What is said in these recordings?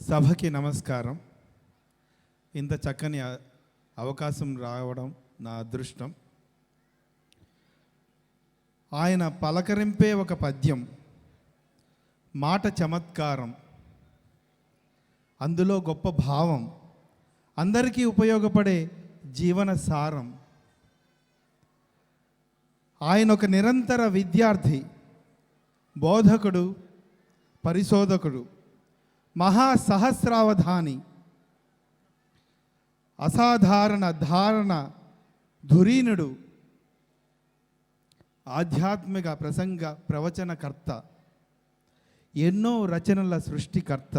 సభకి నమస్కారం. ఇంత చక్కని అవకాశం రావడం నా అదృష్టం. ఆయన పలకరింపే ఒక పద్యం, మాట చమత్కారం, అందులో గొప్ప భావం, అందరికీ ఉపయోగపడే జీవన సారం. ఆయన ఒక నిరంతర విద్యార్థి, బోధకుడు, పరిశోధకుడు, మహాసహస్రావధాని, అసాధారణ ధారణ ధురీనుడు, ఆధ్యాత్మిక ప్రసంగ ప్రవచనకర్త, ఎన్నో రచనల సృష్టికర్త,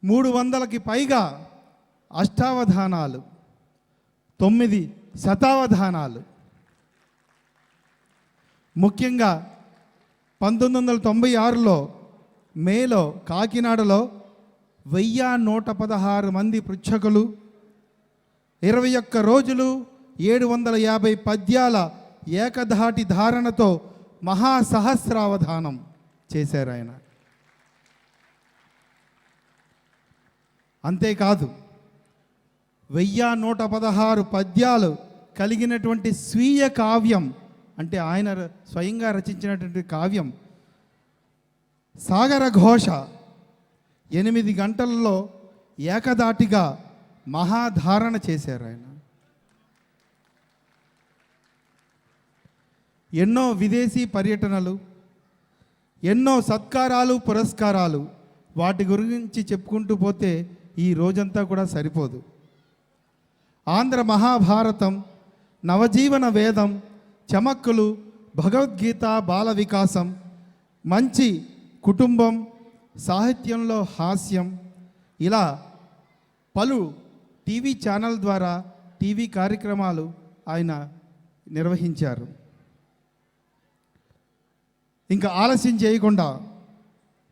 300కి పైగా అష్టావధానాలు, 9 శతావధానాలు. ముఖ్యంగా 1996లో మేలో కాకినాడలో 1116 మంది పృచ్ఛకులు, 21 రోజులు 750 పద్యాల ఏకధాటి ధారణతో మహాసహస్రావధానం చేశారు ఆయన. అంతేకాదు 1116 పద్యాలు కలిగినటువంటి స్వీయ కావ్యం, అంటే ఆయన స్వయంగా రచించినటువంటి కావ్యం సాగర ఘోష 8 గంటల్లో ఏకధాటిగా మహాధారణ చేశారు ఆయన. ఎన్నో విదేశీ పర్యటనలు, ఎన్నో సత్కారాలు, పురస్కారాలు, వాటి గురించి చెప్పుకుంటూ పోతే ఈ రోజంతా కూడా సరిపోదు. ఆంధ్ర మహాభారతం, నవజీవన వేదం, చమక్కులు, భగవద్గీత, బాల వికాసం, మంచి కుటుంబం, సాహిత్యంలో హాస్యం, ఇలా పలు టీవీ ఛానల్ ద్వారా టీవీ కార్యక్రమాలు ఆయన నిర్వహించారు. ఇంకా ఆలస్యం చేయకుండా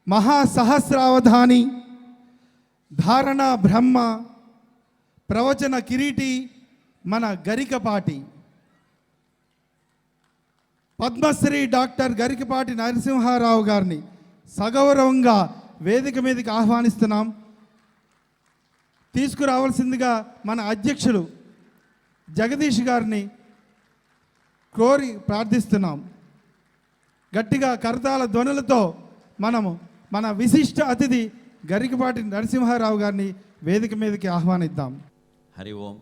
మహాసహస్రావధాని, ధారణ బ్రహ్మ, ప్రవచన కిరీటి మన గరికపాటి పద్మశ్రీ డాక్టర్ గరికపాటి నరసింహారావు గారిని సగౌరవంగా వేదిక మీదకి ఆహ్వానిస్తున్నాం. తీసుకురావాల్సిందిగా మన అధ్యక్షులు జగదీష్ గారిని కోరి ప్రార్థిస్తున్నాం. గట్టిగా కరతాళ ధ్వనులతో మనము మన విశిష్ట అతిథి గరికపాటి నరసింహారావు గారిని వేదిక మీదకి ఆహ్వానిద్దాం. హరి ఓం,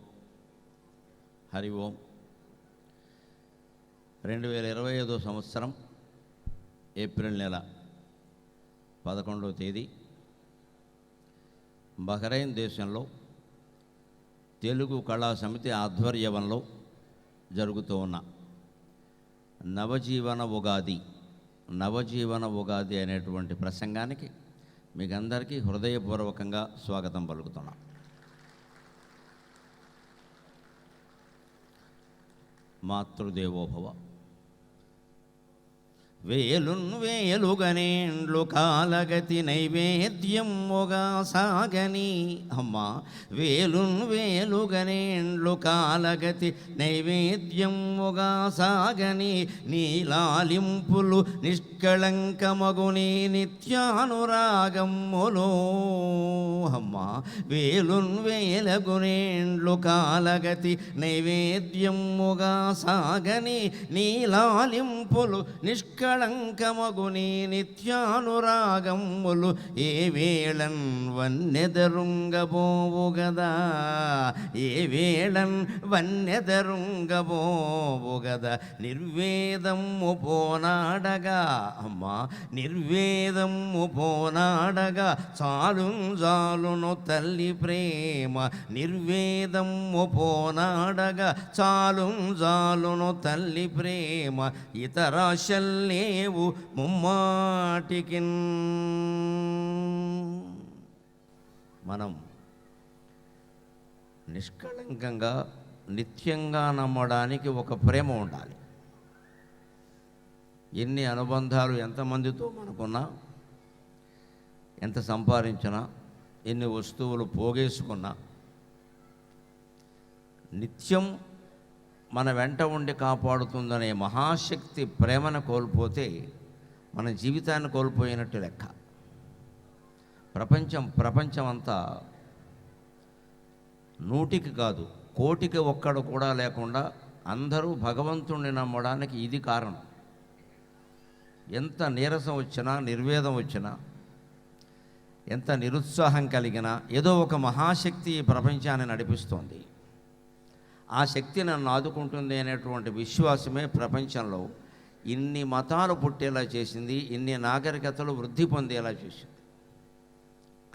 హరి ఓం. 2025 సంవత్సరం ఏప్రిల్ నెల 11వ తేదీ బహ్రెయిన్ దేశంలో తెలుగు కళా సమితి ఆధ్వర్యంలో జరుగుతూ ఉన్న నవజీవన ఉగాది అనేటువంటి ప్రసంగానికి మీకు అందరికీ హృదయపూర్వకంగా స్వాగతం పలుకుతున్నాం. మాతృదేవోభవ. వేలుగనేండ్లు కాలగతి నైవేద్యముగా సాగని అమ్మా, వేలుగనేండ్లు కాలగతి నైవేద్యముగా సాగని, నీలాలింపులు నిష్కళంకమగుని నిత్యానురాగమ్ములో అమ్మా, వేలుగనేండ్లు కాలగతి నైవేద్యముగా సాగని, నీలాలింపులు నిష్కళంకమగుని నిత్యానురాగములు, ఏ వేళన్ వన్నెదరుంగబోవు గదా, ఏ వేళన్ వన్నెదరుంగబోవు గదా, నిర్వేదము పోనాడగా అమ్మా, నిర్వేదము పోనాడగా చాలును తల్లి ప్రేమ, నిర్వేదము పోనాడగా చాలును తల్లి ప్రేమ, ఇతరాశల్లేవు ముమ్మాటికిన్. మనం నిష్కళంకంగా నిత్యంగా నమ్మడానికి ఒక ప్రేమ ఉండాలి. ఎన్ని అనుబంధాలు ఎంతమందితో మనకున్నా, ఎంత సంపాదించినా, ఎన్ని వస్తువులు పోగేసుకున్నా, నిత్యం మన వెంట ఉండి కాపాడుతుందనే మహాశక్తి ప్రేమను కోల్పోతే మన జీవితాన్ని కోల్పోయినట్టు లెక్క. ప్రపంచం అంతా 100కి కాదు 1,00,00,000కి ఒక్కడు కూడా లేకుండా అందరూ భగవంతుణ్ణి నమ్మడానికి ఇది కారణం. ఎంత నీరసం వచ్చినా, నిర్వేదం వచ్చినా, ఎంత నిరుత్సాహం కలిగినా ఏదో ఒక మహాశక్తి ఈ ప్రపంచాన్ని నడిపిస్తోంది. ఆ శక్తి నన్ను ఆదుకుంటుంది అనేటువంటి విశ్వాసమే ప్రపంచంలో ఇన్ని మతాలు పుట్టేలా చేసింది, ఇన్ని నాగరికతలు వృద్ధి పొందేలా చేసింది.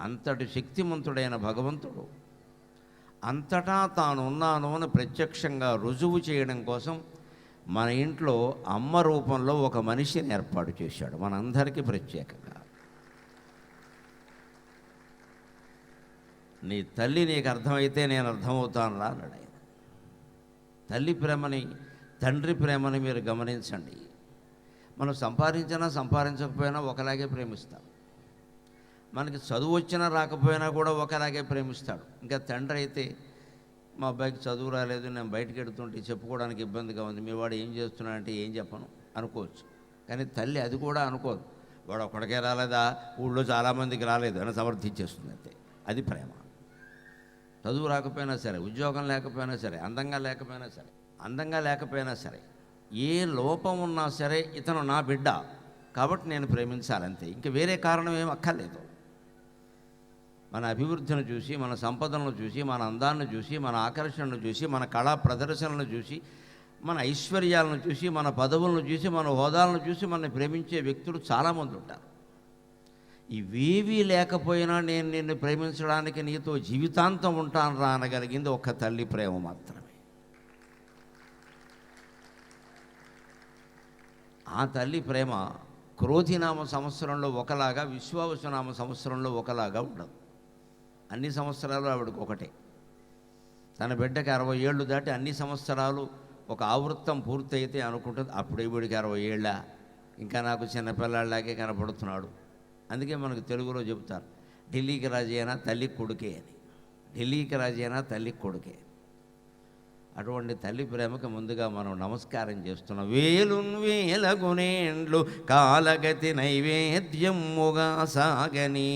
అంతటి శక్తిమంతుడైన భగవంతుడు అంతటా తాను ఉన్నాను అని ప్రత్యక్షంగా రుజువు చేయడం కోసం మన ఇంట్లో అమ్మ రూపంలో ఒక మనిషిని ఏర్పాటు చేశాడు, మనందరికీ ప్రత్యేకంగా. నీ తల్లి నీకు అర్థమైతే నేను అర్థమవుతాను రా అన్నాడు ఆయన. తల్లి ప్రేమని, తండ్రి ప్రేమని మీరు గమనించండి. మనం సంపాదించినా సంపాదించకపోయినా ఒకలాగే ప్రేమిస్తాం. మనకి చదువు వచ్చినా రాకపోయినా కూడా ఒకలాగే ప్రేమిస్తాడు. ఇంకా తండ్రి అయితే మా అబ్బాయికి చదువు రాలేదు, నేను బయటకు వెడుతుంటే చెప్పుకోవడానికి ఇబ్బందిగా ఉంది, మీ వాడు ఏం చేస్తున్నాడంటే ఏం చెప్పను అనుకోవచ్చు. కానీ తల్లి అది కూడా అనుకోదు. వాడు ఒక్కడికే రాలేదా, ఊళ్ళో చాలామందికి రాలేదు అని సమర్థించేస్తుంది అంతే. అది ప్రేమ. చదువు రాకపోయినా సరే, ఉద్యోగం లేకపోయినా సరే, అందంగా లేకపోయినా సరే, ఏ లోపం ఉన్నా సరే ఇతను నా బిడ్డ కాబట్టి నేను ప్రేమించాలంతే. ఇంక వేరే కారణం ఏం అక్కర్లేదు. మన అభివృద్ధిని చూసి, మన సంపదలను చూసి, మన అందాన్ని చూసి, మన ఆకర్షణను చూసి, మన కళా ప్రదర్శనలను చూసి, మన ఐశ్వర్యాలను చూసి, మన పదవులను చూసి, మన హోదాలను చూసి మన ప్రేమించే వ్యక్తులు చాలామంది ఉంటారు. ఇవేవీ లేకపోయినా నేను నిన్ను ప్రేమించడానికి నీతో జీవితాంతం ఉంటాను రా అనగలిగింది ఒక్క తల్లి ప్రేమ మాత్రమే. ఆ తల్లి ప్రేమ క్రోధినామ సంవత్సరంలో ఒకలాగా, విశ్వావసునామ సంవత్సరంలో ఒకలాగా ఉండదు. అన్ని సంవత్సరాలు ఆవిడకు ఒకటే. తన బిడ్డకి 60 ఏళ్ళు దాటి అన్ని సంవత్సరాలు ఒక ఆవృత్తం పూర్తయితే అనుకుంటుంది, అప్పుడు ఈవిడికి 60 ఏళ్ళ, ఇంకా నాకు చిన్నపిల్లాడిలాగే కనపడుతున్నాడు. అందుకే మనకు తెలుగులో చెబుతారు, ఢిల్లీకి రాజైనా తల్లి కొడుకే అని. ఢిల్లీకి రాజైనా తల్లి కొడుకే. అటువంటి తల్లి ప్రేమకు ముందుగా మనం నమస్కారం చేస్తున్నాం. వేల గునేండ్లు కాలగతి నైవేద్యముగా సాగని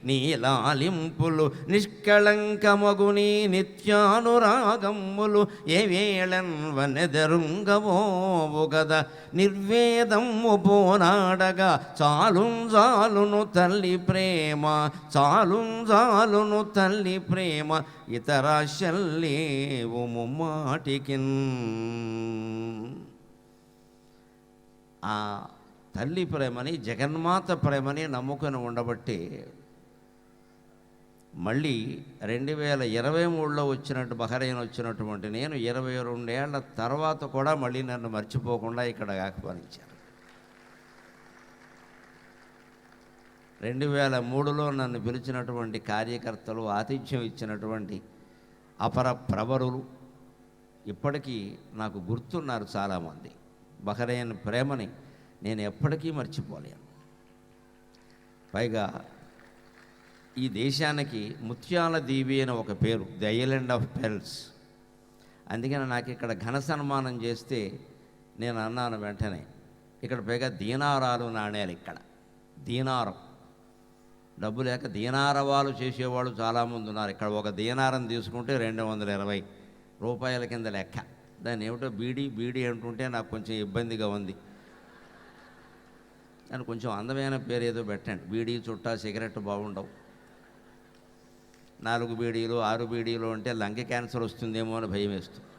నీలాలింపులు నిష్కళంకమగుని నిత్యానురాగమ్ములు ఏ వేళన్ వనెదరుంగవోవు గద నిర్వేదము పోనాడగా చాలును తల్లి ప్రేమ, చాలును తల్లి ప్రేమ ఇతరాశల్లేవు ముమ్మాటికిన్. ఆ తల్లి ప్రేమని, జగన్మాత ప్రేమని నమ్ముకొని ఉండబట్టి మళ్ళీ 2023లో వచ్చినట్టు బహ్రెయిన్ వచ్చినటువంటి నేను 22 ఏళ్ల తర్వాత కూడా మళ్ళీ నన్ను మర్చిపోకుండా ఇక్కడ ఆహ్వానించాను. 2003లో నన్ను పిలిచినటువంటి కార్యకర్తలు, ఆతిథ్యం ఇచ్చినటువంటి అపర ప్రవరులు ఇప్పటికీ నాకు గుర్తున్నారు చాలామంది. బహ్రెయిన్ ప్రేమని నేను ఎప్పటికీ మర్చిపోలేను. పైగా ఈ దేశానికి ముత్యాల దీవి అని ఒక పేరు, ది ఐలాండ్ ఆఫ్ పెర్ల్స్. అందుకని నాకు ఇక్కడ ఘన సన్మానం చేస్తే నేను అన్నాను వెంటనే, ఇక్కడ పైగా దీనారాలు నాణేలు, ఇక్కడ దీనారం, డబ్బు లేక దీనారవాలు చేసేవాళ్ళు చాలామంది ఉన్నారు. ఇక్కడ ఒక దీనారం తీసుకుంటే 220 రూపాయల కింద లెక్క. దాన్ని ఏమిటో బీడీ అంటుంటే నాకు కొంచెం ఇబ్బందిగా ఉంది. దాన్ని కొంచెం అందమైన పేరు ఏదో పెట్టండి. బీడీ, చుట్టా, సిగరెట్ బాగుండవు. 4 బీడీలు 6 బీడీలు అంటే లంగ్ క్యాన్సర్ వస్తుందేమో అని భయం వేస్తుంది.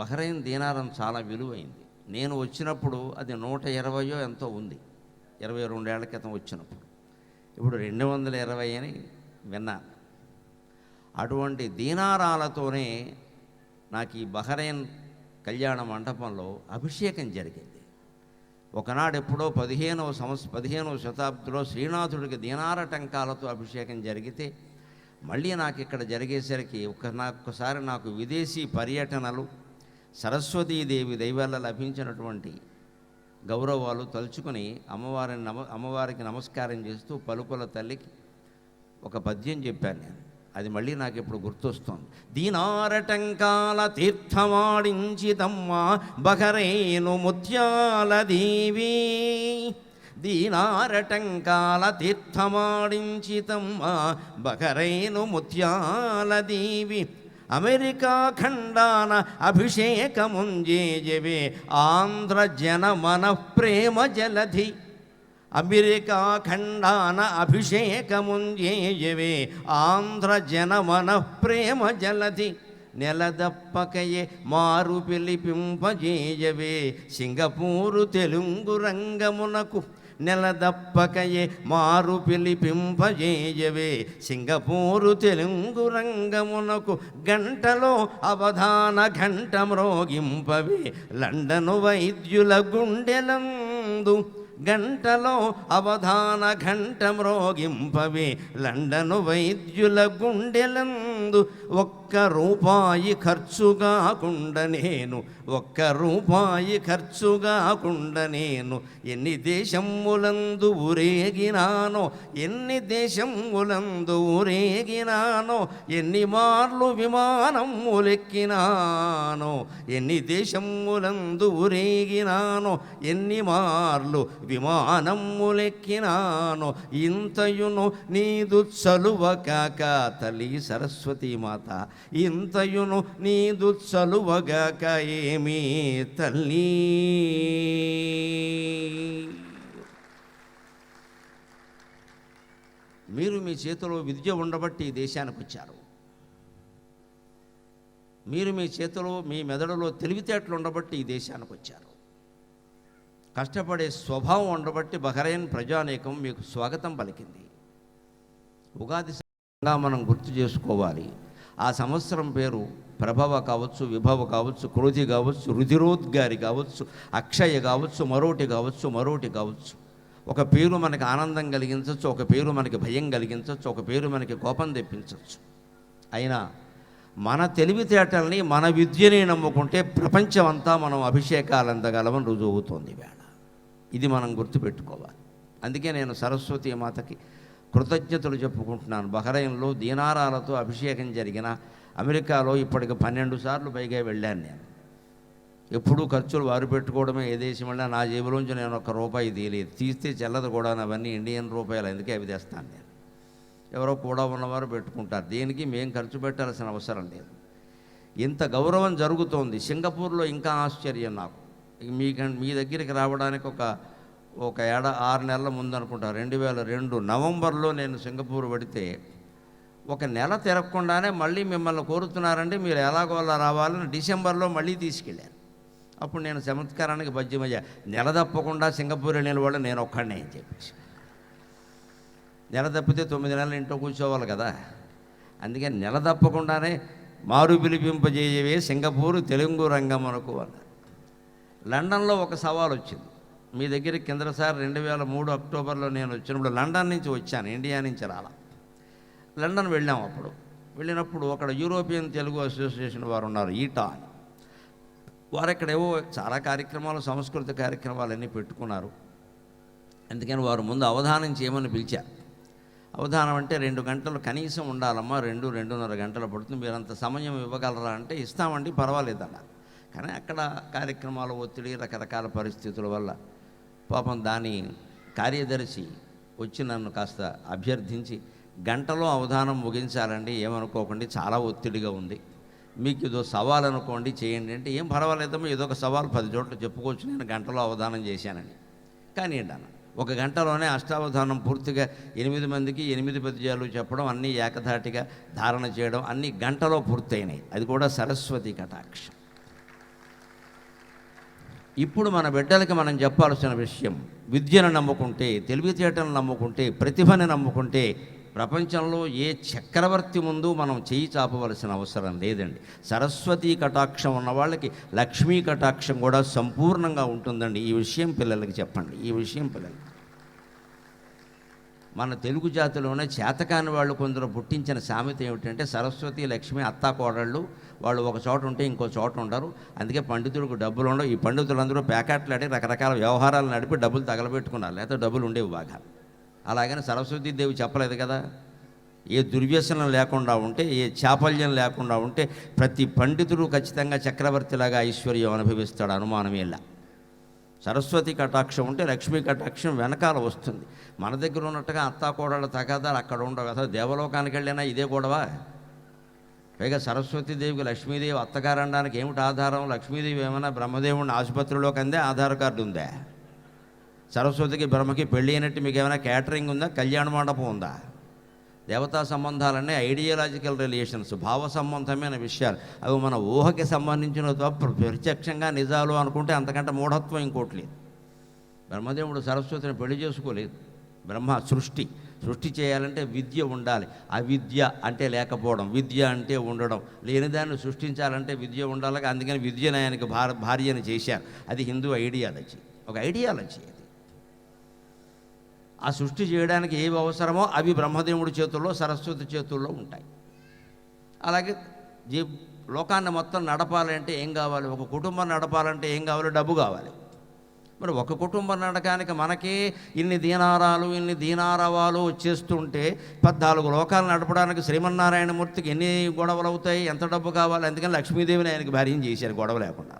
బహ్రెయిన్ దీనారం చాలా విలువైంది. నేను వచ్చినప్పుడు అది 120 ఎంతో ఉంది, 22 ఏళ్ల క్రితం వచ్చినప్పుడు. ఇప్పుడు 220 అని విన్నాను. అటువంటి దీనారాలతోనే నాకు ఈ బహ్రెయిన్ కళ్యాణ మండపంలో అభిషేకం జరిగింది. ఒకనాడు ఎప్పుడో 15వ శతాబ్దిలో శ్రీనాథుడికి దీనార టంకాలతో అభిషేకం జరిగితే మళ్ళీ నాకు ఇక్కడ జరిగేసరికి ఒక్కసారి నాకు విదేశీ పర్యటనలు, సరస్వతీదేవి దైవాల లభించినటువంటి గౌరవాలు తలుచుకొని అమ్మవారికి నమస్కారం చేస్తూ పలుకుల తల్లికి ఒక పద్యం చెప్పాను నేను. అది మళ్ళీ నాకు ఇప్పుడు గుర్తొస్తోంది. దీనారటంకాల తీర్థమాడించితమ్మ బహ్రెయిను ముత్యాల దేవి, దీనారటంకాల తీర్థమాడించితమ్మ బకరైను ముత్యాల దీవి అమెరికా ఖండాన అభిషేకముంజేజవే ఆంధ్ర జనమన ప్రేమ జలధి అమెరికా ఖండాన అభిషేకముంజేజవే ఆంధ్ర జనమన ప్రేమ జలధి నెలదప్పకయే మారు పిలిపింపజేయవే సింగపూరు తెలుగు రంగమునకు నెలదప్పకయే మారు పిలిపింపజేయవే సింగపూరు తెలుగు రంగమునకు గంటలో అవధాన ఘంట మ్రోగింపవే లండను వైద్యుల గుండెలందు గంటలో అవధాన ఘంట మ్రోగింపవే లండను వైద్యుల గుండెలందు ఒక్క రూపాయి ఖర్చు కాకుండా నేను ఒక్క రూపాయి ఖర్చు కాకుండా నేను ఎన్ని దేశములందు ఊరేగినానో ఎన్ని దేశములందు ఊరేగినానో ఎన్ని మార్లు విమానములెక్కినానో ఎన్ని దేశములందు ఊరేగినానో ఎన్ని మార్లు విమానములెక్కినానో ఇంతయును నీదు చలువ కాక తల్లి సరస్వతీ మాత ఇంతయును నీదు చలువగాక ఏమీ తల్లి. మీరు మీ చేతిలో విద్య ఉండబట్టి ఈ దేశానికి వచ్చారు. మీరు మీ చేతిలో మీ మెదడులో తెలివితేటలు ఉండబట్టి ఈ దేశానికి వచ్చారు. కష్టపడే స్వభావం ఉండబట్టి బహ్రెయిన్ ప్రజానీకం మీకు స్వాగతం పలికింది. ఉగాది సందర్భంగా మనం గుర్తు చేసుకోవాలి. ఆ సంవత్సరం పేరు ప్రభవ కావచ్చు, విభవ కావచ్చు, క్రోధి కావచ్చు, రుధిరోద్గారి కావచ్చు, అక్షయ కావచ్చు, మరోటి కావచ్చు. ఒక పేరు మనకి ఆనందం కలిగించవచ్చు, ఒక పేరు మనకి భయం కలిగించవచ్చు, ఒక పేరు మనకి కోపం తెప్పించవచ్చు. అయినా మన తెలివితేటల్ని మన విద్యని నమ్ముకుంటే ప్రపంచం అంతా మనం అభిషేకాలు అందగలమని రుజువు అవుతోంది వేళ. ఇది మనం గుర్తుపెట్టుకోవాలి. అందుకే నేను సరస్వతీ మాతకి కృతజ్ఞతలు చెప్పుకుంటున్నాను. బహ్రెయిన్లో దీనారాలతో అభిషేకం జరిగిన అమెరికాలో ఇప్పటికి 12 సార్లు పైగా వెళ్ళాను నేను. ఎప్పుడూ ఖర్చులు వారు పెట్టుకోవడమే. ఏ దేశం వెళ్ళినా నా జేబులోంచి నేను ఒక్క రూపాయి తీయలేదు. తీస్తే చెల్లదు కూడా. అవన్నీ ఇండియన్ రూపాయలు, అందుకే అవి తెస్తాను నేను. ఎవరో కూడా ఉన్నవారు పెట్టుకుంటారు. దేనికి మేము ఖర్చు పెట్టాల్సిన అవసరం లేదు. ఇంత గౌరవం జరుగుతోంది. సింగపూర్లో ఇంకా ఆశ్చర్యం నాకు. మీ దగ్గరికి రావడానికి ఒక 6 నెలల ముందు అనుకుంటా, 2002 నవంబర్లో నేను సింగపూర్ పడితే ఒక నెల తిరగకుండానే మళ్ళీ మిమ్మల్ని కోరుతున్నారండి, మీరు ఎలాగో అలా రావాలని డిసెంబర్లో మళ్ళీ తీసుకెళ్ళాను. అప్పుడు నేను చమత్కారానికి బజ్జమయ్యా. నెల తప్పకుండా సింగపూర్ వెళ్ళిన వాళ్ళు నేను ఒక్కడనే అని చెప్పేసి. నెల తప్పితే 9 నెలలు ఇంట్లో కూర్చోవాలి కదా. అందుకే నెల తప్పకుండానే మారు పిలిపింపజేయవే సింగపూరు తెలుగు రంగమునకు అన్నారు. లండన్లో ఒక సవాల్ వచ్చింది. మీ దగ్గరికి కిందసారి 2003 అక్టోబర్లో నేను వచ్చినప్పుడు లండన్ నుంచి వచ్చాను, ఇండియా నుంచి రాలా. లండన్ వెళ్ళాం. వెళ్ళినప్పుడు అక్కడ యూరోపియన్ తెలుగు అసోసియేషన్ వారు ఉన్నారు, ఈటా అని. వారు ఇక్కడేవో చాలా కార్యక్రమాలు, సంస్కృత కార్యక్రమాలు అన్నీ పెట్టుకున్నారు. అందుకని వారు ముందు అవధానం చేయమని పిలిచారు. అవధానం అంటే 2 గంటలు కనీసం ఉండాలమ్మా, 2-2.5 గంటలు పడుతుంది, మీరు అంత సమయం ఇవ్వగలరా అంటే ఇస్తామండి, పర్వాలేదన్న. కానీ అక్కడ కార్యక్రమాల ఒత్తిడి, రకరకాల పరిస్థితుల వల్ల పాపం దాని కార్యదర్శి వచ్చి నన్ను కాస్త అభ్యర్థించి, గంటలో అవధానం ముగించాలండి, ఏమనుకోకండి, చాలా ఒత్తిడిగా ఉంది, మీకు ఇదో సవాల్ అనుకోండి, చేయండి అంటే, ఏం పర్వాలేదమ్మా, ఏదో ఒక సవాల్ 10 చోట్ల చెప్పుకోవచ్చు, నేను గంటలో అవధానం చేశానని. కానీ ఏంటన్న, 1 గంటలోనే అష్టావధానం పూర్తిగా 8 మందికి 8 పద్యాలు చెప్పడం, అన్నీ ఏకధాటిగా ధారణ చేయడం, అన్నీ గంటలో పూర్తయినాయి. అది కూడా సరస్వతి కటాక్షం. ఇప్పుడు మన బిడ్డలకి మనం చెప్పాల్సిన విషయం, విద్యను నమ్ముకుంటే, తెలివితేటలను నమ్ముకుంటే, ప్రతిభని నమ్ముకుంటే ప్రపంచంలో ఏ చక్రవర్తి ముందు మనం చేయి చాపవలసిన అవసరం లేదండి. సరస్వతీ కటాక్షం ఉన్న వాళ్ళకి లక్ష్మీ కటాక్షం కూడా సంపూర్ణంగా ఉంటుందండి. ఈ విషయం పిల్లలకి చెప్పండి. ఈ విషయం పిల్లలకి మన తెలుగు జాతిలోనే చేతకాని వాళ్ళు కొందరు పుట్టించిన సామెత ఏమిటంటే, సరస్వతి లక్ష్మి అత్తా కోడళ్ళు, వాళ్ళు ఒక చోట ఉంటే ఇంకో చోట ఉండరు, అందుకే పండితుడికి డబ్బులు ఉండవు. ఈ పండితులందరూ ప్యాకెట్లాడి రకరకాల వ్యవహారాలు నడిపి డబ్బులు తగలబెట్టుకున్నారు, లేకపోతే డబ్బులు ఉండేవి బాగా. అలాగని సరస్వతీదేవి చెప్పలేదు కదా. ఏ దుర్వ్యసనం లేకుండా ఉంటే, ఏ చాపల్యం లేకుండా ఉంటే ప్రతి పండితుడు ఖచ్చితంగా చక్రవర్తిలాగా ఐశ్వర్యం అనుభవిస్తాడు, అనుమానమేలా. సరస్వతి కటాక్షం ఉంటే లక్ష్మీ కటాక్షం వెనకాల వస్తుంది. మన దగ్గర ఉన్నట్టుగా అత్తాకోడళ్ళ తగాదాలు అక్కడ ఉండవు కదా. దేవలోకానికి వెళ్ళినా ఇదే గొడవ. పైగా సరస్వతీదేవికి లక్ష్మీదేవి అత్తగారు అనడానికి ఏమిటి ఆధారం? లక్ష్మీదేవి ఏమైనా బ్రహ్మదేవుడిని ఆసుపత్రిలోకి అందే ఆధార్ కార్డు ఉందా? సరస్వతికి బ్రహ్మకి పెళ్ళి అయినట్టు మీకు ఏమైనా క్యాటరింగ్ ఉందా? కళ్యాణ మండపం ఉందా? దేవతా సంబంధాలన్నీ ఐడియాలజికల్ రిలేషన్స్, భావ సంబంధమైన విషయాలు. అవి మన ఊహకి సంబంధించిన తప్ప ప్రత్యక్షంగా నిజాలు అనుకుంటే అంతకంటే మూఢత్వం ఇంకోటి లేదు. బ్రహ్మదేవుడు సరస్వతిని పెళ్లి చేసుకోలేదు. బ్రహ్మ సృష్టి చేయాలంటే విద్య ఉండాలి. అవిద్య అంటే లేకపోవడం, విద్య అంటే ఉండడం. లేనిదాన్ని సృష్టించాలంటే విద్య ఉండాలి. అందుకని విద్యను ఆయనకి భార్యని చేశారు. అది హిందూ ఐడియాలజీ, ఒక ఐడియాలజీ. అది ఆ సృష్టి చేయడానికి ఏవి అవసరమో అవి బ్రహ్మదేవుడి చేతుల్లో, సరస్వతి చేతుల్లో ఉంటాయి. అలాగే లోకాన్ని మొత్తం నడపాలంటే ఏం కావాలి? ఒక కుటుంబం నడపాలంటే ఏం కావాలి? డబ్బు కావాలి. మరి ఒక కుటుంబం నడకానికి మనకే ఇన్ని దీనారాలు, ఇన్ని దీనారవాలు వచ్చేస్తుంటే 14 లోకాలు నడపడానికి శ్రీమన్నారాయణమూర్తికి ఎన్ని గొడవలు అవుతాయి? ఎంత డబ్బు కావాలి? అందుకని లక్ష్మీదేవిని ఆయనకి భార్యం చేశారు గొడవ లేకుండా.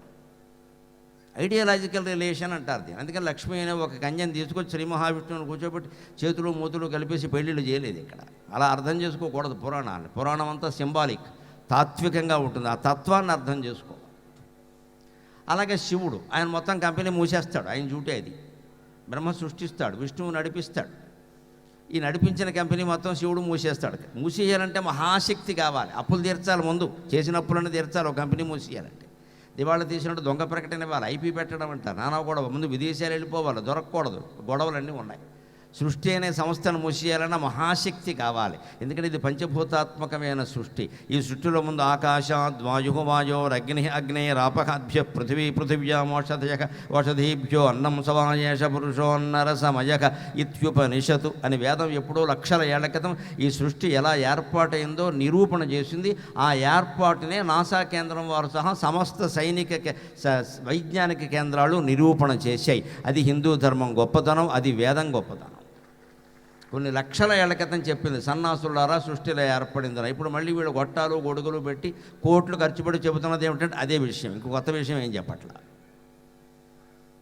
ఐడియాలజికల్ రిలేషన్ అంటారు దీన్ని. అందుకని లక్ష్మీ అనే ఒక కన్యను తీసుకొచ్చి శ్రీ మహావిష్ణువుని కూర్చోబెట్టి చేతులు మూతులు కలిపేసి పెళ్ళిళ్ళు చేయలేదు ఇక్కడ. అలా అర్థం చేసుకోకూడదు పురాణాన్ని. పురాణం అంతా సింబాలిక్, తాత్వికంగా ఉంటుంది. ఆ తత్వాన్ని అర్థం చేసుకో. అలాగే శివుడు, ఆయన మొత్తం కంపెనీ మూసేస్తాడు. ఆయన డ్యూటీ అది. బ్రహ్మ సృష్టిస్తాడు, విష్ణువు నడిపిస్తాడు. ఈ నడిపించిన కంపెనీ మొత్తం శివుడు మూసేస్తాడు. మూసేయాలంటే మహాశక్తి కావాలి. అప్పులు తీర్చాలి, ముందు చేసిన అప్పులను తీర్చాలి. ఒక కంపెనీ మూసేయాలంటే దివాళా తీసినట్టు దొంగ ప్రకటన ఇవ్వాలి, ఐపీ పెట్టడం అంటారు, నానా గొడవ. ముందు విదేశాలు వెళ్ళిపోవాలి, దొరకకూడదు, గొడవలన్నీ ఉన్నాయి. సృష్టి అనే సంస్థను మూసేయాలన్న మహాశక్తి కావాలి. ఎందుకంటే ఇది పంచభూతాత్మకమైన సృష్టి. ఈ సృష్టిలో ముందు ఆకాశాద్ వాయుర్వాయోరగ్ని అగ్నేరాపకాభ్య పృథివీభ్యో అన్నం సవాయేష పురుషోన్నరసమయక ఇత్యుపనిషతు అని వేదం ఎప్పుడో లక్షల ఏళ్ల క్రితం ఈ సృష్టి ఎలా ఏర్పాటైందో నిరూపణ చేసింది. ఆ ఏర్పాటునే నాసా కేంద్రం వారు సహా సమస్త సైనిక వైజ్ఞానిక కేంద్రాలు నిరూపణ చేశాయి. అది హిందూ ధర్మం గొప్పతనం, అది వేదం గొప్పతనం. కొన్ని లక్షల ఏళ్ల క్రితం చెప్పింది, సన్నాసులారా సృష్టిలో ఏర్పడిందని. ఇప్పుడు మళ్ళీ వీళ్ళు గొట్టాలు గొడుగులు పెట్టి కోట్లు ఖర్చు పెట్టి చెబుతున్నది ఏమిటంటే అదే విషయం. ఇంకో కొత్త విషయం ఏం చెప్పట్లా.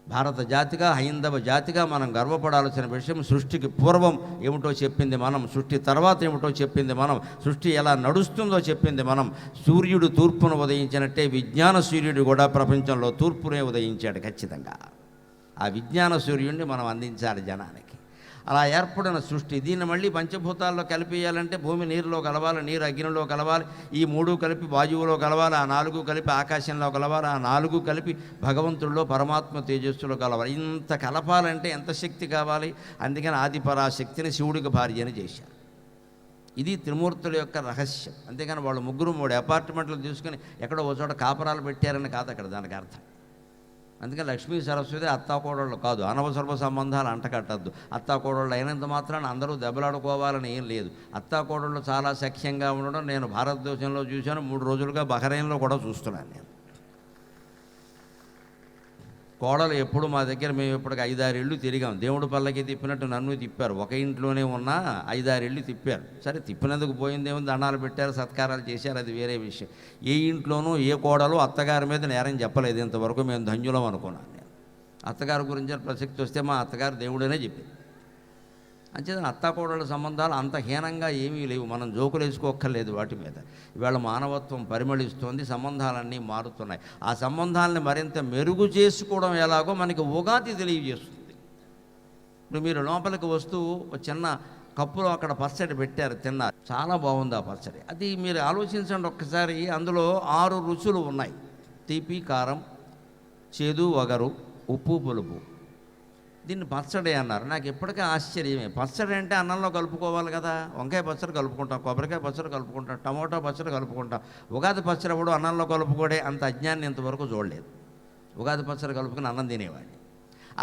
భారత జాతిగా, హైందవ జాతిగా మనం గర్వపడాల్సిన విషయం సృష్టికి పూర్వం ఏమిటో చెప్పింది మనం, సృష్టి తర్వాత ఏమిటో చెప్పింది మనం, సృష్టి ఎలా నడుస్తుందో చెప్పింది మనం. సూర్యుడు తూర్పును ఉదయించినట్టే విజ్ఞాన సూర్యుడు కూడా ప్రపంచంలో తూర్పునే ఉదయించాడు ఖచ్చితంగా. ఆ విజ్ఞాన సూర్యుడిని మనం అందించాలి జనానికి. అలా ఏర్పడిన సృష్టి. దీన్ని మళ్ళీ పంచభూతాల్లో కలిపేయాలంటే భూమి నీరులో కలవాలి, నీరు అగ్నిలో కలవాలి, ఈ 3 కలిపి వాయువులో కలవాలి, ఆ 4 కలిపి ఆకాశంలో కలవాలి, ఆ 4 కలిపి భగవంతుడిలో పరమాత్మ తేజస్సులో కలవాలి. ఇంత కలపాలంటే ఎంత శక్తి కావాలి? అందుకని ఆదిపరాశక్తిని శివుడికి భార్యని చేశారు. ఇది త్రిమూర్తుల యొక్క రహస్యం. అంతేగాని వాళ్ళు 3 అపార్ట్మెంట్లు తీసుకుని ఎక్కడో ఒక చోట కాపరాలు పెట్టారని కాదు అక్కడ దానికి అర్థం. అందుకని లక్ష్మీ సరస్వతి అత్తాకోడళ్ళు కాదు. అనవసరపు సంబంధాలు అంటకట్టద్దు. అత్తాకోడళ్ళు అయినంత మాత్రాన అందరూ దెబ్బలాడుకోవాలని ఏం లేదు. అత్తాకోడళ్ళు చాలా సఖ్యంగా ఉండడం నేను భారతదేశంలో చూశాను. 3 రోజులుగా బహ్రెయిన్లో కూడా చూస్తున్నాను నేను. కోడలు ఎప్పుడు మా దగ్గర, మేము ఇప్పటికి 5-6 ఇళ్ళు తిరిగాం. దేవుడు పల్లకి తిప్పినట్టు నన్ను తిప్పారు. ఒక ఇంట్లోనే ఉన్నా 5-6 ఇళ్ళు తిప్పారు. సరే, తిప్పినందుకు పోయిందేమో, దండాలు పెట్టారు, సత్కారాలు చేశారు, అది వేరే విషయం. ఏ ఇంట్లోనూ ఏ కోడలు అత్తగారి మీద నేరం చెప్పలేదు ఇంతవరకు. మేము ధన్యులం అనుకున్నాను నేను. అత్తగారి గురించి ప్రసక్తి వస్తే మా అత్తగారు దేవుడనే చెప్పింది. అంచేత అత్తాకోడళ్ళ సంబంధాలు అంత హీనంగా ఏమీ లేవు. మనం జోకులు వేసుకోక్కర్లేదు వాటి మీద. ఇవాళ మానవత్వం పరిమళిస్తోంది, సంబంధాలన్నీ మారుతున్నాయి. ఆ సంబంధాలని మరింత మెరుగు చేసుకోవడం ఎలాగో మనకి ఉగాది తెలియజేస్తుంది. ఇప్పుడు మీరు లోపలికి వస్తూ చిన్న కప్పులో అక్కడ పచ్చడి పెట్టారు, తిన్నారు, చాలా బాగుంది ఆ పచ్చడి. అది మీరు ఆలోచించండి ఒక్కసారి. అందులో 6 రుచులు ఉన్నాయి: తీపి, కారం, చేదు, వగరు, ఉప్పు, పులుపు. దీన్ని పచ్చడి అన్నారు. నాకు ఎప్పటికీ ఆశ్చర్యమే. పచ్చడి అంటే అన్నంలో కలుపుకోవాలి కదా. వంకాయ పచ్చడి కలుపుకుంటాం, కొబ్బరికాయ పచ్చడి కలుపుకుంటాం, టమోటా పచ్చడి కలుపుకుంటాం. ఉగాది పచ్చడి కూడా అన్నంలో కలుపుకోడే అంత అజ్ఞాన్ని ఇంతవరకు చూడలేదు. ఉగాది పచ్చడి కలుపుకుని అన్నం తినేవాడిని.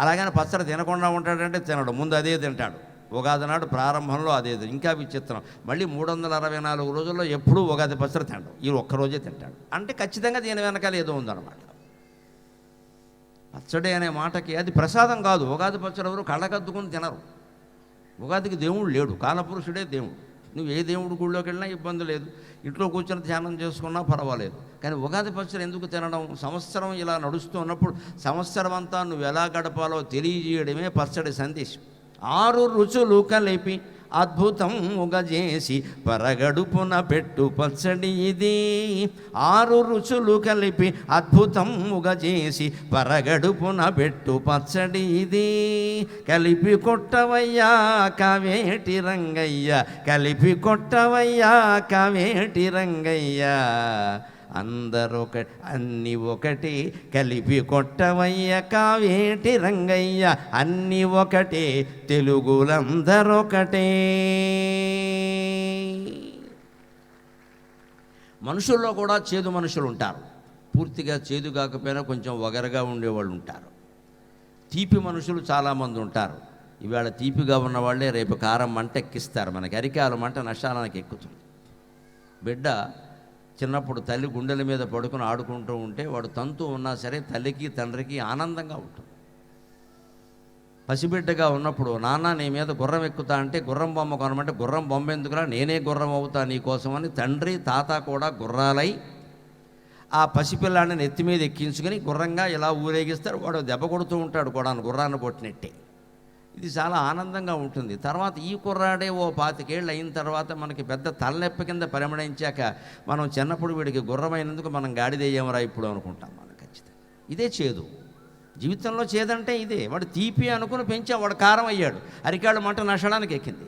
అలాగని పచ్చడి తినకుండా ఉంటాడంటే తినడు, ముందు అదే తింటాడు. ఉగాది నాడు ప్రారంభంలో అదే. ఇంకా విచిత్రం, మళ్ళీ 364 రోజుల్లో ఎప్పుడూ ఉగాది పచ్చడి తినడు, ఈ ఒక్కరోజే తింటాడు. అంటే ఖచ్చితంగా దీని వెనకాల ఏదో ఉందన్నమాట. పచ్చడి అనే మాటకి అది ప్రసాదం కాదు. ఉగాది పచ్చడి ఎవరు కళ్ళకద్దుకుని తినరు. ఉగాదికి దేవుడు లేడు, కాలపురుషుడే దేవుడు. నువ్వు ఏ దేవుడు గుళ్ళోకి వెళ్ళినా ఇబ్బంది లేదు, ఇంట్లో కూర్చొని ధ్యానం చేసుకున్నా పర్వాలేదు. కానీ ఉగాది పచ్చడి ఎందుకు తినడం? సంవత్సరం ఇలా నడుస్తూ ఉన్నప్పుడు సంవత్సరం అంతా నువ్వు ఎలా గడపాలో తెలియజేయడమే పచ్చడి సందేశం. 6 రుచులు కలిపి అద్భుతం చేసి పరగడుపున పెట్టు పచ్చడి ఇది. 6 రుచులు కలిపి అద్భుతం చేసి పరగడుపున పెట్టు పచ్చడి ఇది. కలిపి కొట్టవయ్యా కావేటి రంగయ్య, కలిపి కొట్టవయ్యా కావేటి రంగయ్య. అందరొకటి అన్ని ఒకటి కలిపి కొట్టవయ్య కావేటి రంగయ్య. అన్ని ఒకటే తెలుగులందరొకటే. మనుషుల్లో కూడా చేదు మనుషులు ఉంటారు. పూర్తిగా చేదు కాకపోయినా కొంచెం వగరగా ఉండేవాళ్ళు ఉంటారు. తీపి మనుషులు చాలామంది ఉంటారు. ఇవాళ తీపిగా ఉన్నవాళ్ళే రేపు కారం మంట ఎక్కిస్తారు. మనకి అరికాలు మంట నష్టాలకి ఎక్కుతుంది. బిడ్డ చిన్నప్పుడు తల్లి గుండెల మీద పడుకుని ఆడుకుంటూ ఉంటే వాడు తంతు ఉన్నా సరే తల్లికి తండ్రికి ఆనందంగా ఉంటుంది. పసిబిడ్డగా ఉన్నప్పుడు నాన్న నీ మీద గుర్రం ఎక్కుతా అంటే గుర్రం బొమ్మ కొనమంటే గుర్రం బొమ్మ ఎందుకురా, నేనే గుర్రం అవుతా నీకోసమని తండ్రి తాత కూడా గుర్రాలై ఆ పసిపిల్లాన్ని నెత్తి మీద ఎక్కించుకొని గుర్రంగా ఇలా ఊరేగిస్తారు. వాడు దెబ్బ కొడుతూ ఉంటాడు కూడా గుర్రాన్ని కొట్టినట్టే. ఇది చాలా ఆనందంగా ఉంటుంది. తర్వాత ఈ కుర్రాడే ఓ 25 ఏళ్ళు అయిన తర్వాత మనకి పెద్ద తలనొప్పి కింద పరిమళించాక మనం చిన్నప్పుడు వీడికి గుర్రమైనందుకు మనం గాడిదయ్యామరా ఇప్పుడు అనుకుంటాం మనం ఖచ్చితంగా. ఇదే చేదు. జీవితంలో చేదంటే ఇదే. వాడు తీపి అనుకుని పెంచాం, వాడు కారం అయ్యాడు, అరికాళ్ళు మంట నషడానికి ఎక్కింది.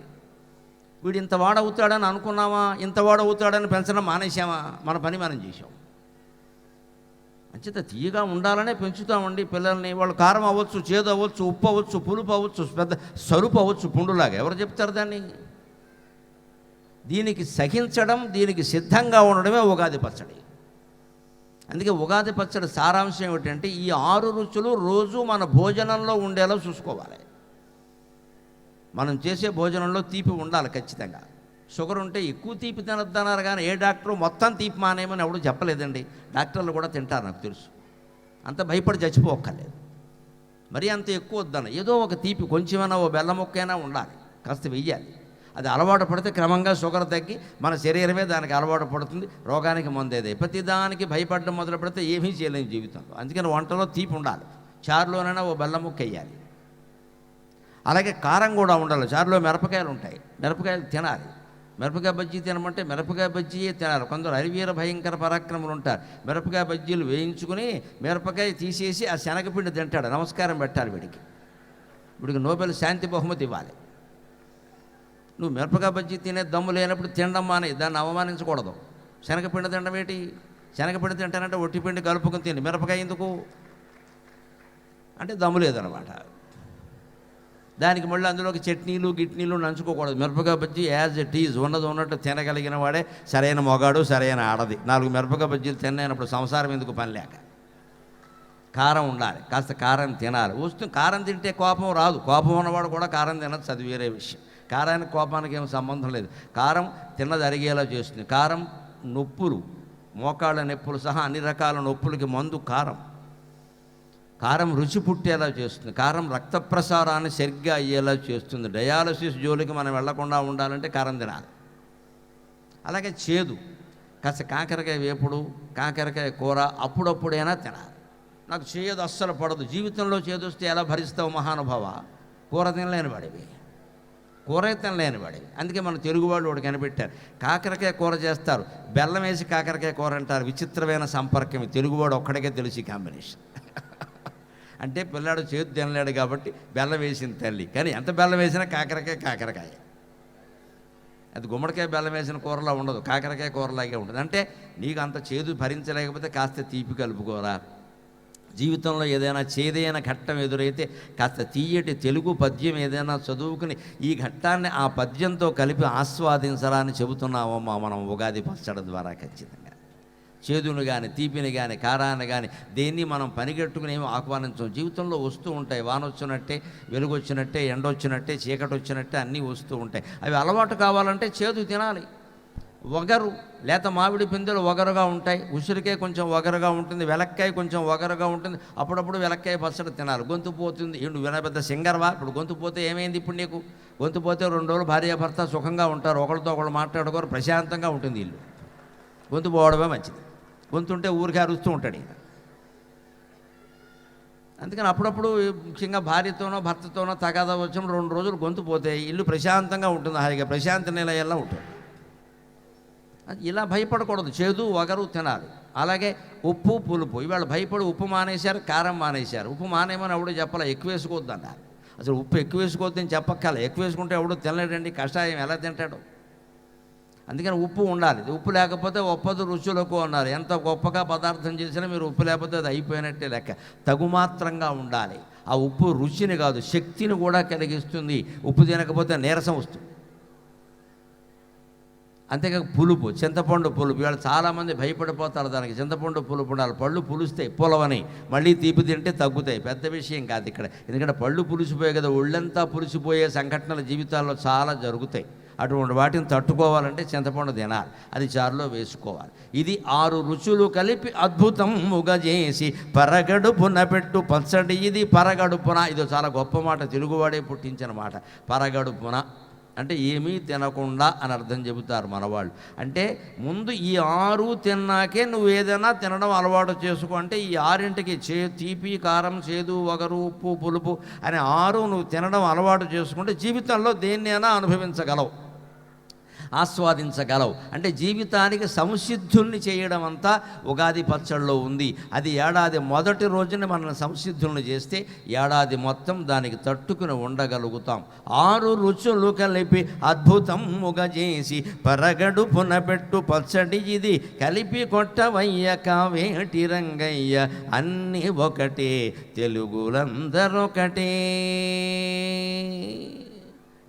వీడు ఇంత వాడవుతాడని అనుకున్నామా, ఇంత వాడవుతాడని పెంచడం మానేసామా, మన పని మనం చేసాం. అంచేత తీయగా ఉండాలనే పెంచుతామండి పిల్లల్ని. వాళ్ళు కారం అవ్వచ్చు, చేదు అవ్వచ్చు, ఉప్పు అవ్వచ్చు, పులుపు అవ్వచ్చు, పెద్ద సరుపు అవ్వచ్చు, పుండులాగా. ఎవరు చెప్తారు దాన్ని? దీనికి సహించడం, దీనికి సిద్ధంగా ఉండడమే ఉగాది పచ్చడి. అందుకే ఉగాది పచ్చడి సారాంశం ఏమిటంటే ఈ 6 రుచులు రోజు మన భోజనంలో ఉండేలా చూసుకోవాలి. మనం చేసే భోజనంలో తీపి ఉండాలి ఖచ్చితంగా. షుగర్ ఉంటే ఎక్కువ తీపి తినొద్దన్నారు, కానీ ఏ డాక్టరు మొత్తం తీపి మానేయమని ఎవడు చెప్పలేదండి. డాక్టర్లు కూడా తింటారు నాకు తెలుసు. అంత భయపడి చచ్చిపోక్కర్లేదు. మరీ అంత ఎక్కువ వద్దన్న, ఏదో ఒక తీపి కొంచెమైనా ఓ బెల్లం ముక్కైనా ఉండాలి, కాస్త వెయ్యాలి. అది అలవాటు పడితే క్రమంగా షుగర్ తగ్గి మన శరీరమే దానికి అలవాటు పడుతుంది. రోగానికి మందేదే. ప్రతిదానికి భయపడడం మొదలు పెడితే ఏమీ చేయలేము జీవితంలో. అందుకని వంటలో తీపి ఉండాలి. చారులోనైనా ఓ బెల్లం ముక్క వేయాలి. అలాగే కారం కూడా ఉండాలి. చారులో మిరపకాయలు ఉంటాయి, మిరపకాయలు తినాలి. మిరపకాయ బజ్జీ తినమంటే మిరపకాయ బజ్జీయే తినాలి. కొందరు హరివీర భయంకర పరాక్రములు ఉంటారు. మిరపకాయ బజ్జీలు వేయించుకుని మిరపకాయ తీసేసి ఆ శనగపిండి తింటాడు. నమస్కారం పెట్టాలి వీడికి నోబెల్ శాంతి బహుమతి ఇవ్వాలి. నువ్వు మిరపకాయ బజ్జీ తినే దమ్ము లేనప్పుడు తినడం మానే, దాన్ని అవమానించకూడదు. శనగపిండి తినడం ఏంటి? శనగపిండి తింటానంటే ఒట్టిపిండి కలుపుకొని తిని, మిరపకాయ ఎందుకు అంటే దమ్ము లేదనమాట. దానికి మళ్ళీ అందులోకి చట్నీలు గిట్నీలు నంచుకోకూడదు. మిరపకాయ బజ్జీ యాజ్ ఇట్ ఈజ్ ఉన్నది ఉన్నట్టు తినగలిగిన వాడే సరైన మొగాడు, సరైన ఆడది. 4 మిరపకాయ బజ్జీలు తిన్నప్పుడు సంసారం ఎందుకు పని లేక. కారం ఉండాలి, కాస్త కారం తినాలి. కారం తింటే కోపం రాదు. కోపం ఉన్నవాడు కూడా కారం తినచ్చు, అది వేరే విషయం. కారానికి కోపానికి ఏం సంబంధం లేదు. కారం తిన్నది అరిగేలా చేస్తుంది. కారం నొప్పులు, మోకాళ్ళ నొప్పులు సహా అన్ని రకాల నొప్పులకి మందు కారం. కారం రుచి పుట్టేలా చేస్తుంది. కారం రక్త ప్రసారాన్ని సరిగ్గా అయ్యేలా చేస్తుంది. డయాలసిస్ జోలికి మనం వెళ్లకుండా ఉండాలంటే కారం తినాలి. అలాగే చేదు, కాస్త కాకరకాయ వేపుడు, కాకరకాయ కూర అప్పుడప్పుడైనా తినాలి. నాకు చేదు అస్సలు పడదు. జీవితంలో చేదు వస్తే ఎలా భరిస్తావు మహానుభావ? కూర తినలేని వాడివి, కూర తినలేని వాడివి. అందుకే మన తెలుగు వాళ్ళు ఒకటి కనిపెట్టారు, కాకరకాయ కూర చేస్తారు, బెల్లం వేసి కాకరకాయ కూర అంటారు. విచిత్రమైన సంపర్కం. తెలుగువాడు ఒక్కడికే తెలిసి కాంబినేషన్. అంటే పిల్లాడు చేదు తినలేడు కాబట్టి బెల్లం వేసిన తల్లి. కానీ ఎంత బెల్లం వేసినా కాకరకాయ. అది గుమ్మడికాయ బెల్లం వేసిన కూరలా ఉండదు, కాకరకాయ కూరలాగే ఉంటుంది. అంటే నీకు అంత చేదు భరించలేకపోతే కాస్త తీపి కలుపుకోరా. జీవితంలో ఏదైనా చేదైన ఘట్టం ఎదురైతే కాస్త తీయటి తెలుగు పద్యం ఏదైనా చదువుకుని ఈ ఘట్టాన్ని ఆ పద్యంతో కలిపి ఆస్వాదించరా అని చెబుతున్నామమ్మా మనం ఉగాది పచ్చడి ద్వారా. ఖచ్చితంగా చేదును కానీ, తీపిని కానీ, కారాన్ని కానీ దేన్ని మనం పనిగట్టుకుని ఏమి ఆహ్వానించం. జీవితంలో వస్తూ ఉంటాయి. వాన వచ్చినట్టే, వెలుగు వచ్చినట్టే, ఎండ వచ్చినట్టే, చీకటి వచ్చినట్టే అన్నీ వస్తూ ఉంటాయి. అవి అలవాటు కావాలంటే చేదు తినాలి. వగరు, లేత మామిడి పిందెలు వగరుగా ఉంటాయి, ఉసిరికాయ కొంచెం వగరుగా ఉంటుంది, వెలక్కాయ కొంచెం వగరుగా ఉంటుంది. అప్పుడప్పుడు వెలక్కాయ పచ్చడి తినాలి. గొంతు పోతుంది. నువ్వు విన పెద్ద సింగర్వా? ఇప్పుడు గొంతు పోతే ఏమైంది? ఇప్పుడు నీకు గొంతు పోతే 2 రోజులు భార్యాభర్త సుఖంగా ఉంటారు, ఒకరితో ఒకళ్ళు మాట్లాడుకోరు, ప్రశాంతంగా ఉంటుంది ఇల్లు. గొంతు పోవడమే మంచిది. గొంతుంటే ఊరికే అరుస్తూ ఉంటాడు ఈయన. అందుకని అప్పుడప్పుడు ముఖ్యంగా భార్యతోనో భర్తతోనో తగాదా వచ్చిన 2 రోజులు గొంతు పోతే ఇల్లు ప్రశాంతంగా ఉంటుంది, హాయిగా ప్రశాంత నిలయంలా ఉంటుంది. ఇలా భయపడకూడదు, చేదు వగరు తినాలి. అలాగే ఉప్పు పులుపు, ఇవాళ భయపడి ఉప్పు మానేశారు, కారం మానేశారు. ఉప్పు మానేమని ఎవడో చెప్పాలి, ఎక్కువ వేసుకోవద్దు అన్నారు. అసలు ఉప్పు ఎక్కువ వేసుకోవద్దని చెప్పక్కల, ఎక్కువ వేసుకుంటే ఎవడో తినలేడండి, కషాయం ఎలా తింటాడు? అందుకని ఉప్పు ఉండాలి. ఉప్పు లేకపోతే ఒప్పదు రుచులకు అన్నారు. ఎంత గొప్పగా పదార్థం చేసినా మీరు ఉప్పు లేకపోతే అది అయిపోయినట్టే లెక్క. తగుమాత్రంగా ఉండాలి. ఆ ఉప్పు రుచిని కాదు శక్తిని కూడా కలిగిస్తుంది. ఉప్పు తినకపోతే నీరసం వస్తుంది. అంతేకాక పులుపు, చింతపండు పులుపు, ఇవాళ చాలామంది భయపడిపోతారు దానికి. చింతపండు పులుపు ఉండాలి. పళ్ళు పులుస్తాయి పులవని, మళ్ళీ తీపి తింటే తగ్గుతాయి. పెద్ద విషయం కాదు ఇక్కడ. ఎందుకంటే పళ్ళు పులిసిపోయే కదా, ఒళ్ళంతా పులిసిపోయే సంఘటనలు జీవితాల్లో చాలా జరుగుతాయి. అటువంటి వాటిని తట్టుకోవాలంటే చింతపండు తినాలి, అది చారులో వేసుకోవాలి. ఇది 6 రుచులు కలిపి అద్భుతముగా చేసి పరగడుపున పెట్టు పచ్చడి ఇది పరగడుపున. ఇది చాలా గొప్ప మాట, తెలుగువాడే పుట్టించిన మాట. పరగడుపున అంటే ఏమీ తినకుండా అని అర్థం చెబుతారు మనవాళ్ళు. అంటే ముందు ఈ 6 తిన్నాకే నువ్వు ఏదైనా తినడం అలవాటు చేసుకో. అంటే ఈ 6ంటికి తీపి, కారం, చేదు, వగరు, ఉప్పు, పులుపు అనే 6 నువ్వు తినడం అలవాటు చేసుకుంటే జీవితంలో దేన్నైనా అనుభవించగలవు, ఆస్వాదించగలవు. అంటే జీవితానికి సంసిద్ధుల్ని చేయడం అంతా ఉగాది పచ్చడిలో ఉంది. అది ఏడాది మొదటి రోజున మనం సంసిద్ధుల్ని చేస్తే ఏడాది మొత్తం దానికి తట్టుకుని ఉండగలుగుతాం. 6 రుచులు కలిపి అద్భుతముగా చేసి పరగడుపున పెట్టు పచ్చడి ఇది కలిపి కొట్టవయ్య కావేటి రంగయ్య అన్నీ ఒకటే తెలుగులందరొకటే.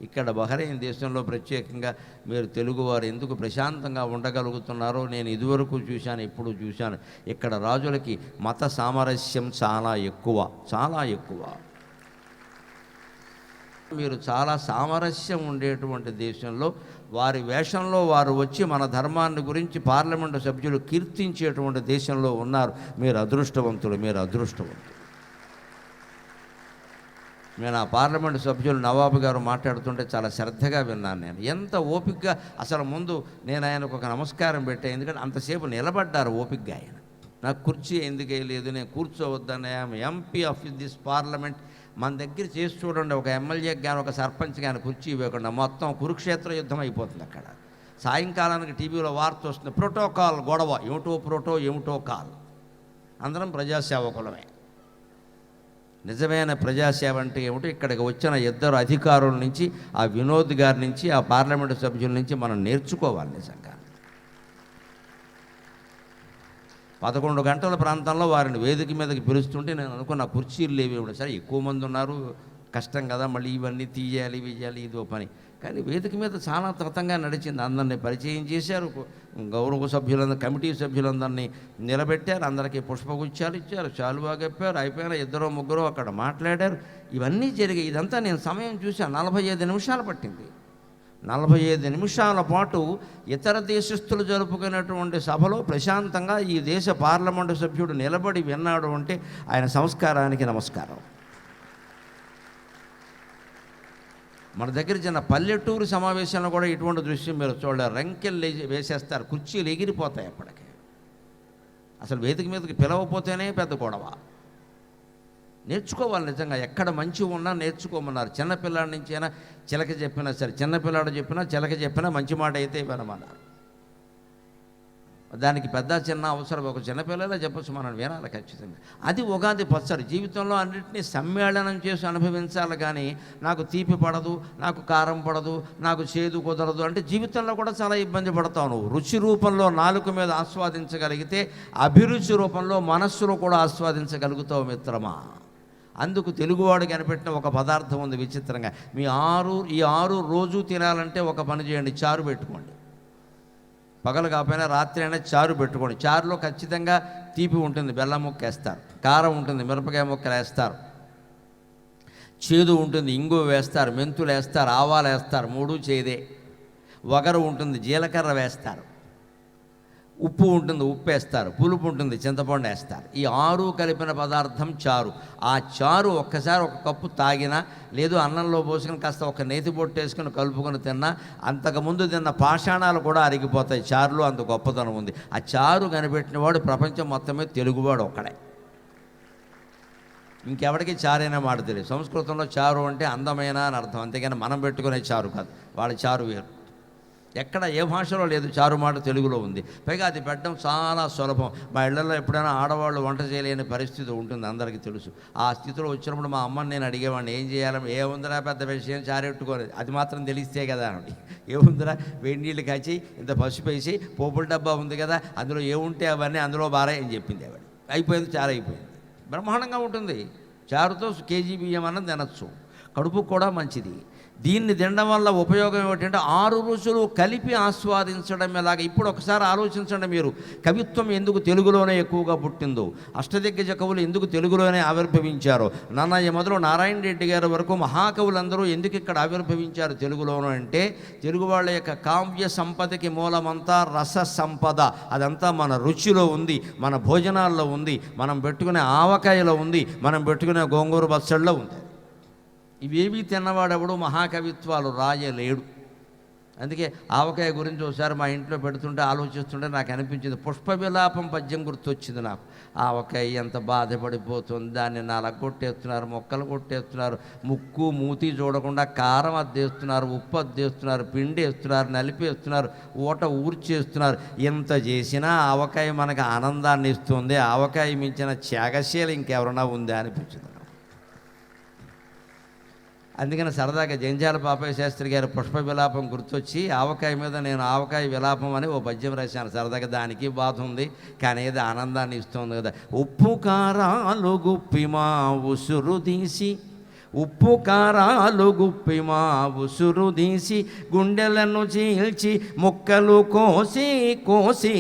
ఇక్కడ బహ్రెయిన్ దేశంలో ప్రత్యేకంగా మీరు తెలుగువారు ఎందుకు ప్రశాంతంగా ఉండగలుగుతున్నారో నేను ఇదివరకు చూశాను, ఇప్పుడు చూశాను. ఇక్కడ రాజులకి మత సామరస్యం చాలా ఎక్కువ, చాలా ఎక్కువ. మీరు చాలా సామరస్యం ఉండేటువంటి దేశంలో వారి వేషంలో వారు వచ్చి మన ధర్మాన్ని గురించి పార్లమెంటు సభ్యులు కీర్తించేటువంటి దేశంలో ఉన్నారు. మీరు అదృష్టవంతులు, మీరు అదృష్టవంతులు. నేను ఆ పార్లమెంటు సభ్యులు నవాబు గారు మాట్లాడుతుంటే చాలా శ్రద్ధగా విన్నాను. నేను ఎంత ఓపికగా, అసలు ముందు నేను ఆయనకు ఒక నమస్కారం పెట్టాను. ఎందుకంటే అంతసేపు నిలబడ్డారు ఓపికగా ఆయన. నాకు కుర్చీ ఎందుకే లేదు, నేను కూర్చోవద్దనే. MP of this parliament. మన దగ్గర చేసి చూడండి, ఒక ఎమ్మెల్యేకి కానీ ఒక సర్పంచ్ కానీ కుర్చీ ఇవ్వకుండా మొత్తం కురుక్షేత్ర యుద్ధం అయిపోతుంది అక్కడ. సాయంకాలానికి టీవీలో వార్త వస్తుంది, ప్రోటోకాల్ గొడవ, ఏమిటో కాల్. అందరం ప్రజాసేవకులమే. నిజమైన ప్రజాసేవ అంటే ఏమిటో ఇక్కడికి వచ్చిన 2 అధికారుల నుంచి, ఆ వినోద్ గారి నుంచి, ఆ పార్లమెంటు సభ్యుల నుంచి మనం నేర్చుకోవాలి. నిజంగా 11 గంటల ప్రాంతంలో వారిని వేదిక మీదకి పిలుస్తుంటే నేను అనుకున్న కుర్చీలు లేవి. సరే ఎక్కువ మంది ఉన్నారు, కష్టం కదా, మళ్ళీ ఇవన్నీ తీయాలి, ఇదో పని. కానీ వేదిక మీద చాలా తతంగా నడిచింది. అందరినీ పరిచయం చేశారు, గౌరవ సభ్యులందరూ, కమిటీ సభ్యులందరినీ నిలబెట్టారు, అందరికీ పుష్పగుచ్చాలు ఇచ్చారు, చాలువా చెప్పారు, అయిపోయిన 2-3 అక్కడ మాట్లాడారు. ఇవన్నీ జరిగాయి. ఇదంతా నేను సమయం చూశాను, 45 నిమిషాలు పట్టింది. 45 నిమిషాల పాటు ఇతర దేశస్థులు జరుపుకున్నటువంటి సభలో ప్రశాంతంగా ఈ దేశ పార్లమెంటు సభ్యుడు నిలబడి విన్నాడు అంటే ఆయన సంస్కారానికి నమస్కారం. మన దగ్గర చిన్న పల్లెటూరు సమావేశంలో కూడా ఇటువంటి దృశ్యం మీరు చూడలేరు. రంకెలు వేసేస్తారు, కుర్చీలు ఎగిరిపోతాయి అప్పటికే. అసలు వేదిక మీదకి పిలవపోతేనే పెద్ద గొడవ. నేర్చుకోవాలి నిజంగా, ఎక్కడ మంచి ఉన్నా నేర్చుకోమన్నారు. చిన్నపిల్లాడి నుంచి అయినా చిలక చెప్పినా సరే, చిన్నపిల్లాడు చెప్పినా చిలక చెప్పినా మంచి మాట అయితే వినమన్నారు. దానికి పెద్ద చిన్న అవసరం, ఒక చిన్నపిల్లలే చెప్పచ్చు, మనం వినాలి ఖచ్చితంగా. అది ఉగాది పచ్చడి. జీవితంలో అన్నింటినీ సమ్మేళనం చేసి అనుభవించాలి. కానీ నాకు తీపి పడదు, నాకు కారం పడదు, నాకు చేదు కుదరదు అంటే జీవితంలో కూడా చాలా ఇబ్బంది పడతావు. నువ్వు రుచి రూపంలో నాలుక మీద ఆస్వాదించగలిగితే అభిరుచి రూపంలో మనస్సులో కూడా ఆస్వాదించగలుగుతావు మిత్రమా. అందుకు తెలుగువాడు కనిపెట్టిన ఒక పదార్థం ఉంది విచిత్రంగా. ఈ 6 రోజు తినాలంటే ఒక పని చేయండి, చారు పెట్టుకోండి. పగలు కాకపోయినా రాత్రి అయినా చారు పెట్టుకోండి. చారులో ఖచ్చితంగా తీపి ఉంటుంది, బెల్లం ముక్క వేస్తారు, కారం ఉంటుంది, మిరపకాయ ముక్కలు వేస్తారు, చేదు ఉంటుంది, ఇంగువ వేస్తారు, మెంతులు వేస్తారు, ఆవాలు వేస్తారు, 3 చేదే. వగరు ఉంటుంది, జీలకర్ర వేస్తారు, ఉప్పు ఉంటుంది, ఉప్పు వేస్తారు, పులుపు ఉంటుంది, చింతపండు వేస్తారు. ఈ 6 కలిపిన పదార్థం చారు. ఆ చారు ఒక్కసారి ఒక కప్పు తాగినా, లేదు అన్నంలో పోసుకొని కాస్త ఒక నేతి బొట్టు వేసుకొని కలుపుకొని తిన్నా, అంతకుముందు తిన్న పాషాణాలు కూడా అరిగిపోతాయి. చారులో అంత గొప్పతనం ఉంది. ఆ చారు కనిపెట్టినవాడు ప్రపంచం మొత్తమే తెలుగువాడు ఒక్కడే. ఇంకెవరికి చారైన మాట తెలియదు. సంస్కృతంలో చారు అంటే అందమైన అని అర్థం, అంతేగాని మనం పెట్టుకునే చారు కాదు. వాళ్ళ చారు వేరు. ఎక్కడ ఏ భాషలో లేదు చారు మాట తెలుగులో ఉంది. పైగా అది పెట్టడం చాలా సులభం. మా ఇళ్లలో ఎప్పుడైనా ఆడవాళ్ళు వంట చేయలేని పరిస్థితి ఉంటుంది, అందరికీ తెలుసు. ఆ స్థితిలో వచ్చినప్పుడు మా అమ్మని నేను అడిగేవాడిని, ఏం చేయాలని. ఏముందిరా పెద్ద విషయం, చారెట్టుకోలేదు, అది మాత్రం తెలిస్తే కదా అని. ఏముందిరా, వేడి నీళ్ళు కాచి ఇంత పసుపు వేసి పోపుల డబ్బా ఉంది కదా, అందులో ఏముంటే అవన్నీ అందులో బారాయి అని చెప్పింది ఆవిడ. అయిపోయింది, చారు అయిపోయింది. బ్రహ్మాండంగా ఉంటుంది. చారుతో కేజీ బియ్యం అన్నం తినచ్చు, కడుపుకు కూడా మంచిది. దీన్ని తినడం వల్ల ఉపయోగం ఏమిటంటే 6 రుచులు కలిపి ఆస్వాదించడం ఎలాగ. ఇప్పుడు ఒకసారి ఆలోచించండి, మీరు కవిత్వం ఎందుకు తెలుగులోనే ఎక్కువగా పుట్టిందో, అష్టదిగ్గజ కవులు ఎందుకు తెలుగులోనే ఆవిర్భవించారో, నన్నయ్య మొదలు నారాయణ రెడ్డి గారి వరకు మహాకవులందరూ ఎందుకు ఇక్కడ ఆవిర్భవించారు తెలుగులోనూ అంటే, తెలుగు వాళ్ళ యొక్క కావ్య సంపదకి మూలమంతా రస సంపద. అదంతా మన రుచిలో ఉంది, మన భోజనాల్లో ఉంది, మనం పెట్టుకునే ఆవకాయలో ఉంది, మనం పెట్టుకునే గోంగూర పచ్చడిలో ఉంది. ఇవేవి తిన్నవాడెవడు మహాకవిత్వాలు రాయలేడు. అందుకే ఆవకాయ గురించి ఒకసారి మా ఇంట్లో పెడుతుంటే ఆలోచిస్తుంటే నాకు అనిపించింది, పుష్ప విలాపం పద్యం గుర్తొచ్చింది నాకు. ఆవకాయ ఎంత బాధపడిపోతుంది, దాన్ని నలగొట్టేస్తున్నారు, మొక్కలు కొట్టేస్తున్నారు, ముక్కు మూతి చూడకుండా కారం అద్దేస్తున్నారు, ఉప్పు అద్దేస్తున్నారు, పిండి వేస్తున్నారు, నలిపేస్తున్నారు, ఊట ఊర్చేస్తున్నారు. ఎంత చేసినా ఆవకాయ మనకు ఆనందాన్ని ఇస్తుంది. ఆవకాయ మించిన త్యాగశీల ఇంకెవరన్నా ఉందా అనిపించింది. అందుకని సరదాగా జంజాల పాపయ్య శాస్త్రి గారి పుష్ప విలాపం గుర్తొచ్చి ఆవకాయ మీద నేను ఆవకాయ విలాపం అని ఓ పద్యం రాశాను. సరదాగా దానికి బాధ ఉంది, కానీ ఏదో ఆనందాన్ని ఇస్తుంది కదా. ఉప్పు కారాలు గుప్పి మా ఉసురు తీసి, ఉప్పు కారాలు గుప్పి మా ఉసురు తీసి, గుండెలను చీల్చి ముక్కలు కోసి కోసి,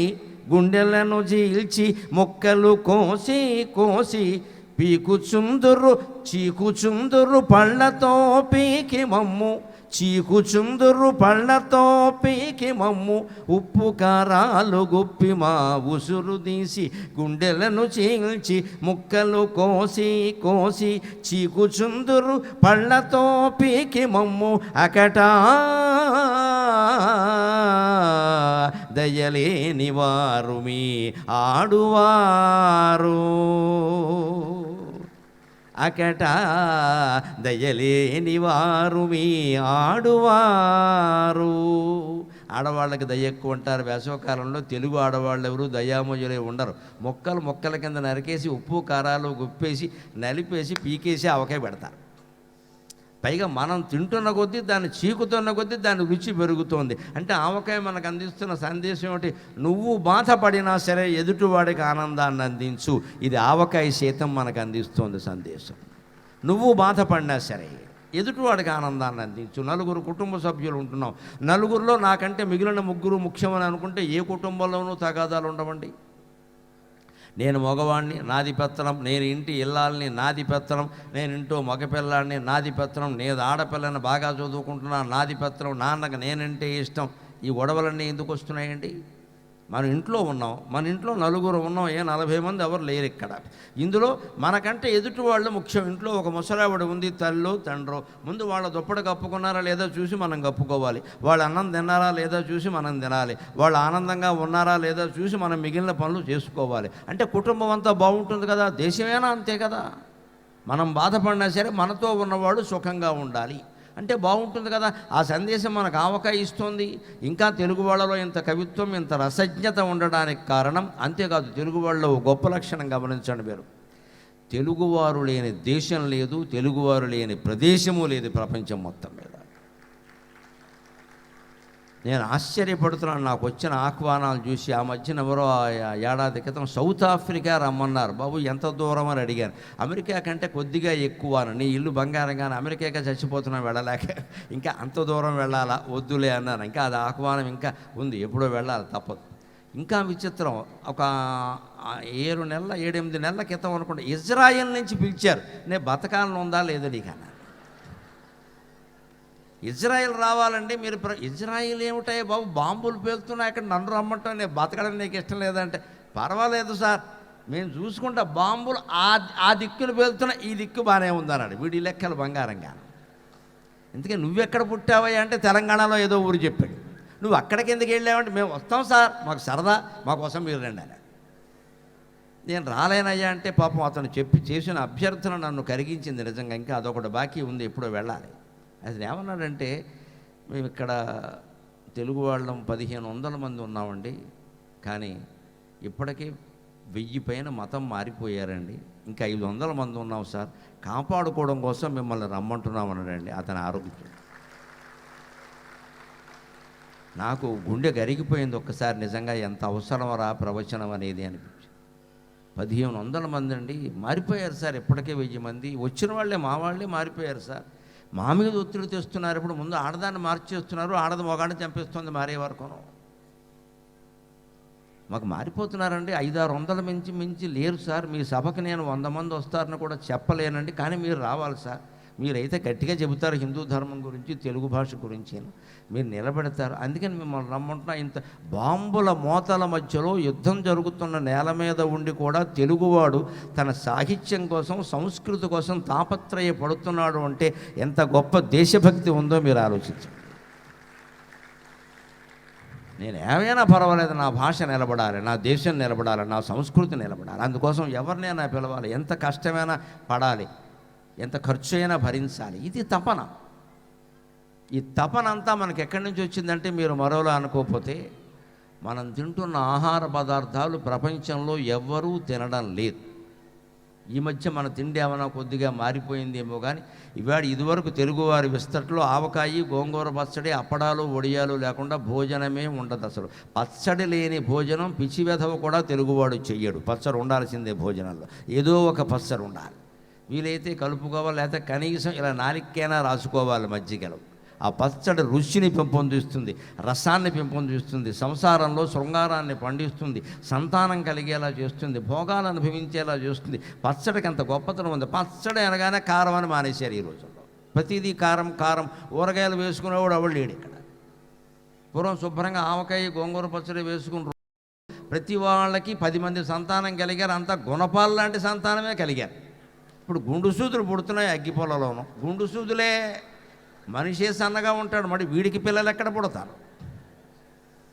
గుండెలను చీల్చి ముక్కలు కోసి కోసి, పీకుచుందురు చీకుచుందురు పళ్ళతో పీకి మమ్ము, చీకుచుందురు పళ్ళతో పీకి మమ్ము, ఉప్పు కారాలు గుప్పి మా ఉసురు తీసి, గుండెలను చీల్చి ముక్కలు కోసి కోసి, చీకుచుందురు పళ్ళతో పీకి మమ్ము, అకటా దయలేని వారు మీ ఆడువారు, అకట దయలేని వారు మీ ఆడువారు. ఆడవాళ్ళకి దయ ఎక్కువ ఉంటారు. వేసవకాలంలో తెలుగు ఆడవాళ్ళు ఎవరు దయామయులే ఉండరు. మొక్కల కింద నరికేసి ఉప్పు కారాలు గుప్పేసి నలిపేసి పీకేసి ఆవకాయ పెడతారు. పైగా మనం తింటున్న కొద్దీ, దాన్ని చీకుతున్న కొద్దీ దాని రుచి పెరుగుతోంది. అంటే ఆవకాయ మనకు అందిస్తున్న సందేశం ఏమిటి? నువ్వు బాధపడినా సరే ఎదుటివాడికి ఆనందాన్ని అందించు. ఇది ఆవకాయ సైతం మనకు అందిస్తోంది సందేశం. నువ్వు బాధపడినా సరే ఎదుటివాడికి ఆనందాన్ని అందించు. 4 కుటుంబ సభ్యులు ఉంటున్నాం, 4లో నాకంటే మిగిలిన 3 ముఖ్యమని అనుకుంటే ఏ కుటుంబంలోనూ తగాదాలు ఉండవండి. నేను మగవాడిని, నాది పెత్తనం, నేను ఇంటి ఇల్లాలని, నాది పెత్తనం, నేను ఇంటో మగపిల్లాడిని, నాది పెత్తనం, నేను ఆడపిల్లని బాగా చదువుకుంటున్నాను, నాది పెత్తనం, నాన్నకు నేనంటే ఇష్టం. ఈ గొడవలన్నీ ఎందుకు వస్తున్నాయండి? మన ఇంట్లో ఉన్నాం, మన ఇంట్లో 4 ఉన్నాం, 40 మంది ఎవరు లేరు ఇక్కడ. ఇందులో మనకంటే ఎదుటి వాళ్ళు ముఖ్యం. ఇంట్లో ఒక ముసలావిడ ఉంది, తల్లో తండ్రో, ముందు వాళ్ళ దుప్పటి కప్పుకున్నారా లేదా చూసి మనం కప్పుకోవాలి. వాళ్ళు అన్నం తిన్నారా లేదా చూసి మనం తినాలి. వాళ్ళు ఆనందంగా ఉన్నారా లేదా చూసి మనం మిగిలిన పనులు చేసుకోవాలి. అంటే కుటుంబం అంతా బాగుంటుంది కదా, దేశమేనా అంతే కదా. మనం బాధపడినా సరే మనతో ఉన్నవాడు సుఖంగా ఉండాలి అంటే బాగుంటుంది కదా. ఆ సందేశం మనకు ఆవకాయ ఇస్తుంది. ఇంకా తెలుగు వాళ్ళలో ఇంత కవిత్వం, ఇంత రసజ్ఞత ఉండడానికి కారణం అంతేకాదు, తెలుగు వాళ్ళలో గొప్ప లక్షణం గమనించండి మీరు. తెలుగువారు లేని దేశం లేదు, తెలుగువారు లేని ప్రదేశము లేదు ప్రపంచం మొత్తం మీద. నేను ఆశ్చర్యపడుతున్నాను నాకు వచ్చిన ఆహ్వానాలు చూసి. ఆ మధ్యన ఎవరో ఏడాది క్రితం సౌత్ ఆఫ్రికా రమ్మన్నారు. బాబు ఎంత దూరం అని అడిగాను. అమెరికా కంటే కొద్దిగా ఎక్కువ అని. నీ ఇల్లు బంగారంగానే అమెరికాగా చచ్చిపోతున్నాను వెళ్ళలేక, ఇంకా అంత దూరం వెళ్ళాలా, వద్దులే అన్నాను. ఇంకా అది ఆహ్వానం ఇంకా ఉంది, ఎప్పుడో వెళ్ళాలి, తప్పదు. ఇంకా విచిత్రం, ఒక 7 నెలల క్రితం అనుకుంటే ఇజ్రాయెల్ నుంచి పిలిచారు. నేను బతకాలను ఉందా లేదో నీకన్నా. ఇజ్రాయిల్ రావాలండి మీరు ఇజ్రాయిల్ ఏమిటాయి బాబు, బాంబులు పేలుతున్నాయి అక్కడ, నన్ను రమ్మంటావు, నేను బతకడం నీకు ఇష్టం లేదంటే, పర్వాలేదు సార్ మేము చూసుకుంటా, బాంబులు ఆ దిక్కును పేలుతున్నా, ఈ దిక్కు బాగానే ఉందన్నాడు. వీడి లెక్కలు బంగారంగా. ఎందుకే నువ్వెక్కడ పుట్టావయ్యా అంటే తెలంగాణలో ఏదో ఊరు చెప్పాడు. నువ్వు అక్కడికి ఎందుకు వెళ్ళావంటే మేము వస్తాం సార్, మాకు సరదా, మా కోసం మీరు రండి అన్నాడు. నేను రాలేనయ్యా అంటే పాపం అతను చేసిన అభ్యర్థన నన్ను కరిగించింది నిజంగా. ఇంకా అదొకటి బాకీ ఉంది, ఎప్పుడో వెళ్ళాలి. అతను ఏమన్నాడంటే, మేము ఇక్కడ తెలుగు వాళ్ళం 1500 మంది ఉన్నామండి, కానీ ఇప్పటికీ 1000 పైన మతం మారిపోయారండి, ఇంకా 500 మంది ఉన్నాం సార్, కాపాడుకోవడం కోసం మిమ్మల్ని రమ్మంటున్నామన్నాడండి అతని ఆరోగ్యం. నాకు గుండె గరిగిపోయింది ఒక్కసారి, నిజంగా ఎంత అవసరమరా ప్రవచనం అనేది అనిపించింది. 1500 మంది అండి మారిపోయారు సార్, ఇప్పటికే 1000 మంది వచ్చిన వాళ్ళే మా వాళ్ళే మారిపోయారు సార్. మా మీద ఒత్తిడి తెస్తున్నారు. ఇప్పుడు ముందు ఆడదాన్ని మార్చేస్తున్నారు, ఆడది మొగాడిని చంపేస్తుంది మారే వరకు. మాకు మారిపోతున్నారండి, 500-600 మించి లేరు సార్. మీ సభకు నేను 100 మంది వస్తారని కూడా చెప్పలేనండి, కానీ మీరు రావాలి సార్. మీరైతే గట్టిగా చెబుతారు హిందూ ధర్మం గురించి, తెలుగు భాష గురించి, మీరు నిలబెడతారు, అందుకని మిమ్మల్ని రమ్మంటున్నా. ఇంత బాంబుల మోతల మధ్యలో యుద్ధం జరుగుతున్న నేల మీద ఉండి కూడా తెలుగువాడు తన సాహిత్యం కోసం, సంస్కృతి కోసం తాపత్రయపడుతున్నాడు అంటే ఎంత గొప్ప దేశభక్తి ఉందో మీరు ఆలోచించండి. నేను ఏమైనా పర్వాలేదు, నా భాష నిలబడాలి, నా దేశం నిలబడాలి, నా సంస్కృతి నిలబడాలి. అందుకోసం ఎవరినైనా పిలవాలి, ఎంత కష్టమైనా పడాలి, ఎంత ఖర్చు అయినా భరించాలి. ఇది తపన. ఈ తపన అంతా మనకి ఎక్కడి నుంచి వచ్చిందంటే, మీరు మరోలా అనుకోకపోతే, మనం తింటున్న ఆహార పదార్థాలు ప్రపంచంలో ఎవ్వరూ తినడం లేదు. ఈ మధ్య మన తిండి ఏమైనా కొద్దిగా మారిపోయిందేమో కానీ, ఇదివరకు తెలుగువారి విస్తట్లో ఆవకాయి, గోంగూర పచ్చడి, అప్పడాలు, వడియాలు లేకుండా భోజనమే ఉండదు. అసలు పచ్చడి లేని భోజనం పిచ్చి వెధవ కూడా తెలుగువాడు చెయ్యడు. పచ్చడి ఉండాల్సిందే భోజనంలో, ఏదో ఒక పచ్చడి ఉండాలి. వీలైతే కలుపుకోవాలి, లేకపోతే కనీసం ఇలా నాలికైనా రాసుకోవాలి మజ్జిగలో. ఆ పచ్చడి రుచిని పెంపొందిస్తుంది, రసాన్ని పెంపొందిస్తుంది, సంసారంలో శృంగారాన్ని పండిస్తుంది, సంతానం కలిగేలా చేస్తుంది, భోగాలు అనుభవించేలా చేస్తుంది. పచ్చడికి అంత గొప్పతనం ఉంది. పచ్చడి అనగానే కారం అని మానేశారు ఈ రోజుల్లో. ప్రతిదీ కారం కారం, ఊరగాయలు వేసుకునేవాడు ఎవడు లేడు ఇక్కడ. పూర్వం శుభ్రంగా ఆవకాయ, గోంగూర పచ్చడి వేసుకుని ప్రతి వాళ్ళకి 10 మంది సంతానం కలిగారు. అంతా గుణపాలు లాంటి సంతానమే కలిగారు. ఇప్పుడు గుండు సూదులు పుడుతున్నాయి అగ్గిపొలలోనూ. గుండు సూదులే, మనిషే సన్నగా ఉంటాడు, మరి వీడికి పిల్లలు ఎక్కడ పుడతారు?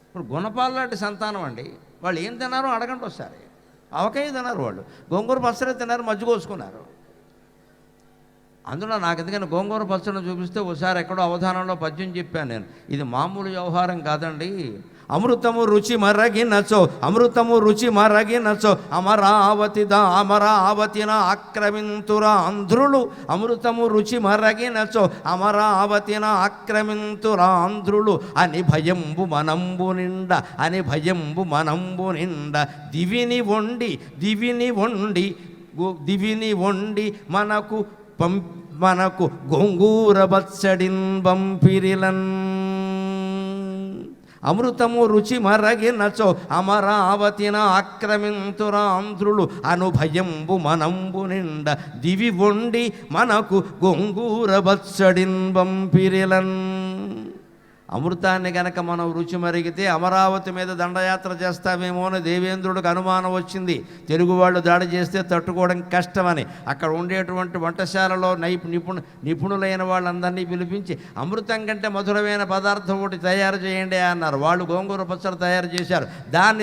ఇప్పుడు గుణపాలు లాంటి సంతానం అండి. వాళ్ళు ఏం తిన్నారో అడగండి ఒకసారి. ఆవకాయ తిన్నారు వాళ్ళు, గోంగూర పచ్చడి తిన్నారు, మజ్జిగ కోసుకున్నారు. అందులో నాకు ఎందుకని గోంగూర పచ్చడిని చూపిస్తే ఒకసారి ఎక్కడో అవధానంలో పద్యం చెప్పాను నేను. ఇది మామూలు వ్యవహారం కాదండి. అమృతము రుచి మరగినచో, అమృతము రుచి మరగినచో, అమరావతిన ఆక్రమింతురా ఆంధ్రులు. అమృతము రుచి మరగినచో, అమరావతిన ఆక్రమింతురా ఆంధ్రులు. అని భయంబు మనంబు నిండ, అని భయంబు మనంబు నిండ. దివిని వండి మనకు గోంగూర బచ్చడిన్ పంపిరిలన్. అమృతము రుచి మరగినచో, అమరావతిన ఆక్రమింతురా ఆంధ్రులు. అనుభయంబు మనంబు నిండ. దివి వండి మనకు గోంగూర బచ్చడిన్ పంపిరిలన్. అమృతాన్ని గనక మనం రుచి మరిగితే అమరావతి మీద దండయాత్ర చేస్తామేమో అని దేవేంద్రుడికి అనుమానం వచ్చింది. తెలుగు వాళ్ళు దాడి చేస్తే తట్టుకోవడం కష్టమని అక్కడ ఉండేటువంటి వంటశాలలో నిపుణులైన వాళ్ళందరినీ పిలిపించి, అమృతం కంటే మధురమైన పదార్థం ఒకటి తయారు చేయండి అన్నారు. వాళ్ళు గోంగూర పచ్చడి తయారు చేశారు.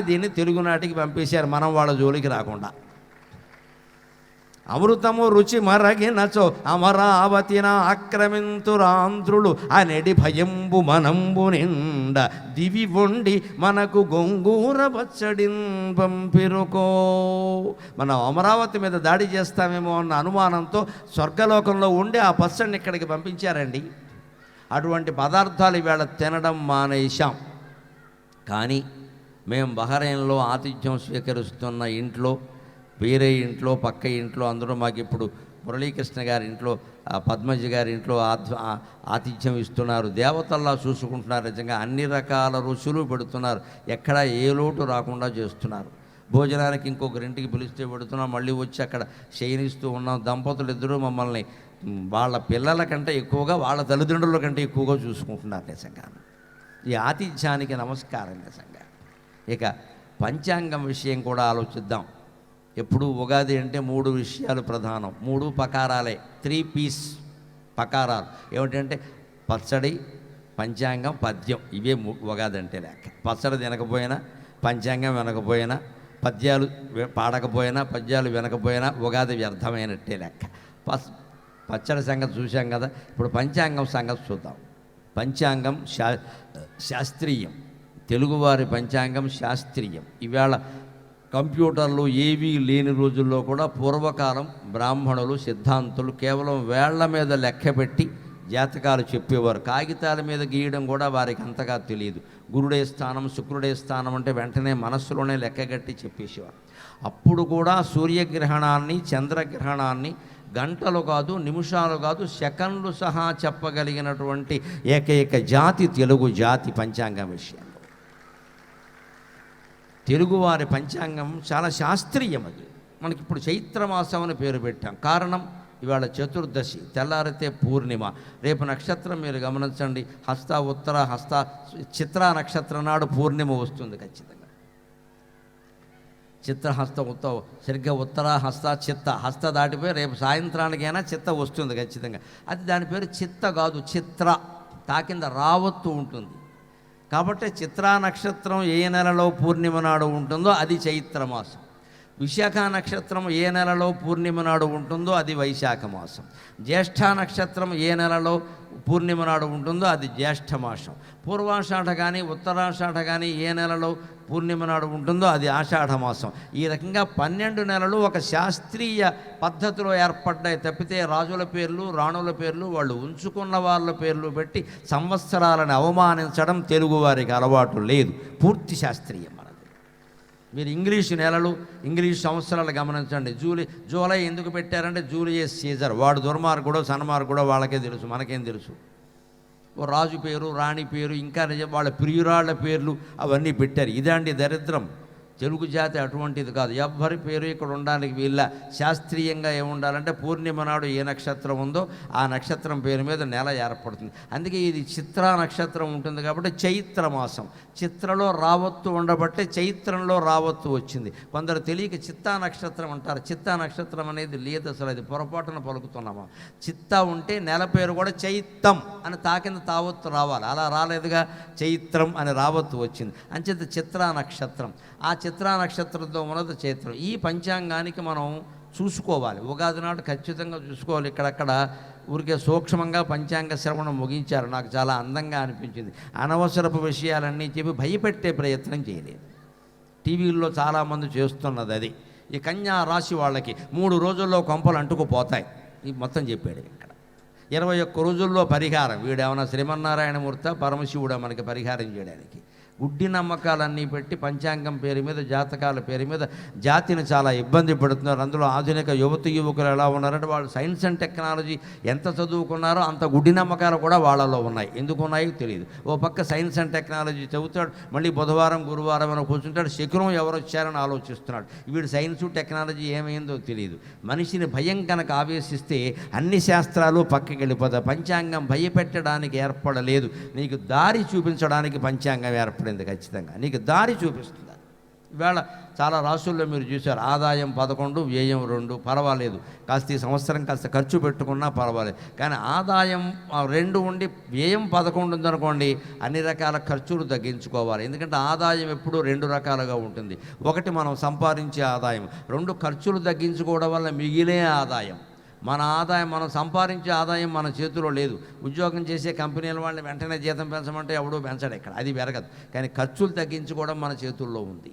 దీన్ని తెలుగునాటికి పంపేశారు, మనం వాళ్ళ జోలికి రాకుండా. అమృతము రుచి మరగినచో, అమరావతిన ఆక్రమింతురాంధ్రులు. అనెడి భయంబు మనంబు నిండ. దివి వండి మనకు గోంగూర పచ్చడిన్ పంపిరుకో. మనం అమరావతి మీద దాడి చేస్తామేమో అన్న అనుమానంతో స్వర్గలోకంలో ఉండి ఆ పచ్చడిని ఇక్కడికి పంపించారండి. అటువంటి పదార్థాలు ఇవాళ తినడం మానేశాం. కానీ మేము బహరైన్లో ఆతిథ్యం స్వీకరిస్తున్న ఇంట్లో, వేరే ఇంట్లో, పక్క ఇంట్లో, అందరూ మాకు ఇప్పుడు మురళీకృష్ణ గారి ఇంట్లో, పద్మజ గారి ఇంట్లో ఆతిథ్యం ఇస్తున్నారు. దేవతల్లా చూసుకుంటున్నారు. నిజంగా అన్ని రకాల రుచులు పెడుతున్నారు. ఎక్కడ ఏ లోటు రాకుండా చేస్తున్నారు. భోజనానికి ఇంకొకరింటికి పిలిస్తే పెడుతున్నాం, మళ్ళీ వచ్చి అక్కడ శయనిస్తూ ఉన్నాం. దంపతులు ఇద్దరూ మమ్మల్ని వాళ్ళ పిల్లల కంటే ఎక్కువగా వాళ్ళ తల్లిదండ్రుల కంటే ఎక్కువగా చూసుకుంటున్నారు నిజంగా. ఈ ఆతిథ్యానికి నమస్కారం నిజంగా. ఇక పంచాంగం విషయం కూడా ఆలోచిద్దాం. ఎప్పుడు ఉగాది అంటే 3 విషయాలు ప్రధానం, 3 పకారాలే, 3 పీస్ పకారాలు. ఏమిటంటే పచ్చడి, పంచాంగం, పద్యం. ఇవే ఉగాది అంటే లెక్క. పచ్చడి తినకపోయినా, పంచాంగం వినకపోయినా, పద్యాలు పాడకపోయినా, పద్యాలు వినకపోయినా ఉగాది వ్యర్థమైనట్టే లెక్క. పచ్చడి సంగతి చూసాం కదా, ఇప్పుడు పంచాంగం సంగతి చూద్దాం. పంచాంగం శాస్త్రీయం, తెలుగువారి పంచాంగం శాస్త్రీయం. ఈవేళ కంప్యూటర్లు ఏవీ లేని రోజుల్లో కూడా పూర్వకాలం బ్రాహ్మణులు సిద్ధాంతులు కేవలం వేళ్ల మీద లెక్కపెట్టి జాతకాలు చెప్పేవారు. కాగితాల మీద గీయడం కూడా వారికి అంతగా తెలియదు. గురుడే స్థానం, శుక్రుడే స్థానం అంటే వెంటనే మనస్సులోనే లెక్కగట్టి చెప్పేసేవారు. అప్పుడు కూడా సూర్యగ్రహణాన్ని, చంద్రగ్రహణాన్ని గంటలు కాదు, నిమిషాలు కాదు, సెకండ్లు సహా చెప్పగలిగినటువంటి ఏకైక జాతి తెలుగు జాతి పంచాంగం విషయంలో. తెలుగువారి పంచాంగం చాలా శాస్త్రీయం. అది మనకిప్పుడు చైత్రమాసం అని పేరు పెట్టాం. కారణం, ఇవాళ చతుర్దశి, తెల్లారితే పూర్ణిమ, రేపు నక్షత్రం మీరు గమనించండి, హస్త ఉత్తర హస్త చిత్రా నక్షత్రం నాడు పూర్ణిమ వస్తుంది ఖచ్చితంగా. చిత్రహస్త సరిగ్గా ఉత్తర హస్త చిత్త, హస్త దాటిపోయి రేపు సాయంత్రానికైనా చిత్త వస్తుంది ఖచ్చితంగా. అది దాని పేరు చిత్త కాదు, చిత్ర. తాకింద రావత్తు ఉంటుంది కాబట్టి చిత్రా నక్షత్రం ఏ నెలలో పూర్ణిమ నాడు ఉంటుందో అది చైత్రమాసం. విశాఖ నక్షత్రం ఏ నెలలో పూర్ణిమ నాడు ఉంటుందో అది వైశాఖ మాసం. జ్యేష్ఠ నక్షత్రం ఏ నెలలో పూర్ణిమ నాడు ఉంటుందో అది జ్యేష్ఠమాసం. పూర్వాషాఢ కానీ ఉత్తరాషాఢ కానీ ఏ నెలలో పూర్ణిమ నాడు ఉంటుందో అది ఆషాఢమాసం. ఈ రకంగా 12 నెలలు ఒక శాస్త్రీయ పద్ధతిలో ఏర్పడ్డాయి తప్పితే రాజుల పేర్లు, రాణుల పేర్లు, వాళ్ళు ఉంచుకున్న వాళ్ళ పేర్లు పెట్టి సంవత్సరాలను అవమానించడం తెలుగువారికి అలవాటు లేదు. పూర్తి శాస్త్రీయం. మీరు ఇంగ్లీషు నెలలు, ఇంగ్లీషు సంవత్సరాలు గమనించండి. జూలై ఎందుకు పెట్టారంటే జూలియస్ సీజర్, వాడు దుర్మార్గుడో సన్మార్గుడో వాళ్ళకే తెలుసు, మనకేం తెలుసు. ఓ రాజు పేరు, రాణి పేరు, ఇంకా వాళ్ళ ప్రియురాళ్ళ పేర్లు అవన్నీ పెట్టారు. ఇదండి దరిద్రం. తెలుగు జాతి అటువంటిది కాదు. ఎవ్వరి పేరు ఇక్కడ ఉండడానికి వీళ్ళ. శాస్త్రీయంగా ఏముండాలంటే పూర్ణిమ నాడు ఏ నక్షత్రం ఉందో ఆ నక్షత్రం పేరు మీద నెల ఏర్పడుతుంది. అందుకే ఇది చిత్రా నక్షత్రం ఉంటుంది కాబట్టి చైత్రమాసం. చిత్రలో రావత్తు ఉండబట్టే చైత్రంలో రావత్తు వచ్చింది. కొందరు తెలియక చిత్తా నక్షత్రం అంటారు. చిత్తా నక్షత్రం అనేది లేదు అసలు, అది పొరపాటున పలుకుతున్నామా. చిత్తా ఉంటే నెల పేరు కూడా చైత్తం అని తాకింద తావత్తు రావాలి. అలా రాలేదుగా, చైత్రం అని రావత్తు వచ్చింది. అంచేత చిత్రా నక్షత్రం. ఆ చిత్రా నక్షత్రంతో ఉన్నది చైత్రం. ఈ పంచాంగానికి మనం చూసుకోవాలి. ఉగాది నాడు ఖచ్చితంగా చూసుకోవాలి. ఇక్కడక్కడ ఊరికే సూక్ష్మంగా పంచాంగ శ్రవణం ముగించారు. నాకు చాలా అందంగా అనిపించింది. అనవసరపు విషయాలన్నీ చెప్పి భయపెట్టే ప్రయత్నం చేయలేదు. టీవీల్లో చాలామంది చేస్తున్నది అది. ఈ కన్యా రాశి వాళ్ళకి 3 రోజుల్లో కొంపలు అంటుకుపోతాయి. ఈ మొత్తం చెప్పాడు ఇక్కడ. 21 రోజుల్లో పరిహారం. వీడేమన్నా శ్రీమన్నారాయణమూర్తి, పరమశివుడా మనకి పరిహారం చేయడానికి? గుడ్డి నమ్మకాలన్నీ పెట్టి పంచాంగం పేరు మీద, జాతకాల పేరు మీద జాతిని చాలా ఇబ్బంది పడుతున్నారు. అందులో ఆధునిక యువకులు ఎలా ఉన్నారంటే వాళ్ళు సైన్స్ అండ్ టెక్నాలజీ ఎంత చదువుకున్నారో అంత గుడ్డి నమ్మకాలు కూడా వాళ్ళలో ఉన్నాయి. ఎందుకు ఉన్నాయో తెలియదు. ఓ పక్క సైన్స్ అండ్ టెక్నాలజీ చదువుతాడు, మళ్ళీ బుధవారం గురువారం అని కూర్చుంటాడు, శకునం ఎవరు వచ్చారని ఆలోచిస్తున్నాడు. వీడు సైన్సు టెక్నాలజీ ఏమైందో తెలియదు. మనిషిని భయం కనుక ఆవేశిస్తే అన్ని శాస్త్రాలు పక్కకి వెళ్ళిపోతాయి. పంచాంగం భయపెట్టడానికి ఏర్పడలేదు, నీకు దారి చూపించడానికి పంచాంగం ఏర్పడింది. ఖచ్చితంగా నీకు దారి చూపిస్తుంది. ఇవాళ చాలా రాసుల్లో మీరు చూశారు, ఆదాయం 11, వ్యయం 2. పర్వాలేదు, కాస్త ఈ సంవత్సరం కాస్త ఖర్చు పెట్టుకున్నా పర్వాలేదు. కానీ ఆదాయం 2 ఉండి వ్యయం 11 ఉందనుకోండి, అన్ని రకాల ఖర్చులు తగ్గించుకోవాలి. ఎందుకంటే ఆదాయం ఎప్పుడూ 2 రకాలుగా ఉంటుంది. ఒకటి మనం సంపాదించే ఆదాయం, 2 ఖర్చులు తగ్గించుకోవడం వల్ల మిగిలే ఆదాయం. మన ఆదాయం, మనం సంపాదించే ఆదాయం మన చేతిలో లేదు. ఉద్యోగం చేసే కంపెనీల వాళ్ళని వెంటనే జీతం పెంచమంటే ఎవడూ పెంచడు ఇక్కడ, అది పెరగదు. కానీ ఖర్చులు తగ్గించుకోవడం మన చేతుల్లో ఉంది.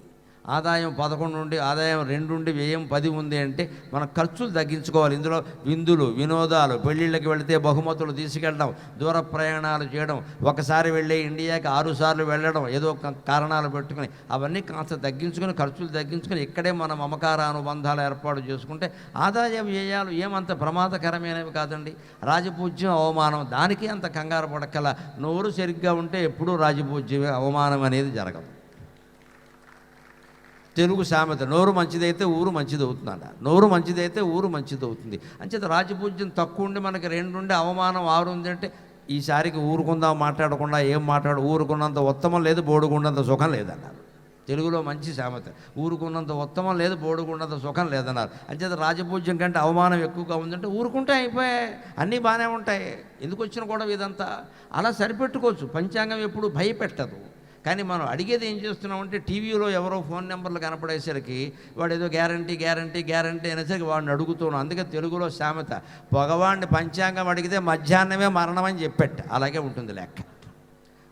ఆదాయం 11 ఉండి ఆదాయం 2 ఉండి వ్యయం 10 ఉంది అంటే మనం ఖర్చులు తగ్గించుకోవాలి. ఇందులో విందులు, వినోదాలు, పెళ్ళిళ్ళకి వెళితే బహుమతులు తీసుకెళ్ళడం, దూర ప్రయాణాలు చేయడం, ఒకసారి వెళ్ళే ఇండియాకి 6 సార్లు వెళ్ళడం, ఏదో కారణాలు పెట్టుకుని అవన్నీ కాస్త తగ్గించుకొని, ఖర్చులు తగ్గించుకొని ఇక్కడే మన మమకార అనుబంధాలు ఏర్పాటు చేసుకుంటే ఆదాయ వ్యయాలు ఏమంత ప్రమాదకరమైనవి కాదండి. రాజపూజ్యం, అవమానం దానికి అంత కంగారు పడక్కల. నోరు సరిగ్గా ఉంటే ఎప్పుడూ రాజపూజ్యం, అవమానం అనేది జరగదు. తెలుగు సామెత, నోరు మంచిదైతే ఊరు మంచిది అవుతుందన్న. నోరు మంచిదైతే ఊరు మంచిది అవుతుంది. అంచేత రాజపూజ్యం తక్కువ ఉండి మనకి 2 ఉండి అవమానం 6 ఉంది అంటే ఈసారికి ఊరుకుందాం, మాట్లాడకుండా ఏం ఊరుకున్నంత ఉత్తమం లేదు, బోడుకున్నంత సుఖం లేదన్నారు. తెలుగులో మంచి సామెత, ఊరుకున్నంత ఉత్తమం లేదు, బోడుకున్నంత సుఖం లేదన్నారు. అంచేత రాజపూజ్యం కంటే అవమానం ఎక్కువగా ఉందంటే ఊరుకుంటే అయిపోయాయి, అన్నీ బాగానే ఉంటాయి, ఎందుకు వచ్చిన కూడా ఇదంతా అలా సరిపెట్టుకోవచ్చు. పంచాంగం ఎప్పుడు భయపెట్టదు. కానీ మనం అడిగేది ఏం చేస్తున్నామంటే టీవీలో ఎవరో ఫోన్ నెంబర్లు కనపడేసరికి వాడు ఏదో గ్యారంటీ అనేసరికి వాడిని అడుగుతున్నాం. అందుకే తెలుగులో సామెత, పగవాడిని పంచాంగం అడిగితే మధ్యాహ్నమే మరణం అని చెప్పెట్ట. అలాగే ఉంటుంది లెక్క.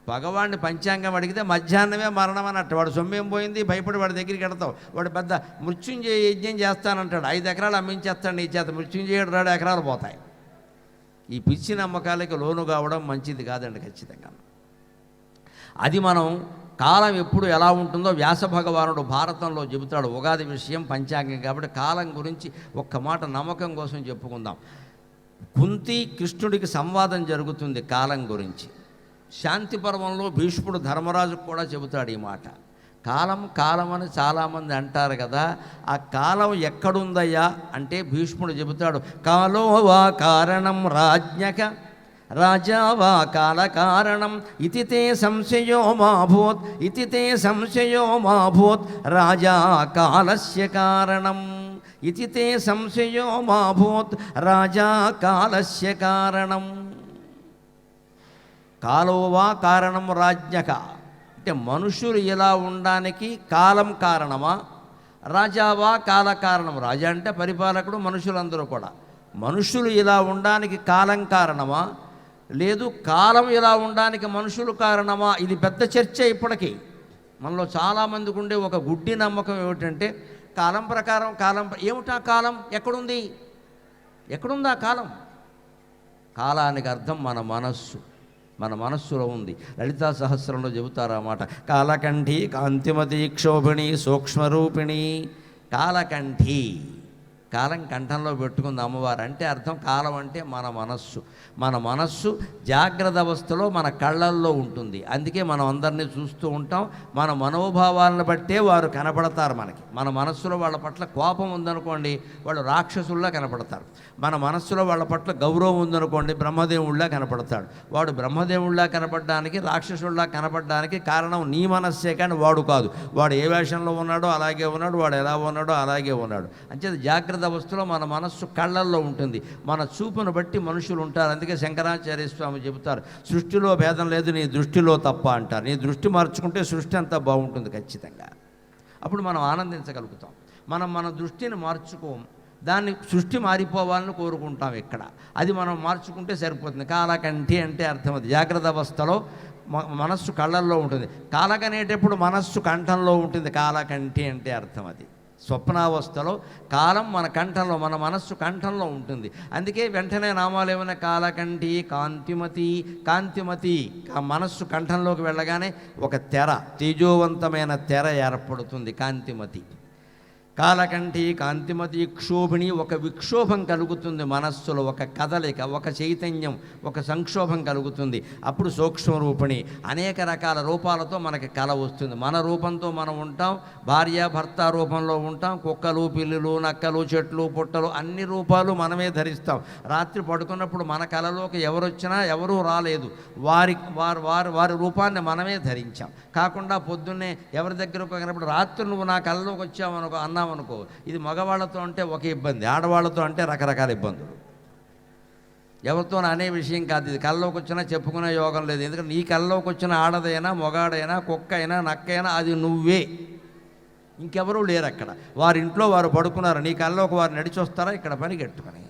పగవాడిని పంచాంగం అడిగితే మధ్యాహ్నమే మరణం అన్నట్టు. వాడు సొమ్మేం పోయింది, భయపడి వాడి దగ్గరికి వెడతావు. వాడు పెద్ద మృత్యుంజయ యజ్ఞం చేస్తానంటాడు, 5 ఎకరాలు అమ్మించేస్తాడు నీ చేత, మృత్యుంజయుడు 2 ఎకరాలు పోతాయి. ఈ పిచ్చి నమ్మకాలకి లోను కావడం మంచిది కాదండి ఖచ్చితంగా. అది మనం కాలం ఎప్పుడు ఎలా ఉంటుందో వ్యాస భగవానుడు భారతంలో చెబుతాడు. ఉగాది విషయం పంచాంగం కాబట్టి కాలం గురించి ఒక్క మాట నమ్మకం కోసం చెప్పుకుందాం. కుంతి కృష్ణుడికి సంవాదం జరుగుతుంది కాలం గురించి. శాంతి పర్వంలో భీష్ముడు ధర్మరాజుకు కూడా చెబుతాడు ఈ మాట. కాలం అని చాలామంది అంటారు కదా, ఆ కాలం ఎక్కడుందయ్యా అంటే భీష్ముడు చెబుతాడు, కాలో వా కారణం రాజ్ఞక రాజా వా కాల కారణం ఇతి తే సంశయో మా భూత్ రాజా కాలస్య కారణం. ఇతి తే సంశయో మా భూత్ రాజా కాలస్య కారణం. కాలోవా కారణం రాజ్ఞక అంటే మనుషులు ఇలా ఉండడానికి కాలం కారణమా, రాజావా కాల కారణం. రాజా అంటే పరిపాలకుడు, మనుషులందరూ కూడా. మనుషులు ఇలా ఉండడానికి కాలం కారణమా, లేదు కాలం ఇలా ఉండడానికి మనుషులు కారణమా? ఇది పెద్ద చర్చ ఇప్పటికీ. మనలో చాలామందికి ఉండే ఒక గుడ్డి నమ్మకం ఏమిటంటే కాలం ప్రకారం ఏమిటా కాలం, ఎక్కడుందా కాలం? కాలానికి అర్థం మన మనస్సులో ఉంది. లలితా సహస్రంలో చెబుతారు అన్నమాట, కాలకంఠి కాంతిమతి క్షోభిణి సూక్ష్మరూపిణి. కాలకంఠి, కాలం కంఠంలో పెట్టుకుంది అమ్మవారు అంటే అర్థం కాలం అంటే మన మనస్సు జాగ్రత్త అవస్థలో మన కళ్ళల్లో ఉంటుంది. అందుకే మనం అందరినీ చూస్తూ ఉంటాం. మన మనోభావాలను బట్టే వారు కనపడతారు మనకి. మన మనస్సులో వాళ్ళ పట్ల కోపం ఉందనుకోండి, వాళ్ళు రాక్షసుల్లా కనపడతారు. మన మనస్సులో వాళ్ళ పట్ల గౌరవం ఉందనుకోండి, బ్రహ్మదేవుళ్ళా కనపడతాడు. వాడు బ్రహ్మదేవుళ్ళా కనపడడానికి, రాక్షసుల్లా కనపడడానికి కారణం నీ మనస్సే కానీ వాడు కాదు. వాడు ఏ వేషంలో ఉన్నాడో అలాగే ఉన్నాడు, వాడు ఎలా ఉన్నాడో అలాగే ఉన్నాడు. అంచేత జాగ్రత్త అవస్థలో మన మనస్సు కళ్ళల్లో ఉంటుంది. మన చూపును బట్టి మనుషులు ఉంటారు. అందుకే శంకరాచార్య స్వామి చెబుతారు, సృష్టిలో భేదం లేదు, నీ దృష్టిలో తప్ప అంటారు. నీ దృష్టి మార్చుకుంటే సృష్టి అంతా బాగుంటుంది ఖచ్చితంగా. అప్పుడు మనం ఆనందించగలుగుతాం. మన దృష్టిని మార్చుకోం, దాన్ని సృష్టి మారిపోవాలని కోరుకుంటాం. ఇక్కడ అది మనం మార్చుకుంటే సరిపోతుంది. కాలకంఠి అంటే అర్థం అది. జాగ్రత్త అవస్థలో మనస్సు కళ్ళల్లో ఉంటుంది, కాలకనేటప్పుడు మనస్సు కంఠంలో ఉంటుంది. కాలకంఠి అంటే అర్థం అది. స్వప్నావస్థలో కాలం మన కంఠంలో, మన మనస్సు కంఠంలో ఉంటుంది. అందుకే వెంటనే నామాలు ఏమైనా కాలకంఠి కాంతిమతి. మనస్సు కంఠంలోకి వెళ్ళగానే ఒక తెర, తేజోవంతమైన తెర ఏర్పడుతుంది, కాంతిమతి. కాలకంఠి కాంతిమతి క్షోభిణి, ఒక విక్షోభం కలుగుతుంది మనస్సులో, ఒక కదలిక, ఒక చైతన్యం, ఒక సంక్షోభం కలుగుతుంది. అప్పుడు సూక్ష్మరూపిణి, అనేక రకాల రూపాలతో మనకి కళ వస్తుంది. మన రూపంతో మనం ఉంటాం, భార్య భర్త రూపంలో ఉంటాం, కుక్కలు పిల్లులు నక్కలు చెట్లు పుట్టలు అన్ని రూపాలు మనమే ధరిస్తాం. రాత్రి పడుకున్నప్పుడు మన కళలోకి ఎవరొచ్చినా ఎవరూ రాలేదు, వారి రూపాన్ని మనమే ధరించాం. కాకుండా పొద్దున్నే ఎవరి దగ్గరకు కనప్పుడు రాత్రి నువ్వు నా కళలోకి వచ్చావనుకో అన్నామనుకో, ఇది మగవాళ్ళతో అంటే ఒక ఇబ్బంది, ఆడవాళ్ళతో అంటే రకరకాల ఇబ్బందులు. ఎవరితో అనే విషయం కాదు ఇది. కళ్ళలోకి వచ్చినా చెప్పుకునే యోగం లేదు. ఎందుకంటే నీ కళ్ళలోకి వచ్చిన ఆడదైనా మొగాడైనా కుక్క అయినా నక్కైనా అది నువ్వే, ఇంకెవరూ లేరు అక్కడ. వారింట్లో వారు పడుకున్నారు, నీ కళ్ళలోకి వారు నడిచి వస్తారా ఇక్కడ పని కట్టుకొని.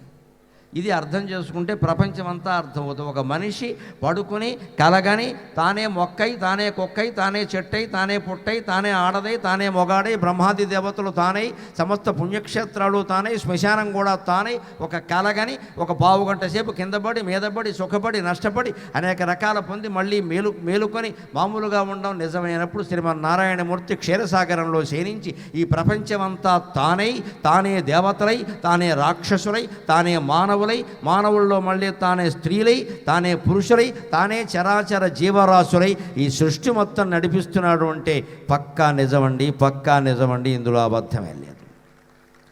ఇది అర్థం చేసుకుంటే ప్రపంచమంతా అర్థమవుతుంది. ఒక మనిషి పడుకుని కలగని తానే మొక్కై, తానే కొక్కై, తానే చెట్టై, తానే పుట్టై, తానే ఆడదై, తానే మొగాడై, బ్రహ్మాది దేవతలు తానై, సమస్త పుణ్యక్షేత్రాలు తానై, శ్మశానం కూడా తానై, ఒక కలగని ఒక పావుగంట సేపు కిందపడి మీదపడి సుఖపడి నష్టపడి అనేక రకాల పొంది మళ్ళీ మేలుకొని మామూలుగా ఉండడం నిజమైనప్పుడు శ్రీమన్నారాయణమూర్తి క్షీరసాగరంలో శయనించి ఈ ప్రపంచమంతా తానై, తానే దేవతలై, తానే రాక్షసులై, తానే మానవ మానవులై, మానవుల్లో మళ్ళీ తానే స్త్రీలై, తానే పురుషులై, తానే చరాచర జీవరాశులై ఈ సృష్టి మొత్తం నడిపిస్తున్నాడు అంటే పక్కా నిజమండి, పక్కా నిజమండి, ఇందులో అబద్ధమే లేదు.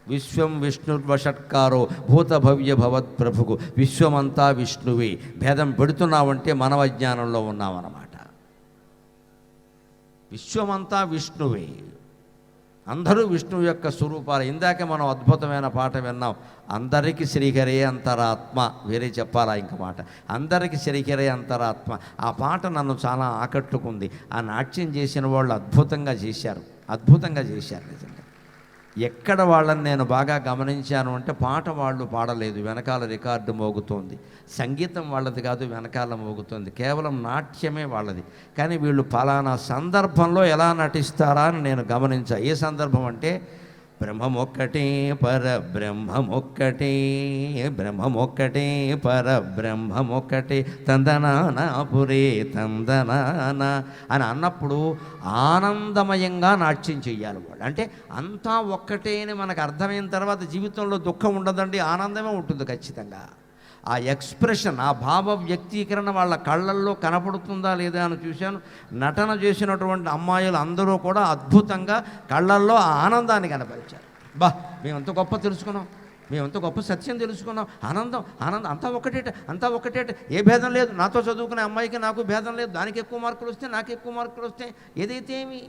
విశ్వం విష్ణుర్వషట్కారో భూత భవ్య భవత్ ప్రభుకు, విశ్వమంతా విష్ణువే. భేదం పెడుతున్నామంటే మనవ జ్ఞానంలో ఉన్నామన్నమాట. విశ్వమంతా విష్ణువే, అందరూ విష్ణువు యొక్క స్వరూపాలు. ఇందాక మనం అద్భుతమైన పాట విన్నాం, అందరికీ శ్రీహరే అంతరాత్మ. వేరే చెప్పాలా ఇంక మాట, అందరికీ శ్రీహరే అంతరాత్మ. ఆ పాట నన్ను చాలా ఆకట్టుకుంది. ఆ నాట్యం చేసిన వాళ్ళు అద్భుతంగా చేశారు, అద్భుతంగా చేశారు నిజంగా. ఎక్కడ వాళ్ళని నేను బాగా గమనించాను అంటే పాట వాళ్ళు పాడలేదు, వెనకాల రికార్డు మోగుతోంది. సంగీతం వాళ్ళది కాదు, వెనకాల మోగుతోంది. కేవలం నాట్యమే వాళ్ళది. కానీ వీళ్ళు ఫలానా సందర్భంలో ఎలా నటిస్తారా అని నేను గమనించా. ఏ సందర్భం అంటే బ్రహ్మమొక్కటే పరబ్రహ్మమొక్కటే, బ్రహ్మమొక్కటే పరబ్రహ్మమొక్కటే, తందనాపురే తందనాన అని అన్నప్పుడు ఆనందమయంగా నాట్యం చెయ్యాలి వాళ్ళు. అంటే అంతా ఒక్కటే అని మనకు అర్థమైన తర్వాత జీవితంలో దుఃఖం ఉండదండి, ఆనందమే ఉంటుంది ఖచ్చితంగా. ఆ ఎక్స్ప్రెషన్, ఆ భావ వ్యక్తీకరణ వాళ్ళ కళ్ళల్లో కనపడుతుందా లేదా అని చూశాను. నటన చేసినటువంటి అమ్మాయిలు అందరూ కూడా అద్భుతంగా కళ్ళల్లో ఆ ఆనందాన్ని కనపరిచారు. మేమంత గొప్ప తెలుసుకున్నాం, మేమంత గొప్ప సత్యం తెలుసుకున్నాం, ఆనందం ఆనందం, అంతా ఒకటేట, అంతా ఒకటేట, ఏ భేదం లేదు. నాతో చదువుకునే అమ్మాయికి నాకు భేదం లేదు. దానికి ఎక్కువ మార్కులు వస్తే నాకు ఎక్కువ మార్కులు వస్తాయి, ఏదైతే ఏమి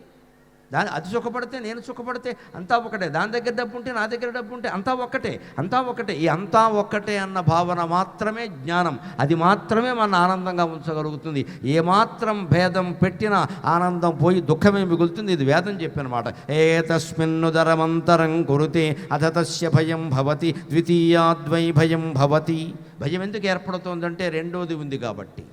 అది సుఖపడితే నేను సుఖపడితే అంతా ఒకటే. దాని దగ్గర డబ్బు ఉంటే నా దగ్గర డబ్బు ఉంటే అంతా ఒక్కటే, అంతా ఒకటే. ఈ అంతా ఒక్కటే అన్న భావన మాత్రమే జ్ఞానం. అది మాత్రమే మన ఆనందంగా ఉంచగలుగుతుంది. ఏమాత్రం భేదం పెట్టినా ఆనందం పోయి దుఃఖమే మిగులుతుంది. ఇది వేదం చెప్పినమాట. ఏతస్మిన్నుదరమంతరం కురుతే అథ తస్య భయం భవతి ద్వితీయాద్వై భయం భవతి. భయం ఎందుకు ఏర్పడుతోందంటే రెండోది ఉంది కాబట్టి.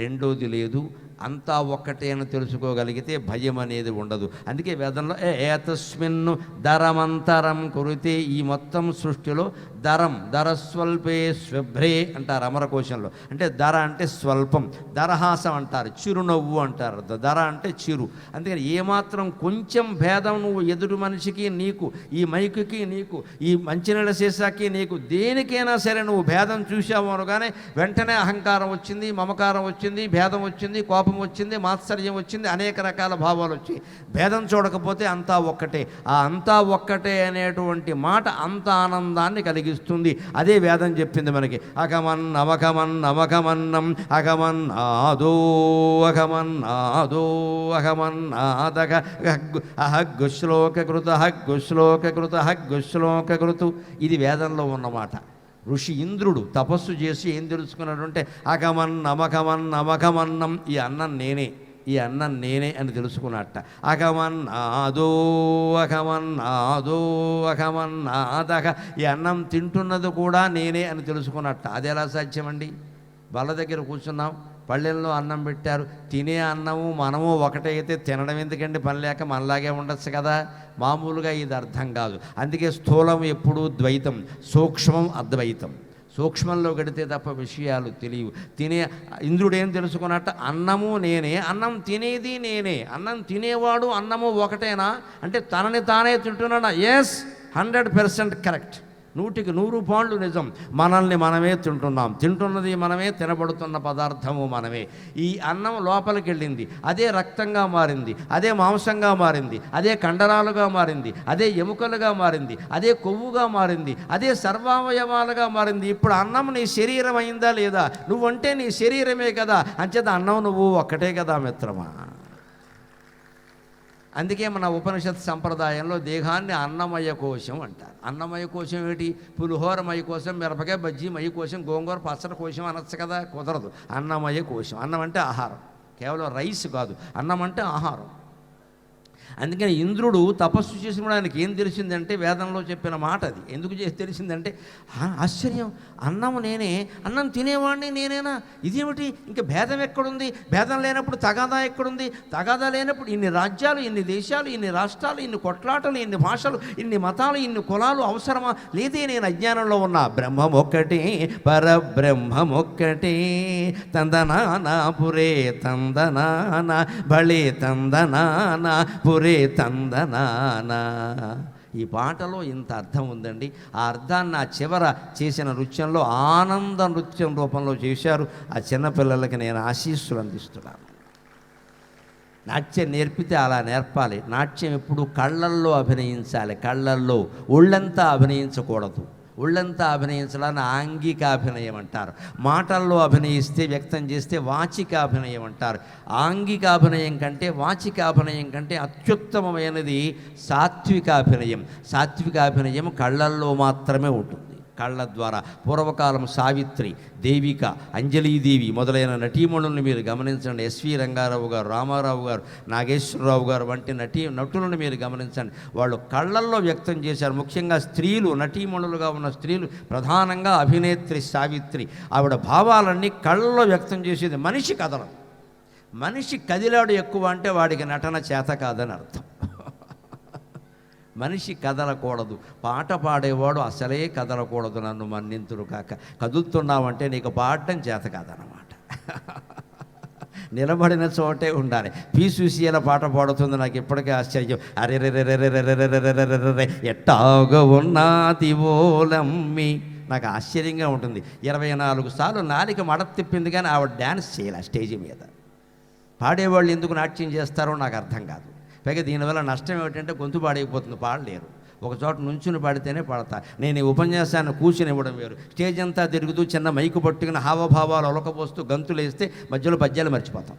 రెండోది లేదు, అంతా ఒక్కటే అని తెలుసుకోగలిగితే భయం అనేది ఉండదు. అందుకే వేదంలో ఏతస్మిన్ను దరమంతరం కురితే, ఈ మొత్తం సృష్టిలో దరం, దరస్వల్పే స్వభ్రే అంటారు అమరకోశంలో. అంటే దర అంటే స్వల్పం, దరహాసం అంటారు, చిరునవ్వు అంటారు. దర అంటే చిరు. అందుకని ఏమాత్రం కొంచెం భేదం నువ్వు ఎదురు మనిషికి నీకు, ఈ మైకుకి నీకు, ఈ మంచినీళ్ళ సీసాకి నీకు, దేనికైనా సరే నువ్వు భేదం చూసావు అనగానే వెంటనే అహంకారం వచ్చింది, మమకారం వచ్చింది, భేదం వచ్చింది, కోపం వచ్చింది, మాత్సర్యం వచ్చింది, అనేక రకాల భావాలు వచ్చాయి. భేదం చూడకపోతే అంతా ఒక్కటే. ఆ అంతా ఒక్కటే అనేటువంటి మాట అంత ఆనందాన్ని కలిగిస్తుంది. అదే వేదం చెప్పింది మనకి. అకమన్నమకమన్నమకమన్నం అకమన్నాదో అకమన్నాదో అకమన్నాదక అహగ్గుశ్లోకృత హగ్గుశ్లోకృత హగ్గుశ్లోకృతు. ఇది వేదంలో ఉన్నమాట. ఋషి ఇంద్రుడు తపస్సు చేసి ఏం తెలుసుకున్నాడంటే అకమన్నమకమన్నమకమన్నం, ఈ అన్నం నేనే, ఈ అన్నం నేనే అని తెలుసుకున్నట్ట. అకమన్నాదో అకమన్నాదో అకమన్నాదక, ఈ అన్నం తింటున్నది కూడా నేనే అని తెలుసుకున్నట్ట. అది ఎలా సాధ్యమండి? వాళ్ళ దగ్గర కూర్చున్నాం, పళ్ళెల్లో అన్నం పెట్టారు, తినే అన్నము మనము ఒకటే అయితే తినడం ఎందుకండి? పని లేక మనలాగే ఉండొచ్చు కదా. మామూలుగా ఇది అర్థం కాదు. అందుకే స్థూలం ఎప్పుడూ ద్వైతం, సూక్ష్మం అద్వైతం. సూక్ష్మంలో గడితే తప్ప విషయాలు తెలియవు. ఇంద్రుడు ఏం తెలుసుకున్నట్ట? అన్నము నేనే, అన్నం తినేది నేనే. అన్నం తినేవాడు అన్నము ఒకటేనా అంటే తనని తానే తింటున్నాడా? ఎస్, 100% కరెక్ట్, 100% నిజం. మనల్ని మనమే తింటున్నాం, తింటున్నది మనమే, తినబడుతున్న పదార్థము మనమే. ఈ అన్నం లోపలికి వెళ్ళింది, అదే రక్తంగా మారింది, అదే మాంసంగా మారింది, అదే కండరాలుగా మారింది, అదే ఎముకలుగా మారింది, అదే కొవ్వుగా మారింది, అదే సర్వావయవాలుగా మారింది. ఇప్పుడు అన్నం నీ శరీరం అయిందా లేదా? నువ్వంటే నీ శరీరమే కదా. అంచేత అన్నం నువ్వు ఒక్కటే కదా మిత్రమా. అందుకే మన ఉపనిషత్ సంప్రదాయంలో దేహాన్ని అన్నమయ కోశం అంటారు. అన్నమయ కోశం ఏమిటి? పులిహోరమయ కోశం, మిరపకాయ బజ్జీ మయ కోశం, గోంగూర పచ్చడి కోశం అనొచ్చు కదా, కుదరదు. అన్నమయ కోశం. అన్నం అంటే ఆహారం, కేవలం రైస్ కాదు, అన్నం అంటే ఆహారం. అందుకని ఇంద్రుడు తపస్సు చేసినప్పుడు ఆయనకి ఏం తెలిసిందంటే వేదంలో చెప్పిన మాట అది. ఎందుకు తెలిసిందంటే ఆశ్చర్యం, అన్నం నేనే, అన్నం తినేవాడిని నేనేనా? ఇదేమిటి? ఇంకా భేదం ఎక్కడుంది? భేదం లేనప్పుడు తగాదా ఎక్కడుంది? తగాదా లేనప్పుడు ఇన్ని రాజ్యాలు, ఇన్ని దేశాలు, ఇన్ని రాష్ట్రాలు, ఇన్ని కొట్లాటలు, ఇన్ని భాషలు, ఇన్ని మతాలు, ఇన్ని కులాలు అవసరమా? లేదే, నేను అజ్ఞానంలో ఉన్నా. బ్రహ్మం ఒక్కటే పరబ్రహ్మమొక్కటే, తందనానా పురే తందనానా బళే తందనానా పురే తందనానా. ఈ పాటలో ఇంత అర్థం ఉందండి. ఆ అర్థాన్ని ఆ చివర చేసిన నృత్యంలో ఆనంద నృత్యం రూపంలో చేశారు. ఆ చిన్నపిల్లలకి నేను ఆశీస్సులు అందిస్తున్నాను. నాట్యం నేర్పితే అలా నేర్పాలి. నాట్యం ఎప్పుడు కళ్ళల్లో అభినయించాలి, కళ్ళల్లో. ఒళ్ళంతా అభినయించకూడదు. ఒళ్ళంతా అభినయించడాన్ని ఆంగికాభినయం అంటారు. మాటల్లో అభినయిస్తే, వ్యక్తం చేస్తే వాచికాభినయం అంటారు. ఆంగికాభినయం కంటే, వాచికాభినయం కంటే అత్యుత్తమమైనది సాత్వికాభినయం. సాత్వికాభినయం కళ్ళల్లో మాత్రమే ఉంటుంది, కళ్ళ ద్వారా. పూర్వకాలం సావిత్రి, దేవిక, అంజలీదేవి మొదలైన నటీమణులను మీరు గమనించండి. ఎస్వి రంగారావు గారు, రామారావు గారు, నాగేశ్వరరావు గారు వంటి నటులను మీరు గమనించండి. వాళ్ళు కళ్ళల్లో వ్యక్తం చేశారు. ముఖ్యంగా స్త్రీలు, నటీమణులుగా ఉన్న స్త్రీలు, ప్రధానంగా అభినేత్రి సావిత్రి, ఆవిడ భావాలన్నీ కళ్ళల్లో వ్యక్తం చేసేది. మనిషి కదలదు. మనిషి కదిలాడు ఎక్కువ అంటే వాడికి నటన చేత కాదని అర్థం. మనిషి కదలకూడదు. పాట పాడేవాడు అసలే కదలకూడదు. నన్ను మన్నింతురు కాక. కదులుతున్నావంటే నీకు పాడటం చేత కాదన్నమాట. నిలబడిన చోటే ఉండాలి. పీసూసీల పాట పాడుతుంది, నాకు ఇప్పటికే ఆశ్చర్యం. అరెరెరెరెరెరెరెరెరెరెరె ఎట్టాగ ఉన్నాది ఓలమ్మి. నాకు ఆశ్చర్యంగా ఉంటుంది. 24 సార్లు నాలిక మడత తిప్పింది, కానీ ఆవిడ డ్యాన్స్ చేయాలి స్టేజి మీద. పాడేవాళ్ళు ఎందుకు నాట్యం చేస్తారో నాకు అర్థం కాదు. పైగా దీనివల్ల నష్టం ఏమిటంటే గొంతు పాడైపోతుంది, పాడలేరు. ఒక చోట నుంచుని పాడితేనే పాడతా. నేను ఈ ఉపన్యాసాన్ని కూర్చుని ఇవ్వడం వేరు. స్టేజ్ అంతా తిరుగుతూ చిన్న మైకు పట్టుకుని హావభావాలు ఒలకపోస్తూ గంతులు వేస్తే మధ్యలో పద్యాలు మర్చిపోతాం.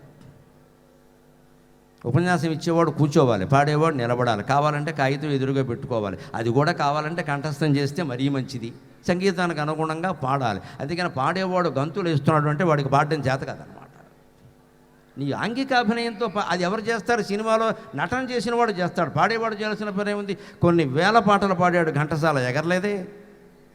ఉపన్యాసం ఇచ్చేవాడు కూర్చోవాలి, పాడేవాడు నిలబడాలి. కావాలంటే కాగితం ఎదురుగా పెట్టుకోవాలి. అది కూడా కావాలంటే కంఠస్థం చేస్తే మరీ మంచిది. సంగీతానికి అనుగుణంగా పాడాలి. అందుకని పాడేవాడు గంతులు వేస్తున్నాడు అంటే వాడికి పాడడం చేత కాదనమాట. నీ ఆంగికాభినయంతో అది ఎవరు చేస్తారు? సినిమాలో నటన చేసిన వాడు చేస్తాడు. పాడేవాడు చేయాల్సిన పని ఏముంది? కొన్ని వేల పాటలు పాడాడు, ఘంటసాల ఎగరలేదే.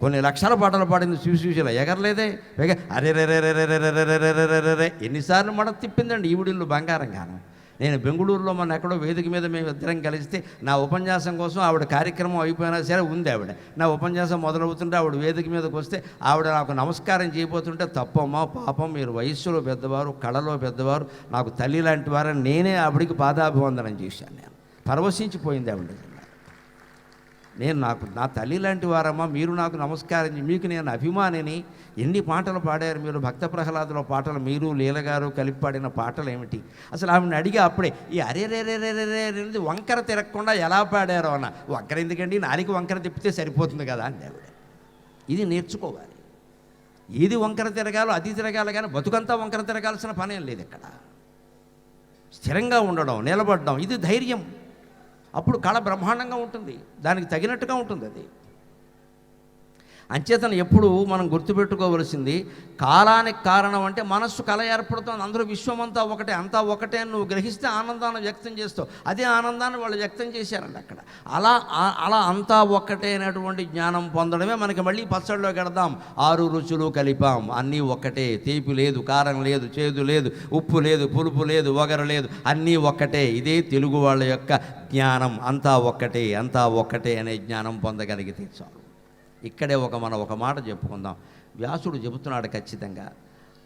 కొన్ని లక్షల పాటలు పాడింది శివశివశిల, ఎగరలేదే. పైగా అరెరెరెరెరెరెరెరెరెరెరెరె ఎన్నిసార్లు మడత తిప్పిందండి ఈవిడిల్లు బంగారంగాను. నేను బెంగళూరులో మన ఎక్కడో వేదిక మీద మేము ఇద్దరం కలిస్తే నా ఉపన్యాసం కోసం ఆవిడ కార్యక్రమం అయిపోయినా సరే ఉంది ఆవిడ. నా ఉపన్యాసం మొదలవుతుంటే ఆవిడ వేదిక మీదకి వస్తే ఆవిడ నాకు నమస్కారం చేయబోతుంటే, తప్పమ్మా పాపం, మీరు వయస్సులో పెద్దవారు, కళలో పెద్దవారు, నాకు తల్లి లాంటి వారని నేనే ఆవిడికి పాదాభివందనం చేశాను. నేను పరవశించిపోయింది ఆవిడ. నా తల్లి లాంటి వారమ్మా, మీరు నాకు నమస్కారం, మీకు నేను అభిమానిని. ఎన్ని పాటలు పాడారు మీరు. భక్త ప్రహ్లాదుల పాటలు మీరు, లీలగారు కలిపి పాడిన పాటలు ఏమిటి? అసలు ఆవిడని అడిగా అప్పుడే, ఈ అరేరేరేరేరేరేది వంకర తిరగకుండా ఎలా పాడారో అన్న. వంకర ఎందుకండి, నాలిక వంకర తిప్పితే సరిపోతుంది కదా అండి ఆవిడ. ఇది నేర్చుకోవాలి. ఏది వంకర తిరగాలో అది తిరగాలి, కానీ బతుకంతా వంకర తిరగాల్సిన పనేం లేదు ఇక్కడ. స్థిరంగా ఉండడం, నిలబడడం, ఇది ధైర్యం. అప్పుడు కళ బ్రహ్మాండంగా ఉంటుంది, దానికి తగినట్టుగా ఉంటుంది అది. అంచేతను ఎప్పుడు మనం గుర్తుపెట్టుకోవలసింది, కాలానికి కారణం అంటే మనస్సు కళ ఏర్పడుతుంది. అందరూ విశ్వమంతా ఒకటే, అంతా ఒకటే అని నువ్వు గ్రహిస్తే ఆనందాన్ని వ్యక్తం చేస్తావు. అదే ఆనందాన్ని వాళ్ళు వ్యక్తం చేశారండి అక్కడ. అలా అంతా ఒక్కటే అనేటువంటి జ్ఞానం పొందడమే మనకి. మళ్ళీ పచ్చడిలో గడదాం, 6 రుచులు కలిపాం, అన్నీ ఒక్కటే. తీపి లేదు, కారం లేదు, చేదు లేదు, ఉప్పు లేదు, పులుపు లేదు, వగరు లేదు, అన్నీ ఒక్కటే. ఇదే తెలుగు వాళ్ళ యొక్క జ్ఞానం. అంతా ఒక్కటే, అంతా ఒక్కటే అనే జ్ఞానం పొందగలిగితే చాలు. ఇక్కడే మనం ఒక మాట చెప్పుకుందాం. వ్యాసుడు చెబుతున్నాడు ఖచ్చితంగా,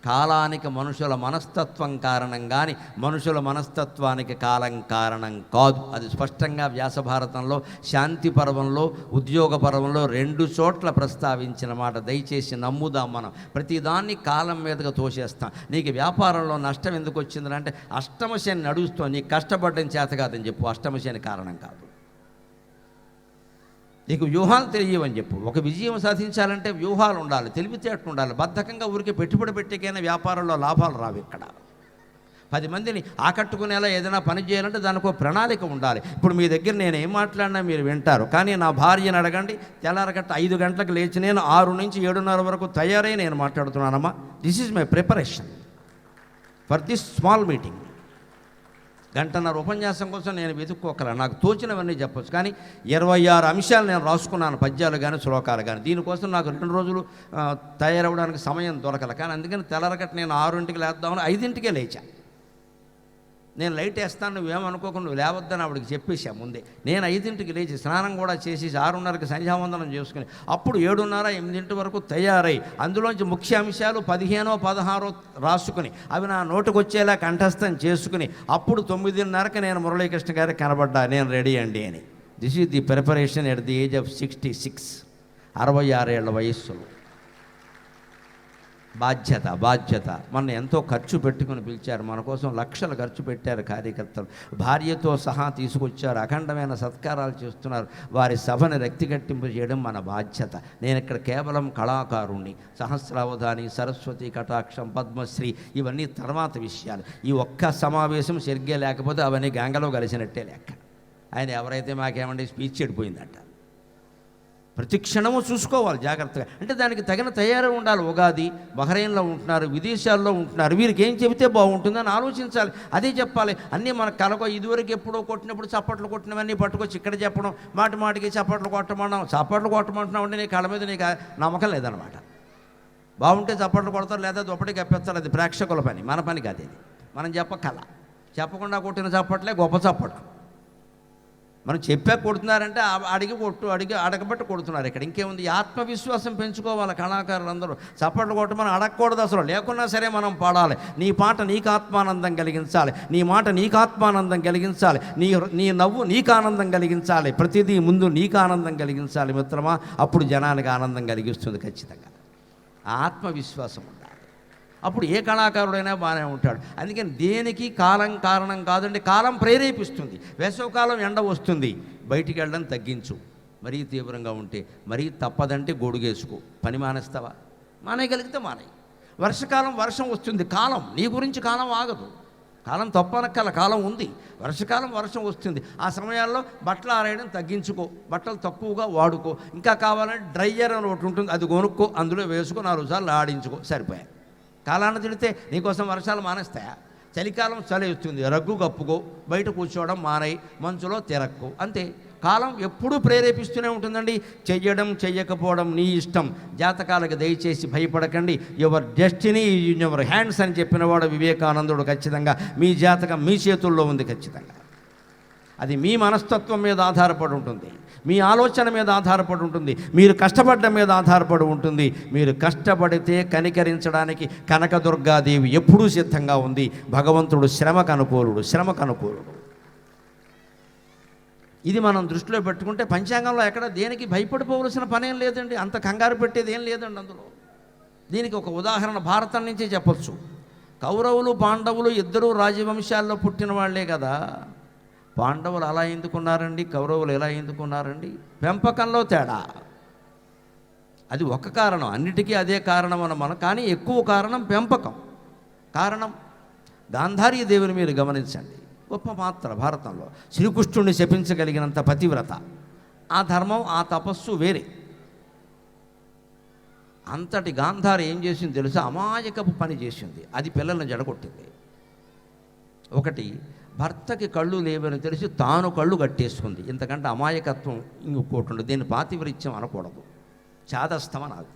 కాలానికి మనుషుల మనస్తత్వం కారణం కానీ మనుషుల మనస్తత్వానికి కాలం కారణం కాదు. అది స్పష్టంగా వ్యాసభారతంలో శాంతి పర్వంలో, ఉద్యోగ పర్వంలో 2 చోట్ల ప్రస్తావించిన మాట. దయచేసి నమ్ముదాం. మనం ప్రతిదాన్ని కాలం మీదగా తోసేస్తాం. నీకు వ్యాపారంలో నష్టం ఎందుకు వచ్చిందంటే అష్టమశని నడుస్తూ నీకు కష్టపడడం చేత కాదని చెప్పు. అష్టమశని కారణం కాదు. నీకు వ్యూహాలు తెలియవని చెప్పు. ఒక విజయం సాధించాలంటే వ్యూహాలు ఉండాలి, తెలివితేటలు ఉండాలి. బద్ధకంగా ఊరికే పెట్టుబడి పెట్టేకైనా వ్యాపారంలో లాభాలు రావు. ఇక్కడ 10 మందిని ఆకట్టుకునేలా ఏదైనా పని చేయాలంటే దానికి ఒక ప్రణాళిక ఉండాలి. ఇప్పుడు మీ దగ్గర నేను ఏం మాట్లాడినా మీరు వింటారు, కానీ నా భార్యను అడగండి, తెల్లారగట్ట 5 గంటలకు లేచి నేను 6 నుంచి 7:30 వరకు తయారై నేను మాట్లాడుతున్నానమ్మా. This is my preparation for this small meeting. 1.5 గంట ఉపన్యాసం కోసం నేను వెతుక్కోగలను. నాకు తోచినవన్నీ చెప్పొచ్చు, కానీ 26 అంశాలు నేను రాసుకున్నాను, పద్యాలు కానీ శ్లోకాలు కానీ. దీనికోసం నాకు 2 రోజులు తయారవడానికి సమయం దొరకల. కానీ అందుకని తెల్లరగట్ట నేను 6ంటికి లేద్దామని 5ంటికే లేచా. నేను లైట్ వేస్తాను, నువ్వేమనుకోకుండా నువ్వు లేవద్దని ఆవిడకి చెప్పేసా ముందే. నేను 5ంటికి లేచి స్నానం కూడా చేసి 6:30కి సంధ్యావందనం చేసుకుని అప్పుడు 7:30, 8 వరకు తయారై అందులోంచి ముఖ్య అంశాలు 15, 16 రాసుకుని అవి నా నోటుకు వచ్చేలా కంఠస్థం చేసుకుని అప్పుడు 9:30కి నేను మురళీకృష్ణ గారికి కనబడ్డా, నేను రెడీ అండి అని. This is the preparation at the age of 66, 66 ఏళ్ల వయస్సులో. బాధ్యత. మన ఎంతో ఖర్చు పెట్టుకుని పిలిచారు, మన కోసం లక్షలు ఖర్చు పెట్టారు కార్యకర్తలు, భార్యతో సహా తీసుకొచ్చారు, అఖండమైన సత్కారాలు చేస్తున్నారు. వారి సభను రక్తికట్టింపు చేయడం మన బాధ్యత. నేను ఇక్కడ కేవలం కళాకారుణ్ణి. సహస్రావధాని, సరస్వతి కటాక్షం, పద్మశ్రీ ఇవన్నీ తర్వాత విషయాలు. ఈ ఒక్క సమావేశం సరిగ్గా లేకపోతే అవన్నీ గంగలో కలిసినట్టే లెక్క. ఆయన ఎవరైతే మాకేమంటే స్పీచ్ చెడిపోయిందంట. ప్రతి క్షణము చూసుకోవాలి జాగ్రత్తగా. అంటే దానికి తగిన తయారీ ఉండాలి. ఉగాది, బహ్రెయిన్లో ఉంటున్నారు, విదేశాల్లో ఉంటున్నారు, వీరికి ఏం చెబితే బాగుంటుందని ఆలోచించాలి. అదే చెప్పాలి. అన్నీ మన కలకో ఇదివరకు ఎప్పుడో కొట్టినప్పుడు చప్పట్లు కొట్టినవన్నీ పట్టుకొచ్చి ఇక్కడ చెప్పడం, మాటికి చప్పట్లు కొట్టమంటున్నావు అంటే నీ కళ మీద నీకు నమ్మకం లేదనమాట. బాగుంటే చప్పట్లు కొడతారు, లేదా దుప్పటి కప్పేస్తారు. అది ప్రేక్షకుల పని, మన పని కాదు. ఇది మనం చెప్పకుండా కొట్టిన చప్పట్లే గొప్ప చప్పట్లు. మనం చెప్పాక కొడుతున్నారంటే అడగబట్టి కొడుతున్నారు. ఇక్కడ ఇంకేముంది? ఆత్మవిశ్వాసం పెంచుకోవాలి కళాకారులందరూ. చప్పట్లు కొట్టమని అడగకూడదు అసలు. లేకున్నా సరే మనం పాడాలి. నీ పాట నీకు ఆత్మానందం కలిగించాలి, నీ మాట నీకు ఆత్మానందం కలిగించాలి, నీ నవ్వు నీకు ఆనందం కలిగించాలి, ప్రతిదీ ముందు నీకు ఆనందం కలిగించాలి మిత్రమా. అప్పుడు జనానికి ఆనందం కలిగిస్తుంది ఖచ్చితంగా. ఆత్మవిశ్వాసం ఉండాలి. అప్పుడు ఏ కళాకారుడైనా బాగానే ఉంటాడు. అందుకని దేనికి కాలం కారణం కాదండి. కాలం ప్రేరేపిస్తుంది. వేసవకాలం ఎండ వస్తుంది, బయటికి వెళ్ళడం తగ్గించు. మరీ తీవ్రంగా ఉంటే, మరీ తప్పదంటే గొడుగేసుకో. పని మానేస్తావా? మానేయగలిగితే మానేయి. వర్షకాలం వర్షం వస్తుంది, కాలం నీ గురించి కాలం ఆగదు. కాలం తప్పనక్కల కాలం ఉంది. వర్షకాలం వర్షం వస్తుంది, ఆ సమయాల్లో బట్టలు ఆరేయడం తగ్గించుకో, బట్టలు తక్కువగా వాడుకో. ఇంకా కావాలంటే డ్రైయర్ అని ఒకటి ఉంటుంది, అది కొనుక్కో, అందులో వేసుకో, 4 సార్లు ఆడించుకో, సరిపోయాయి. కాలాన్ని తిడితే నీకోసం వర్షాలు మానేస్తాయా? చలికాలం చలి వస్తుంది, రగ్గు కప్పుకో, బయట కూర్చోవడం మానేయి, మంచులో తిరక్కు, అంతే. కాలం ఎప్పుడూ ప్రేరేపిస్తూనే ఉంటుందండి. చెయ్యడం చెయ్యకపోవడం నీ ఇష్టం. జాతకాలకు దయచేసి భయపడకండి. Your destiny in your hands అని చెప్పినవాడు వివేకానందుడు. ఖచ్చితంగా మీ జాతకం మీ చేతుల్లో ఉంది. ఖచ్చితంగా అది మీ మనస్తత్వం మీద ఆధారపడి ఉంటుంది, మీ ఆలోచన మీద ఆధారపడి ఉంటుంది, మీరు కష్టపడడం మీద ఆధారపడి ఉంటుంది. మీరు కష్టపడితే కనికరించడానికి కనకదుర్గాదేవి ఎప్పుడూ సిద్ధంగా ఉంది. భగవంతుడు శ్రమకు అనుకూలుడు. ఇది మనం దృష్టిలో పెట్టుకుంటే పంచాంగంలో ఎక్కడ దేనికి భయపడిపోవలసిన పనేం లేదండి. అంత కంగారు పెట్టేది ఏం లేదండి అందులో. దీనికి ఒక ఉదాహరణ భారతం నుంచే చెప్పొచ్చు. కౌరవులు పాండవులు ఇద్దరూ రాజవంశాల్లో పుట్టిన వాళ్లే కదా. పాండవులు అలా ఎందుకున్నారండి, కౌరవులు ఎలా ఎందుకున్నారండి? పెంపకంలో తేడా. అది ఒక కారణం, అన్నిటికీ అదే కారణం అన్నమాట. కానీ ఎక్కువ కారణం పెంపకం. కారణం గాంధారీ దేవిని మీరు గమనించండి. గొప్ప పాత్ర భారతంలో. శ్రీకృష్ణుడిని శపించగలిగినంత పతివ్రత. ఆ ధర్మం, ఆ తపస్సు వేరే. అంతటి గాంధారి ఏం చేసింది తెలుసా? అమాయకపు పని చేసింది. అది పిల్లల్ని జడగొట్టింది. ఒకటి, భర్తకి కళ్ళు లేవని తెలిసి తాను కళ్ళు కట్టేసుకుంది. ఇంతకంటే అమాయకత్వం ఇంకొకటి ఉండదు. దీన్ని పాతివ్రత్యం అనకూడదు, చాదస్తం అనాలి.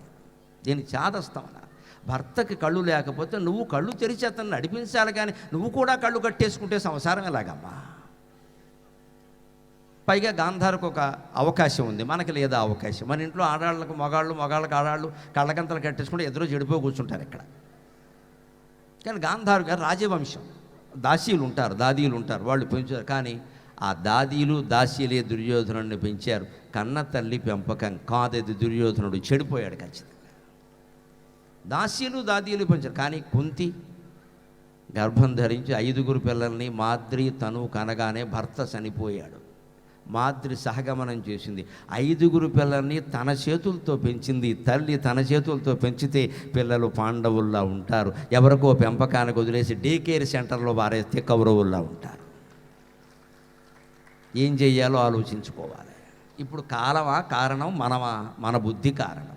దీన్ని చాదస్తం అనాలి. భర్తకి కళ్ళు లేకపోతే నువ్వు కళ్ళు తెరిచి అతన్ని నడిపించాలి, కానీ నువ్వు కూడా కళ్ళు కట్టేసుకుంటే సంసారం ఎలాగమ్మా? పైగా గాంధారికి ఒక అవకాశం ఉంది, మనకి లేదా అవకాశం. మన ఇంట్లో ఆడాళ్ళకు మగాళ్ళకు ఆడాళ్ళు కళ్ళకంతలు కట్టేసుకుంటే ఎదురు చెడిపోయి కూర్చుంటారు ఇక్కడ. కానీ గాంధారు గారు రాజవంశం, దాసీలు ఉంటారు, దాదీలు ఉంటారు, వాళ్ళు పెంచారు. కానీ ఆ దాదీలు దాసీలే దుర్యోధనుడిని పెంచారు. కన్న తల్లి పెంపకం కాదది. దుర్యోధనుడు చెడిపోయాడు ఖచ్చితంగా. దాసీలు దాదీలు పెంచారు. కానీ కుంతి గర్భం ధరించి 5 పిల్లల్ని మాద్రి తను కనగానే భర్త చనిపోయాడు. మాద్రి సహగమనం చేసింది. 5 పిల్లల్ని తన చేతులతో పెంచింది. తల్లి తన చేతులతో పెంచితే పిల్లలు పాండవుల్లా ఉంటారు. ఎవరికో పెంపకానికి వదిలేసి డే కేర్ సెంటర్లో వారేస్తే కౌరవుల్లా ఉంటారు. ఏం చెయ్యాలో ఆలోచించుకోవాలి. ఇప్పుడు కాలమా కారణం, మనమా? మన బుద్ధి కారణం.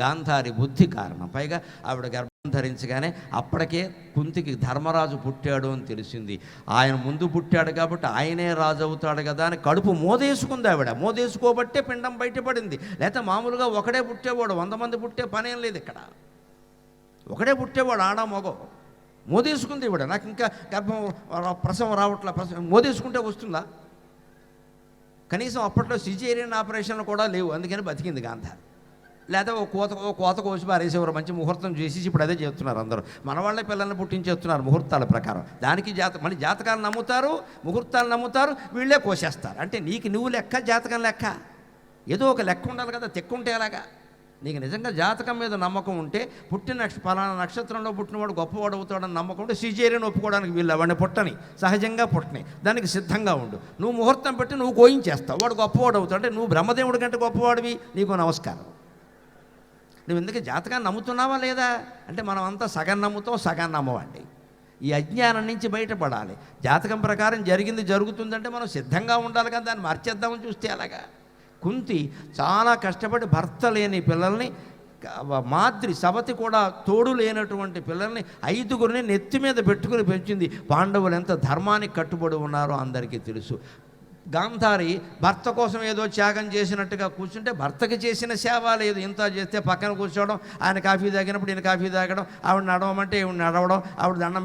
గాంధారి బుద్ధి కారణం. పైగా ఆవిడ గర్భం ధరించగానే అప్పటికే కుంతికి ధర్మరాజు పుట్టాడు అని తెలిసింది. ఆయన ముందు పుట్టాడు కాబట్టి ఆయనే రాజు అవుతాడు కదా అని కడుపు మోదేసుకుంది ఆవిడ. మోదేసుకోబట్టే పిండం బయటపడింది. లేకపోతే మామూలుగా ఒకడే పుట్టేవాడు, 100 మంది పుట్టే పనేం లేదు ఇక్కడ. ఒకడే పుట్టేవాడు, ఆడ మగో. మోదేసుకుంది ఇవిడ. నాకు ఇంకా గర్భం ప్రసవం రావట్లా. మోదేసుకుంటే వస్తుందా? కనీసం అప్పట్లో సిజేరియన్ ఆపరేషన్లు కూడా లేవు, అందుకని బతికింది గాంధారి. లేదా ఓ కోత కోసి పారేసేవారు, మంచి ముహూర్తం చేసి ఇప్పుడు అదే చేస్తున్నారు అందరూ. మన వాళ్ళే పిల్లల్ని పుట్టించేస్తున్నారు ముహూర్తాల ప్రకారం. దానికి మళ్ళీ జాతకాలు నమ్ముతారు, ముహూర్తాలు నమ్ముతారు, వీళ్ళే కోసేస్తారు. అంటే నీకు నువ్వు లెక్క, జాతకం లెక్క, ఏదో ఒక లెక్క ఉండాలి కదా. తెక్కుంటే ఎలాగా? నీకు నిజంగా జాతకం మీద నమ్మకం ఉంటే, పుట్టిన పలానా నక్షత్రంలో పుట్టినవాడు గొప్పవాడు అవుతాడని నమ్మకం ఉంటే సిజేరియన్ ఒప్పుకోవడానికి వీళ్ళు వాడిని పుట్టని, సహజంగా పుట్టని, దానికి సిద్ధంగా ఉండు. నువ్వు ముహూర్తం పెట్టి నువ్వు కోయించేస్తావు, వాడు గొప్పవాడు అవుతాడు. అంటే నువ్వు బ్రహ్మదేవుడి కంటే గొప్పవాడివి, నీకు నమస్కారం. నువ్వు ఎందుకు జాతకాన్ని నమ్ముతున్నావా లేదా అంటే, మనం అంతా సగం నమ్ముతాం, సగం నమ్మవండి. ఈ అజ్ఞానం నుంచి బయటపడాలి. జాతకం ప్రకారం జరిగింది జరుగుతుందంటే మనం సిద్ధంగా ఉండాలి కదా, దాన్ని మార్చేద్దామని చూస్తే అలాగా. కుంతి చాలా కష్టపడి భర్త లేని పిల్లల్ని, మాద్రి సవతి కూడా తోడు లేనటువంటి పిల్లల్ని 5గురిని నెత్తి మీద పెట్టుకుని పెంచింది. పాండవులు ఎంత ధర్మానికి కట్టుబడి ఉన్నారో అందరికీ తెలుసు. గాంధారి భర్త కోసం ఏదో త్యాగం చేసినట్టుగా కూర్చుంటే, భర్తకి చేసిన సేవ లేదు. ఇంత చేస్తే పక్కన కూర్చోవడం, ఆయన కాఫీ తాగినప్పుడు ఈయన కాఫీ తాగడం, ఆవిడ నడవమంటే ఈవిడ నడవడం, ఆవిడ దండం,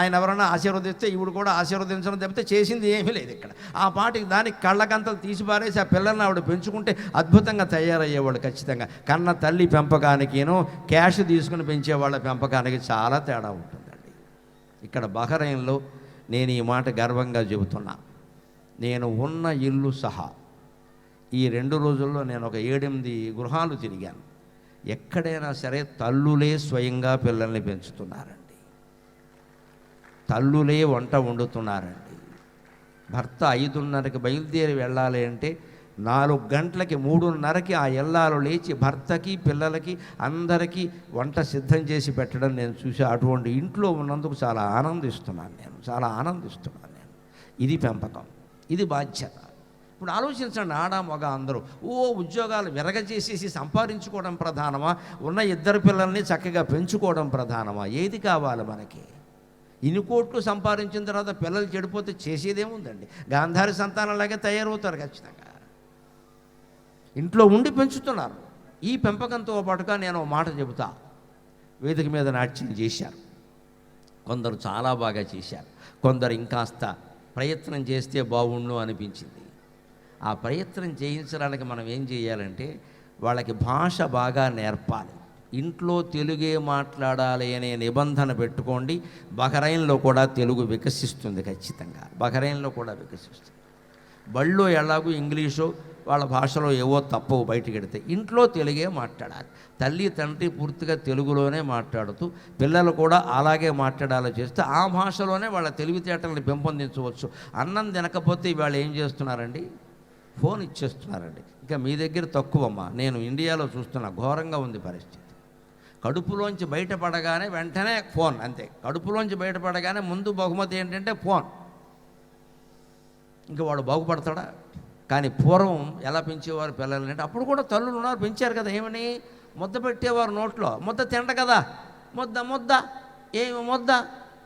ఆయన ఎవరైనా ఆశీర్వదిస్తే ఈవిడ కూడా ఆశీర్వదించడం తప్పితే చేసింది ఏమీ లేదు ఇక్కడ. ఆ పాటికి దానికి కళ్ళకంతలు తీసి పారేసి ఆ పిల్లల్ని ఆవిడ పెంచుకుంటే అద్భుతంగా తయారయ్యేవాళ్ళు ఖచ్చితంగా. కన్న తల్లి పెంపకానికిను క్యాష్ తీసుకుని పెంచేవాళ్ళ పెంపకానికి చాలా తేడా ఉంటుందండి. ఇక్కడ బహ్రెయిన్లో నేను ఈ మాట గర్వంగా చెబుతున్నా. నేను ఉన్న ఇల్లు సహా ఈ 2 రోజుల్లో నేను ఒక 7-8 గృహాలు తిరిగాను. ఎక్కడైనా సరే తల్లులే స్వయంగా పిల్లల్ని పెంచుతున్నారండి, తల్లులే వంట వండుతున్నారండి. భర్త 5:30కి బయలుదేరి వెళ్ళాలి అంటే 4 గంటలకి 3:30కి ఆ ఇల్లాలు లేచి భర్తకి పిల్లలకి అందరికీ వంట సిద్ధం చేసి పెట్టడం నేను చూసి, అటువంటి ఇంట్లో ఉన్నందుకు చాలా ఆనందిస్తున్నాను నేను. ఇది పెంపకం, ఇది బాధ్యత. ఇప్పుడు ఆలోచించండి, ఆడ మగ అందరూ ఉద్యోగాలు విరగజేసేసి సంపాదించుకోవడం ప్రధానమా, ఉన్న 2 పిల్లల్ని చక్కగా పెంచుకోవడం ప్రధానమా? ఏది కావాలి మనకి? ఇన్ని కోట్లు సంపాదించిన తర్వాత పిల్లలు చెడిపోతే చేసేదేముందండి? గాంధారి సంతానంలాగే తయారవుతారు ఖచ్చితంగా. ఇంట్లో ఉండి పెంచుతున్నారు. ఈ పెంపకంతో పాటుగా నేను మాట చెబుతా. వేదిక మీద నాట్యం చేశారు కొందరు, చాలా బాగా చేశారు. కొందరు ఇంకాస్త ప్రయత్నం చేస్తే బాగుండు అనిపించింది. ఆ ప్రయత్నం చేయించడానికి మనం ఏం చేయాలంటే, వాళ్ళకి భాష బాగా నేర్పాలి. ఇంట్లో తెలుగే మాట్లాడాలి అనే నిబంధన పెట్టుకోండి. బహ్రెయిన్లో కూడా తెలుగు వికసిస్తుంది ఖచ్చితంగా, బహ్రెయిన్లో కూడా వికసిస్తుంది. బళ్ళో ఎలాగూ ఇంగ్లీషు వాళ్ళ భాషలో ఏవో తప్పవు బయటికి వెడితే, ఇంట్లో తెలుగే మాట్లాడాలి. తల్లి తండ్రి పూర్తిగా తెలుగులోనే మాట్లాడుతూ పిల్లలు కూడా అలాగే మాట్లాడాలో చేస్తే ఆ భాషలోనే వాళ్ళ తెలివితేటలను పెంపొందించవచ్చు. అన్నం తినకపోతే వాళ్ళు ఏం చేస్తున్నారండి? ఫోన్ ఇచ్చేస్తున్నారండి. ఇంకా మీ దగ్గర తక్కువమ్మా. నేను ఇండియాలో చూస్తున్నా, ఘోరంగా ఉంది పరిస్థితి. కడుపులోంచి బయటపడగానే వెంటనే ఫోన్, అంతే. కడుపులోంచి బయటపడగానే ముందు బహుమతి ఏంటంటే ఫోన్. ఇంకా వాడు బాగుపడతాడా? కానీ పూర్వం ఎలా పెంచేవారు పిల్లల్ని అంటే, అప్పుడు కూడా తల్లులు ఉన్నారు, పెంచారు కదా. ఏమని? ముద్ద పెట్టేవారు నోట్లో. ముద్ద తింట కదా, ముద్ద ఏమి ముద్ద,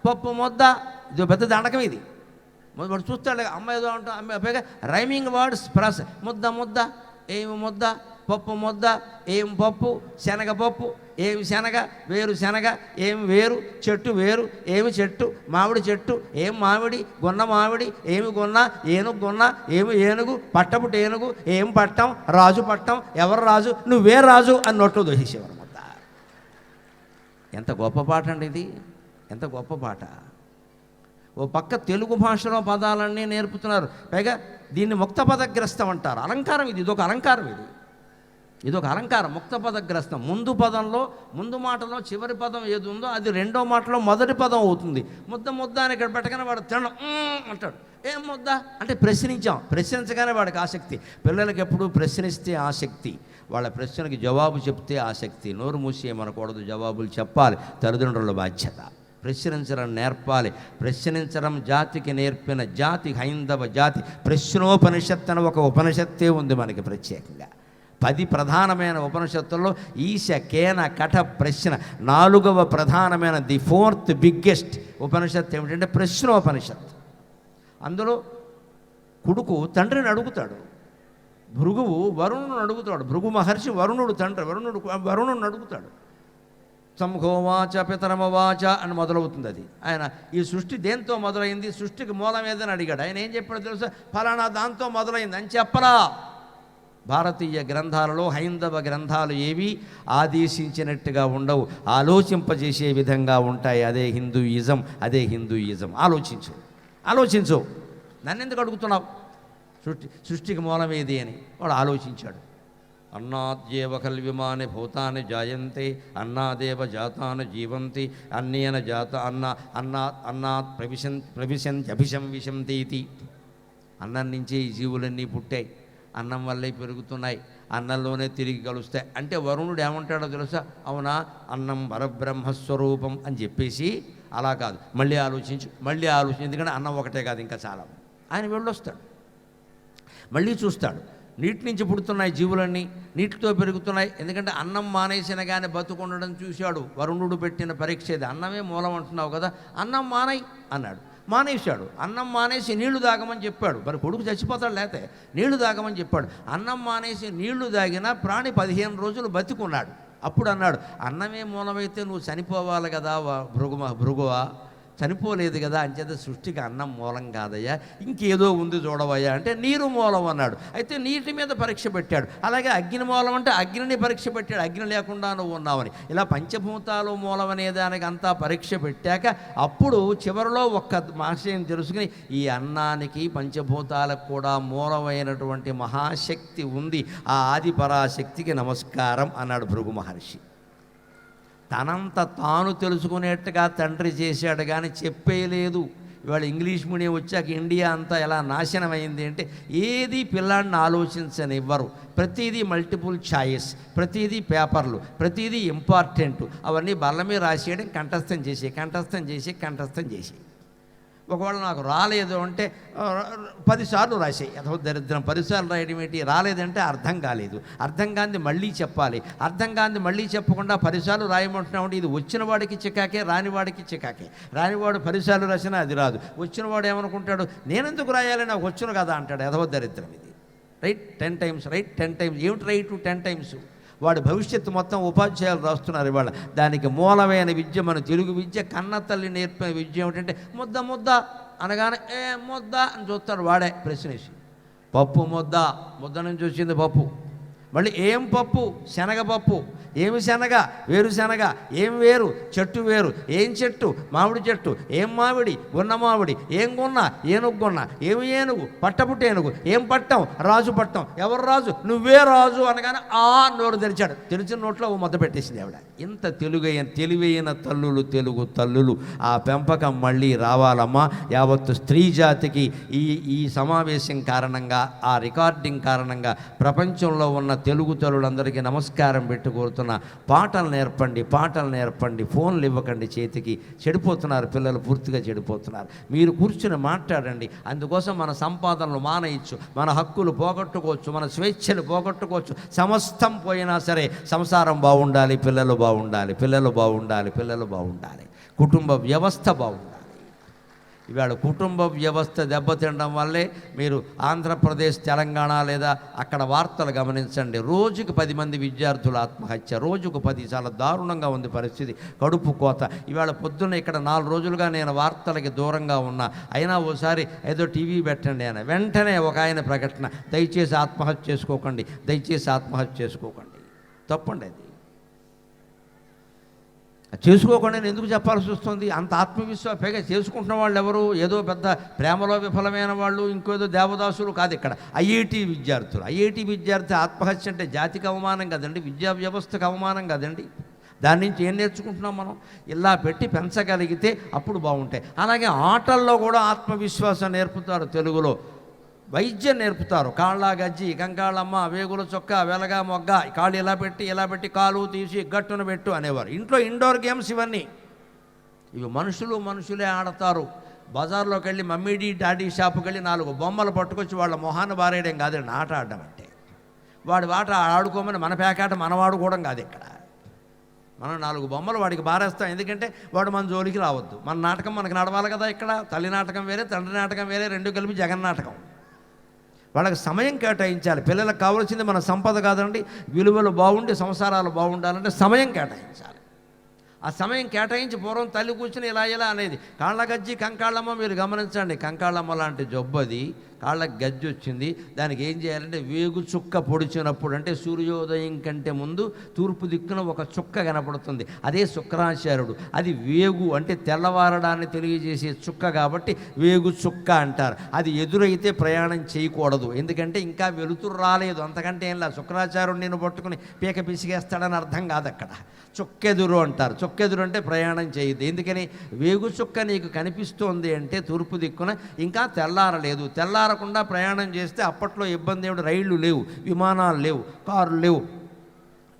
పప్పు ముద్ద. ఇది పెద్ద దండకం ఇది. వాడు చూస్తాడు, అమ్మాయి ఏదో అంటా, అమ్మాయి రైమింగ్ వర్డ్స్ ప్రాస. ముద్ద ఏమి ముద్ద, పప్పు ముద్ద ఏమి పప్పు, శనగపప్పు ఏమి శనగ, వేరు శనగ ఏమి వేరు, చెట్టు వేరు ఏమి చెట్టు, మామిడి చెట్టు ఏమి మామిడి, గొన్న మామిడి ఏమి గొన్న, ఏనుగు గొన్న ఏమి ఏనుగు, పట్టపుట ఏనుగు ఏం పట్టం, రాజు పట్టం, ఎవరు రాజు, నువ్వే రాజు అని నోట్లో దోసేసేవారు. మొత్త ఎంత గొప్ప పాట అండి ఇది, ఎంత గొప్ప పాట. ఓ పక్క తెలుగు భాషలో పదాలన్నీ నేర్పుతున్నారు, పైగా దీన్ని ముక్త పదగ్రస్తం అంటారు. అలంకారం ఇది, ఇదొక అలంకారం, ఇదొక అలంకారం. ముక్త పదగ్రస్తం. ముందు పదంలో, ముందు మాటలో చివరి పదం ఏది ఉందో అది రెండో మాటలో మొదటి పదం అవుతుంది. ముద్ద అని ఇక్కడ పెట్టగానే వాడు తినడం అంటాడు. ఏం ముద్ద అంటే ప్రశ్నించగానే వాడికి ఆసక్తి. పిల్లలకి ఎప్పుడు ప్రశ్నిస్తే ఆసక్తి, వాళ్ళ ప్రశ్నకి జవాబు చెప్తే ఆసక్తి. నోరు మూసేయమనకూడదు, జవాబులు చెప్పాలి. తల్లిదండ్రుల బాధ్యత. ప్రశ్నించడం నేర్పాలి. ప్రశ్నించడం జాతికి నేర్పిన జాతి హైందవ జాతి. ప్రశ్నోపనిషత్తు అని ఒక ఉపనిషత్తే ఉంది మనకి ప్రత్యేకంగా. 10 ప్రధానమైన ఉపనిషత్తుల్లో ఈశ, కేన, కఠ, ప్రశ్న 4వ ప్రధానమైన, ది 4th బిగ్గెస్ట్ ఉపనిషత్తు ఏమిటంటే ప్రశ్నోపనిషత్తు. అందులో కొడుకు తండ్రిని అడుగుతాడు, భృగువు వరుణుని అడుగుతాడు. భృగు మహర్షి వరుణుడు తండ్రి, వరుణుని అడుగుతాడు. సంహోవాచ పితరమవాచ అని మొదలవుతుంది అది. ఆయన ఈ సృష్టి దేంతో మొదలైంది, సృష్టికి మూలం ఏదని అడిగాడు. ఆయన ఏం చెప్పాడో తెలుసా? ఫలానా దాంతో మొదలైంది అని చెప్పరా. భారతీయ గ్రంథాలలో హైందవ గ్రంథాలు ఏవి ఆదేశించినట్టుగా ఉండవు, ఆలోచింపజేసే విధంగా ఉంటాయి. అదే హిందూయిజం, అదే హిందూయిజం. ఆలోచించు. నన్ను ఎందుకు అడుగుతున్నావు సృష్టికి మూలమేది అని? వాడు ఆలోచించాడు. అన్నాద్యేవ కల్విమాని భూతాన్ని జాయంతే అన్నాదేవ జాతాన్ని జీవంతి అన్నేన జాత అన్నాత్ ప్రవిశంత్యభిశంవిశంతీతి. అన్నం నుంచే ఈ జీవులన్నీ పుట్టాయి, అన్నం వల్లే పెరుగుతున్నాయి, అన్నంలోనే తిరిగి కలుస్తాయి అంటే వరుణుడు ఏమంటాడో తెలుసా? అవునా, అన్నం పరబ్రహ్మస్వరూపం అని చెప్పేసి అలా కాదు, మళ్ళీ ఆలోచించు. ఎందుకంటే అన్నం ఒకటే కాదు, ఇంకా చాలా. ఆయన వెళ్ళొస్తాడు, మళ్ళీ చూస్తాడు. నీటి నుంచి పుడుతున్నాయి జీవులన్నీ, నీటితో పెరుగుతున్నాయి. ఎందుకంటే అన్నం మానేసిన కానీ బతుకుండడం చూశాడు. వరుణుడు పెట్టిన పరీక్ష ఇది. అన్నమే మూలం అంటున్నావు కదా, అన్నం మానేయి అన్నాడు. మానేశాడు. అన్నం మానేసి నీళ్లు తాగమని చెప్పాడు. మరి కొడుకు చచ్చిపోతాడు, లేతే నీళ్లు తాగమని చెప్పాడు. అన్నం మానేసి నీళ్లు తాగినా ప్రాణి 15 రోజులు బతికున్నాడు. అప్పుడు అన్నాడు, అన్నమే మూలమైతే నువ్వు చనిపోవాలి కదా భృగువా, చనిపోలేదు కదా, అంచేత సృష్టికి అన్నం మూలం కాదయ్యా, ఇంకేదో ఉంది చూడవయ్యా అంటే నీరు మూలం అన్నాడు. అయితే నీటి మీద పరీక్ష పెట్టాడు. అలాగే అగ్ని మూలం అంటే అగ్నిని పరీక్ష పెట్టాడు, అగ్ని లేకుండా నువ్వు ఉన్నావని. ఇలా పంచభూతాలు మూలం అనే దానికి అంతా పరీక్ష పెట్టాక అప్పుడు చివరిలో ఒక్క ఆశయం తెలుసుకుని ఈ అన్నానికి పంచభూతాలకు కూడా మూలమైనటువంటి మహాశక్తి ఉంది, ఆ ఆది పరాశక్తికి నమస్కారం అన్నాడు భృగు మహర్షి. తనంత తాను తెలుసుకునేట్టుగా తండ్రి చేశాడు కానీ చెప్పేయలేదు. ఇవాళ ఇంగ్లీష్ మీడియం వచ్చాక ఇండియా అంతా ఎలా నాశనమైంది అంటే ఏది పిల్లాడిని ఆలోచించనివ్వరు. ప్రతిదీ మల్టిపుల్ ఛాయిస్, ప్రతిదీ పేపర్లు, ప్రతిదీ ఇంపార్టెంట్. అవన్నీ బల్ల మీద రాసేయడం, కంఠస్థం చేసి ఒకవేళ నాకు రాలేదు అంటే 10 సార్లు రాసేయి. అథవా దరిద్రం, 10 సార్లు రాయడం ఏంటి? రాలేదంటే అర్థం కాలేదు, అర్థం కాంది మళ్ళీ చెప్పాలి, అర్థం కాంది మళ్ళీ చెప్పకుండా 10 సార్లు రాయమంటున్నావు అంటే ఇది వచ్చిన వాడికి చికాకే, రానివాడికి చికాకే. రానివాడు 10 సార్లు రాసినా అది రాదు, వచ్చినవాడు ఏమనుకుంటాడు, నేనెందుకు రాయాలి, నాకు వచ్చును కదా అంటాడు. అథవా దరిద్రం ఇది. రైట్ 10 టైమ్స్, ఏమిటి రైట్ 10 టైమ్స్? వాడి భవిష్యత్తు మొత్తం ఉపాధ్యాయులు రాస్తున్నారు ఇవాళ. దానికి మూలమైన విద్య మన తెలుగు విద్య. కన్న తల్లి నేర్పిన విద్య ఏమిటంటే ముద్ద అనగానే ముద్ద అని చూస్తాడు వాడే ప్రశ్నేసి. పప్పు ముద్ద నుంచి వచ్చింది పప్పు. మళ్ళీ ఏం పప్పు? శనగపప్పు. ఏమి శనగ? వేరుశనగ. ఏం వేరు? చెట్టు వేరు. ఏం చెట్టు? మామిడి చెట్టు. ఏం మామిడి? గున్న మామిడి. ఏం గున్న? ఏనుగు గున్న. ఏమి ఏనుగు? పట్టపుటేనుగు. ఏం పట్టం? రాజు పట్టం. ఎవరు రాజు? నువ్వే రాజు అనగానే నోరు తెరిచాడు. తెరిచిన నోట్లో ఓ ముద్ద పెట్టేసింది ఆవిడ. ఇంత తెలివైన తెలుగు తల్లులు. ఆ పెంపకం మళ్ళీ రావాలమ్మా. యావత్తు స్త్రీ జాతికి ఈ సమావేశం కారణంగా, ఆ రికార్డింగ్ కారణంగా ప్రపంచంలో ఉన్న తెలుగు తల్లులందరికీ నమస్కారం పెట్టుకోరుతున్నా. పాటలు నేర్పండి, ఫోన్లు ఇవ్వకండి చేతికి. చెడిపోతున్నారు పిల్లలు, పూర్తిగా చెడిపోతున్నారు. మీరు కూర్చుని మాట్లాడండి. అందుకోసం మన సంపాదనలు మానేయచ్చు, మన హక్కులు పోగొట్టుకోవచ్చు, మన స్వేచ్ఛలు పోగొట్టుకోవచ్చు. సమస్తం పోయినా సరే సంసారం బాగుండాలి, పిల్లలు బాగుండాలి, కుటుంబ వ్యవస్థ బాగుండాలి. ఇవాళ కుటుంబ వ్యవస్థ దెబ్బతినడం వల్లే మీరు ఆంధ్రప్రదేశ్, తెలంగాణ లేదా అక్కడ వార్తలు గమనించండి. రోజుకు 10 మంది విద్యార్థుల ఆత్మహత్య, రోజుకు 10. చాలా దారుణంగా ఉంది పరిస్థితి. కడుపు కోత. ఇవాళ పొద్దున్న ఇక్కడ 4 రోజులుగా నేను వార్తలకి దూరంగా ఉన్నా. అయినా ఓసారి ఏదో టీవీ పెట్టండి అని వెంటనే ఒక ఆయన ప్రకటన, దయచేసి ఆత్మహత్య చేసుకోకండి. తప్పండి అది. చేసుకోకుండా ఎందుకు చెప్పాల్సి వస్తుంది? అంత ఆత్మవిశ్వాసం. పైగా చేసుకుంటున్న వాళ్ళు ఎవరు? ఏదో పెద్ద ప్రేమలో విఫలమైన వాళ్ళు, ఇంకేదో దేవదాసులు కాదు. ఇక్కడ ఐఐటి విద్యార్థి ఆత్మహత్య అంటే జాతికి అవమానం కదండి, విద్యా వ్యవస్థకు అవమానం కదండి. దాని నుంచి ఏం నేర్చుకుంటున్నాం మనం? ఇలా పెట్టి పెంచగలిగితే అప్పుడు బాగుంటాయి. అలాగే ఆటల్లో కూడా ఆత్మవిశ్వాసం నేర్పుతారు. తెలుగులో వైద్యం నేర్పుతారు. కాళ్ళ గజ్జి, కంకాళ్ళమ్మ, వేగుల చొక్క, వెలగా మొగ్గ, కాళ్ళు ఇలా పెట్టి కాలు తీసి గట్టును పెట్టు అనేవారు. ఇంట్లో ఇండోర్ గేమ్స్ ఇవన్నీ. ఇవి మనుషులే ఆడతారు. బజార్లోకి వెళ్ళి మమ్మీడి డాడీ షాపుకి వెళ్ళి 4 బొమ్మలు పట్టుకొచ్చి వాళ్ళ మొహాన్ని బారేయడం కాదండి ఆట ఆడడం అంటే. వాడి ఆట ఆడుకోమని మన పేకాట మనవాడుకోవడం కాదు. ఇక్కడ మనం 4 బొమ్మలు వాడికి బారేస్తాం. ఎందుకంటే వాడు మన జోలికి రావద్దు. మన నాటకం మనకు నడవాలి కదా. ఇక్కడ తల్లి నాటకం వేరే, తండ్రి నాటకం వేరే, 2 కలిపి జగన్నాటకం. వాళ్ళకి సమయం కేటాయించాలి. పిల్లలకు కావాల్సింది మన సంపద కాదండి, విలువలు బాగుండి సంసారాలు బాగుండాలంటే సమయం కేటాయించాలి. ఆ సమయం కేటాయించి పూర్వం తల్లి కూర్చుని ఇలా అనేది. కాళ్ళ గజ్జి, కంకాళ్ళమ్మ. మీరు గమనించండి, కంకాళ్ళమ్మ లాంటి జబ్బు అది. కాళ్ళకి గజ్జి వచ్చింది, దానికి ఏం చేయాలంటే వేగు చుక్క పొడిచినప్పుడు, అంటే సూర్యోదయం కంటే ముందు తూర్పు దిక్కున ఒక చుక్క కనపడుతుంది, అదే శుక్రాచార్యుడు. అది వేగు అంటే తెల్లవారడాన్ని తెలియజేసే చుక్క కాబట్టి వేగు చుక్క అంటారు. అది ఎదురైతే ప్రయాణం చేయకూడదు, ఎందుకంటే ఇంకా వెలుతురు రాలేదు, అంతకంటే ఏం లేదు. శుక్రాచార్యుడు నేను పట్టుకుని పీక పిసిగేస్తాడని అర్థం కాదు అక్కడ. చుక్కెదురు అంటారు. చుక్కెదురు అంటే ప్రయాణం చేయదు. ఎందుకని? వేగు చుక్క నీకు కనిపిస్తోంది అంటే తూర్పు దిక్కున ఇంకా తెల్లారలేదు. తెల్లారకుండా ప్రయాణం చేస్తే అప్పట్లో ఇబ్బంది ఏమిటి? రైళ్లు లేవు, విమానాలు లేవు, కార్లు లేవు,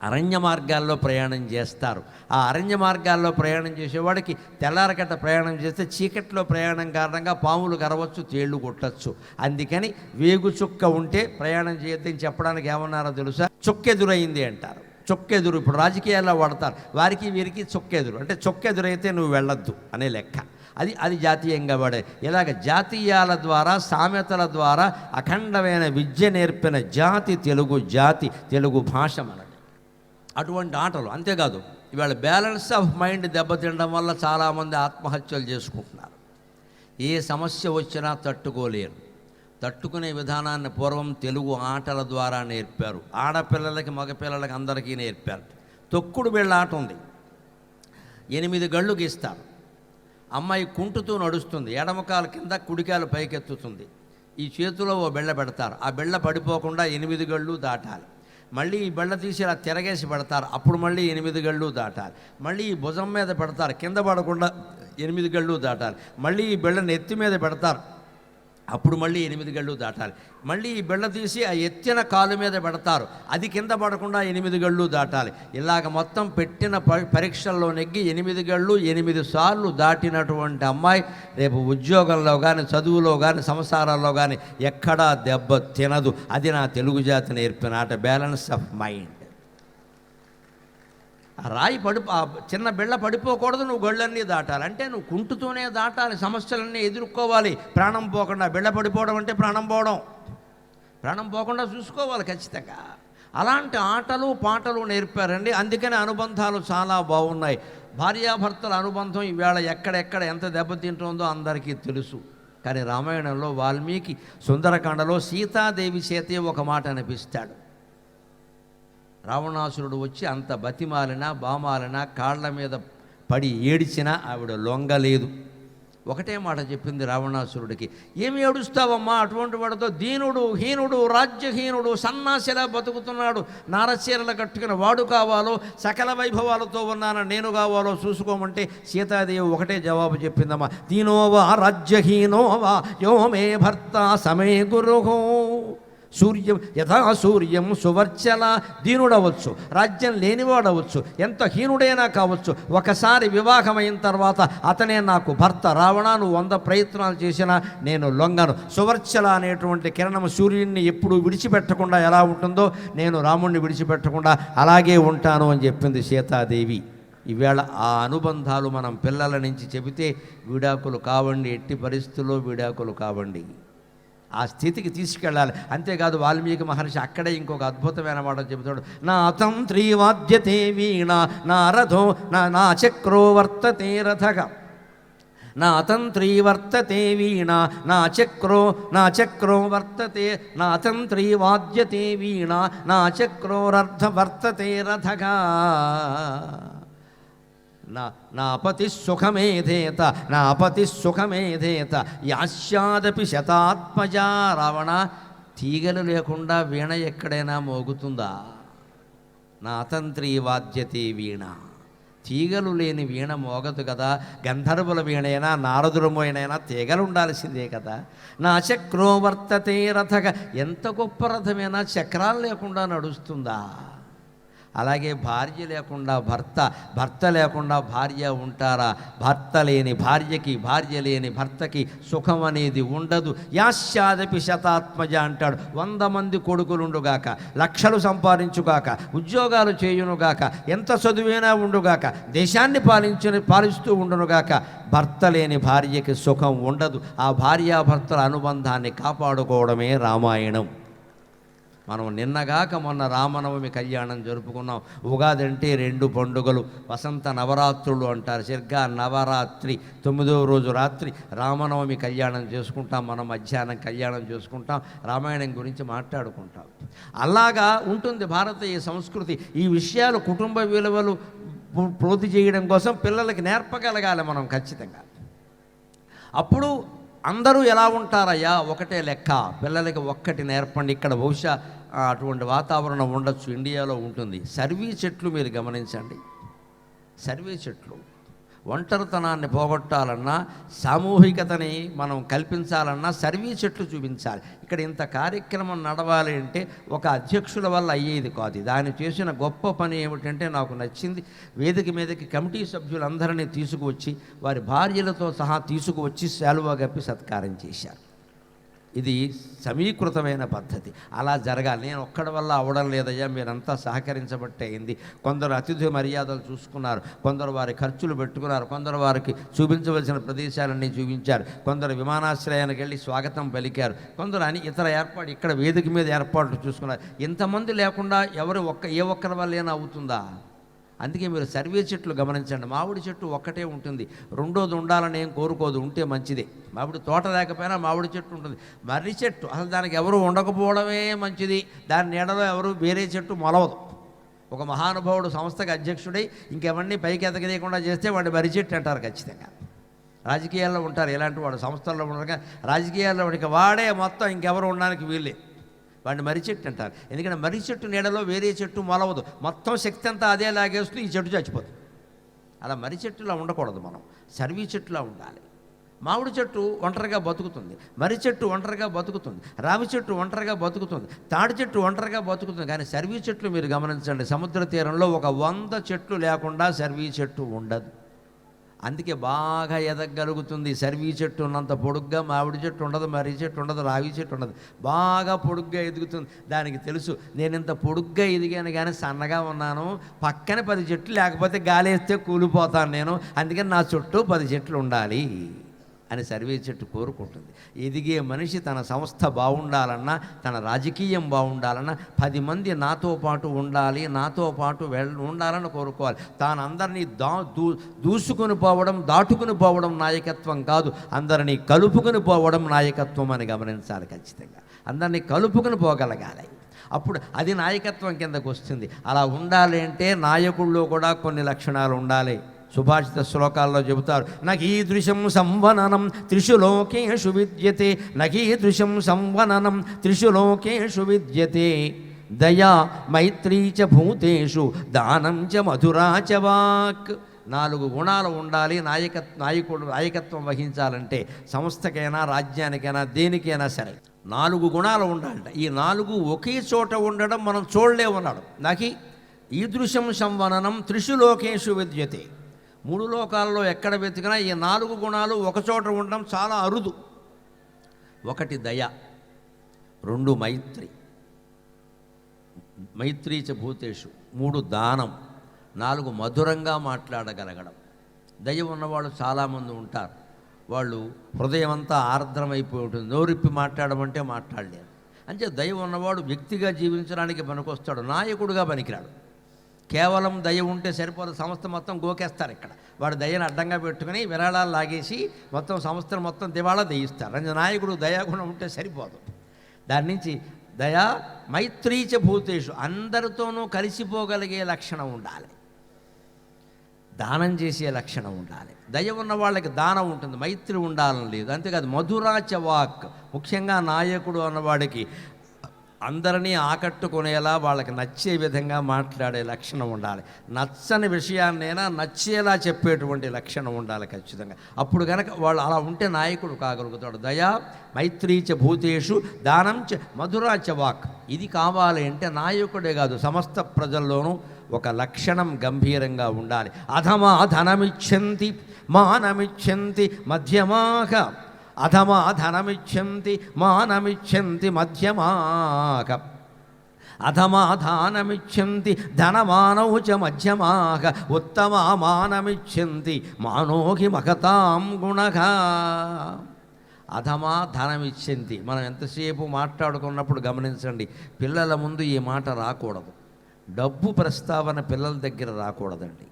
అరణ్య మార్గాల్లో ప్రయాణం చేస్తారు. ఆ అరణ్య మార్గాల్లో ప్రయాణం చేసేవాడికి తెల్లారకట్ట ప్రయాణం చేస్తే చీకట్లో ప్రయాణం కారణంగా పాములు కరవచ్చు, తేళ్లు కొట్టచ్చు. అందుకని వేగు చుక్క ఉంటే ప్రయాణం చేయొద్దని చెప్పడానికి ఏమన్నారో తెలుసా? చుక్కెదురైంది అంటారు. చొక్కెదురు ఇప్పుడు రాజకీయాల్లో వాడతారు, వారికి వీరికి చొక్కెదురు అంటే చొక్కెదురైతే నువ్వు వెళ్ళొద్దు అనే లెక్క. అది జాతీయంగా వాడే. ఇలాగ జాతీయాల ద్వారా, సామెతల ద్వారా అఖండమైన విద్య నేర్పిన జాతి తెలుగు జాతి, తెలుగు భాష మనది. అటువంటి ఆటలు. అంతేకాదు, ఇవాళ బ్యాలెన్స్ ఆఫ్ మైండ్ దెబ్బతినడం వల్ల చాలామంది ఆత్మహత్యలు చేసుకుంటున్నారు. ఏ సమస్య వచ్చినా తట్టుకోలేరు. తట్టుకునే విధానాన్ని పూర్వం తెలుగు ఆటల ద్వారా నేర్పారు. ఆడపిల్లలకి, మగపిల్లలకి అందరికీ నేర్పారు. తొక్కుడు బిళ్ళ ఆట ఉంది. 8 గళ్ళు గీస్తారు. అమ్మాయి కుంటుతూ నడుస్తుంది, ఎడమకాలు కింద, కుడికాలు పైకెత్తుతుంది. ఈ చేతిలో ఓ బిళ్ళ పెడతారు. ఆ బిళ్ళ పడిపోకుండా 8 గళ్ళు దాటాలి. మళ్ళీ ఈ బిళ్ళ తీసి ఇలా తిరగేసి పెడతారు, అప్పుడు మళ్ళీ 8 గళ్ళు దాటాలి. మళ్ళీ ఈ భుజం మీద పెడతారు, కింద పడకుండా 8 గళ్ళు దాటాలి. మళ్ళీ ఈ బిళ్ళని ఎత్తి మీద పెడతారు, అప్పుడు మళ్ళీ 8 గళ్ళు దాటాలి. మళ్ళీ ఈ బిళ్ళ తీసి ఆ ఎత్తిన కాలు మీద పెడతారు, అది కింద పడకుండా 8 గళ్ళు దాటాలి. ఇలాగ మొత్తం పెట్టిన పరీక్షల్లో నెగ్గి 8 గళ్ళు 8 సార్లు దాటినటువంటి అమ్మాయి రేపు ఉద్యోగంలో కానీ, చదువులో కానీ, సంసారాల్లో కానీ ఎక్కడా దెబ్బ తినదు. అది నా తెలుగు జాతి నేర్పిన ఆట, బ్యాలెన్స్ ఆఫ్ మైండ్. ఆ రాయి ఆ చిన్న బిళ్ళ పడిపోకూడదు, నువ్వు గళ్ళన్నీ దాటాలి. అంటే నువ్వు కుంటుతూనే దాటాలి, సమస్యలన్నీ ఎదుర్కోవాలి, ప్రాణం పోకుండా. బిళ్ళ పడిపోవడం అంటే ప్రాణం పోవడం, ప్రాణం పోకుండా చూసుకోవాలి ఖచ్చితంగా. అలాంటి ఆటలు పాటలు నేర్పారండి. అందుకని అనుబంధాలు చాలా బాగున్నాయి. భార్యాభర్తల అనుబంధం ఈవేళ ఎక్కడెక్కడ ఎంత దెబ్బతింటుందో అందరికీ తెలుసు. కానీ రామాయణంలో వాల్మీకి సుందరకాండలో సీతాదేవి చేతే ఒక మాట అనిపిస్తాడు. రావణాసురుడు వచ్చి అంత బతిమాలినా బామాలినా కాళ్ళ మీద పడి ఏడిచినా ఆవిడ లొంగలేదు. ఒకటే మాట చెప్పింది రావణాసురుడికి, ఏమి ఏడుస్తావమ్మా, అటువంటి వాడితో దీనుడు, హీనుడు, రాజ్యహీనుడు, సన్నాసిలా బతుకుతున్నాడు, నారచీరలు కట్టుకుని వాడు కావాలో, సకల వైభవాలతో ఉన్నాను నేను కావాలో చూసుకోమంటే సీతాదేవి ఒకటే జవాబు చెప్పిందమ్మా, దీనోవా రాజ్యహీనోవా యో మే భర్త సమే గురుహో. సూర్యం యథా సూర్యం సువర్చల. దీనుడవచ్చు, రాజ్యం లేనివాడవచ్చు, ఎంత హీనుడైనా కావచ్చు, ఒకసారి వివాహమైన తర్వాత అతనే నాకు భర్త. రావణ, నువ్వు 100 ప్రయత్నాలు చేసినా నేను లొంగను. సువర్చల అనేటువంటి కిరణం సూర్యుడిని ఎప్పుడు విడిచిపెట్టకుండా ఎలా ఉంటుందో నేను రాముణ్ణి విడిచిపెట్టకుండా అలాగే ఉంటాను అని చెప్పింది సీతాదేవి. ఈవేళ ఆ అనుబంధాలు మనం పిల్లల నుంచి చెబితే విడాకులు కావండి, ఎట్టి పరిస్థితుల్లో విడాకులు కావండి. ఆ స్థితికి తీసుకెళ్ళాలి. అంతేకాదు వాల్మీకి మహర్షి అక్కడే ఇంకొక అద్భుతమైన మాట చెబుతాడు, నా తంత్రీ వాద్యతే వీణ నా రథో నా చక్రో వర్తతే రథగా. నా తంత్రీ వర్తతే వీణ నా చక్రో వర్తతే, నా తంత్రీ వాద్యతే వీణ నా చక్రోరర్ధ వర్తతే రథగా. నా పతి సుఖమేధేత, నా పతి సుఖమేధేత యాస్యాదపి శతాత్మజా. రావణ, తీగలు లేకుండా వీణ ఎక్కడైనా మోగుతుందా? నా తంత్రీ వాద్యతే వీణ, తీగలు లేని వీణ మోగదు కదా. గంధర్వుల వీణైనా, నారదుల వీణైనా తీగలు ఉండాల్సిందే కదా. నా చక్రో వర్తతే రథగా, ఎంత గొప్ప రథమైనా చక్రాలు లేకుండా నడుస్తుందా? అలాగే భార్య లేకుండా భర్త, భర్త లేకుండా భార్య ఉంటారా? భర్త లేని భార్యకి, భార్య లేని భర్తకి సుఖం అనేది ఉండదు. యాస్యాదపి శతాత్మజ అంటాడు. 100 మంది కొడుకులుండుగాక, లక్షలు సంపాదించుగాక, ఉద్యోగాలు చేయునుగాక, ఎంత చదువైనా ఉండుగాక, దేశాన్ని పాలిస్తూ ఉండునుగాక, భర్త లేని భార్యకి సుఖం ఉండదు. ఆ భార్యాభర్తల అనుబంధాన్ని కాపాడుకోవడమే రామాయణం. మనం నిన్నగాక మొన్న రామనవమి కళ్యాణం జరుపుకున్నాం. ఉగాది అంటే 2 పండుగలు, వసంత నవరాత్రులు అంటారు. సరిగ్గా నవరాత్రి 9వ రోజు రాత్రి రామనవమి కళ్యాణం చేసుకుంటాం. మనం మధ్యాహ్నం కళ్యాణం చేసుకుంటాం, రామాయణం గురించి మాట్లాడుకుంటాం. అలాగా ఉంటుంది భారతీయ సంస్కృతి. ఈ విషయాలు కుటుంబ విలువలు ప్రోధి చేయడం కోసం పిల్లలకి నేర్పగలగాలి మనం ఖచ్చితంగా. అప్పుడు అందరూ ఎలా ఉంటారయ్యా, ఒకటే లెక్క. పిల్లలకి ఒక్కటి నేర్పండి. ఇక్కడ బహుశా అటువంటి వాతావరణం ఉండొచ్చు, ఇండియాలో ఉంటుంది. సర్వీ చెట్లు మీరు గమనించండి. సర్వీ చెట్లు ఒంటరితనాన్ని పోగొట్టాలన్నా, సామూహికతని మనం కల్పించాలన్నా సర్వీ చెట్లు చూపించాలి. ఇక్కడ ఇంత కార్యక్రమం నడవాలి అంటే ఒక అధ్యక్షుల వల్ల అయ్యేది కాదు. దాన్ని చేసిన గొప్ప పని ఏమిటంటే నాకు నచ్చింది, వేదిక మీదకి కమిటీ సభ్యులందరినీ తీసుకువచ్చి వారి భార్యలతో సహా తీసుకువచ్చి శాలువా కప్పి సత్కారం చేశారు. ఇది సమీకృతమైన పద్ధతి. అలా జరగాలి. నేను ఒక్కడి వల్ల అవడం లేదయ్యా, మీరంతా సహకరించబట్టే అయింది. కొందరు అతిథి మర్యాదలు చూసుకున్నారు, కొందరు వారి ఖర్చులు పెట్టుకున్నారు, కొందరు వారికి చూపించవలసిన ప్రదేశాలన్నీ చూపించారు, కొందరు విమానాశ్రయానికి వెళ్ళి స్వాగతం పలికారు, కొందరు అని ఇతర ఏర్పాటు ఇక్కడ వేదిక మీద ఏర్పాట్లు చూసుకున్నారు. ఇంతమంది లేకుండా ఏ ఒక్కరి వల్లేనా అవుతుందా? అందుకే మీరు సర్వే చెట్లు గమనించండి. మామిడి చెట్టు ఒక్కటే ఉంటుంది, రెండోది ఉండాలని ఏం కోరుకోదు, ఉంటే మంచిదే. మామిడి తోట లేకపోయినా మామిడి చెట్టు ఉంటుంది. మర్రి చెట్టు అసలు దానికి ఎవరు ఉండకపోవడమే మంచిది. దాని నీడలో ఎవరు వేరే చెట్టు మొలవదు. ఒక మహానుభావుడు సంస్థకు అధ్యక్షుడై ఇంకెవన్నీ పైకి ఎదగలేకుండా చేస్తే వాడి మర్రి చెట్టు అంటారు ఖచ్చితంగా. రాజకీయాల్లో ఉంటారు ఇలాంటి వాడు, సంస్థల్లో ఉండగా రాజకీయాల్లో వాడికి వాడే మొత్తం, ఇంకెవరు ఉండడానికి వీళ్ళే. వాడిని మర్రి చెట్టు అంటారు. ఎందుకంటే మర్రి చెట్టు నీడలో వేరే చెట్టు మొలవదు, మొత్తం శక్తి అంతా అదే లాగేస్తుంది, ఈ చెట్టు చచ్చిపోతుంది. అలా మర్రి చెట్టులా ఉండకూడదు, మనం సర్వీ చెట్టులా ఉండాలి. మామిడి చెట్టు ఒంటరిగా బతుకుతుంది, మర్రి చెట్టు ఒంటరిగా బతుకుతుంది, రావి చెట్టు ఒంటరిగా బతుకుతుంది, తాడి చెట్టు ఒంటరిగా బతుకుతుంది. కానీ సర్వీ చెట్లు మీరు గమనించండి, సముద్ర తీరంలో ఒక 100 చెట్లు లేకుండా సర్వీ చెట్టు ఉండదు. అందుకే బాగా ఎదగలుగుతుంది. సర్వీ చెట్టు ఉన్నంత పొడుగ్గా మామిడి చెట్టు ఉండదు, మర్రి చెట్టు ఉండదు, రావి చెట్టు ఉండదు. బాగా పొడుగ్గా ఎదుగుతుంది. దానికి తెలుసు, నేను ఇంత పొడుగ్గా ఎదిగాను కానీ సన్నగా ఉన్నాను, పక్కన 10 చెట్లు లేకపోతే గాలేస్తే కూలిపోతాను నేను, అందుకని నా చుట్టూ 10 చెట్లు ఉండాలి అని సర్వే చెట్టు కోరుకుంటుంది. ఎదిగే మనిషి తన సంస్థ బాగుండాలన్నా, తన రాజకీయం బాగుండాలన్నా 10 మంది నాతో పాటు ఉండాలి, నాతో పాటు ఉండాలని కోరుకోవాలి. తాను అందరినీ దూసుకుని పోవడం, దాటుకుని పోవడం నాయకత్వం కాదు, అందరినీ కలుపుకుని పోవడం నాయకత్వం అని గమనించాలి ఖచ్చితంగా. అందరినీ కలుపుకుని పోగలగాలి, అప్పుడు అది నాయకత్వం కిందకు వస్తుంది. అలా ఉండాలి అంటే నాయకుల్లో కూడా కొన్ని లక్షణాలు ఉండాలి. సుభాషిత శ్లోకాల్లో చెబుతారు, నకీదృశం సంవననం త్రిషు లోకేషు విద్యతే, నకీదృశం సంవననం త్రిషు లోకేషు విద్యతే, దయా మైత్రీ చ భూతేషు దానం చ మధురా చ వాక్. 4 గుణాలు ఉండాలి నాయకుడు నాయకత్వం వహించాలంటే. సంస్థకైనా, రాజ్యానికైనా, దేనికైనా సరే 4 గుణాలు ఉండాలంట. ఈ 4 ఒకే చోట ఉండడం మనం చూడలేమన్నాడు. నాకి ఈదృశం సంవననం త్రిషు లోకేషు విద్యతే. 3 లోకాల్లో ఎక్కడ వెతికినా ఈ 4 గుణాలు ఒకచోట ఉండడం చాలా అరుదు. 1 దయ, 2 మైత్రీ చ భూతేషు, 3 దానం, 4 మధురంగా మాట్లాడగలగడం. దయ ఉన్నవాళ్ళు చాలామంది ఉంటారు, వాళ్ళు హృదయం అంతా ఆర్ద్రమైపోయి ఉంటుంది, నోరిప్పి మాట్లాడమంటే మాట్లాడలేరు. అంటే దయ ఉన్నవాడు వ్యక్తిగా జీవించడానికి పనికొస్తాడు, నాయకుడిగా పనికిరాడు. కేవలం దయ ఉంటే సరిపోదు, సంస్థ మొత్తం గోకేస్తారు. ఇక్కడ వాడు దయను అడ్డంగా పెట్టుకుని విరాళాలు లాగేసి మొత్తం సంస్థను మొత్తం దివాళా దయిస్తారు. అంటే నాయకుడు దయాగుణం ఉంటే సరిపోదు. దాని నుంచి దయా మైత్రీచ భూతేషు, అందరితోనూ కలిసిపోగలిగే లక్షణం ఉండాలి, దానం చేసే లక్షణం ఉండాలి. దయ ఉన్న వాళ్ళకి దానం ఉంటుంది, మైత్రి ఉండాలని లేదు. అంతేకాదు మధురాచ వాక్, ముఖ్యంగా నాయకుడు అన్నవాడికి అందరినీ ఆకట్టుకునేలా వాళ్ళకి నచ్చే విధంగా మాట్లాడే లక్షణం ఉండాలి. నచ్చని విషయాన్నైనా నచ్చేలా చెప్పేటువంటి లక్షణం ఉండాలి ఖచ్చితంగా. అప్పుడు కనుక వాళ్ళు అలా ఉంటే నాయకుడు కాగలుగుతాడు. దయా మైత్రీచ భూతేషు దానం చ మధురాచ వాక్. ఇది కావాలి అంటే నాయకుడే కాదు, సమస్త ప్రజల్లోనూ ఒక లక్షణం గంభీరంగా ఉండాలి. అధమా ధనమిచ్చంతి మానమిచ్చంతి మధ్యమాక, అధమా ధనమిచ్చంతి మానమిచ్చంతి మధ్యమాక, అధమా దానమిచ్చంతి ధనమానౌ చ మధ్యమాక, ఉత్తమా మానమిచ్చంతి మానోహి మహతాం గుణః. అధమా ధనం ఇచ్చింది. మనం ఎంతసేపు మాట్లాడుకున్నప్పుడు గమనించండి, పిల్లల ముందు ఈ మాట రాకూడదు. డబ్బు ప్రస్తావన పిల్లల దగ్గర రాకూడదండి.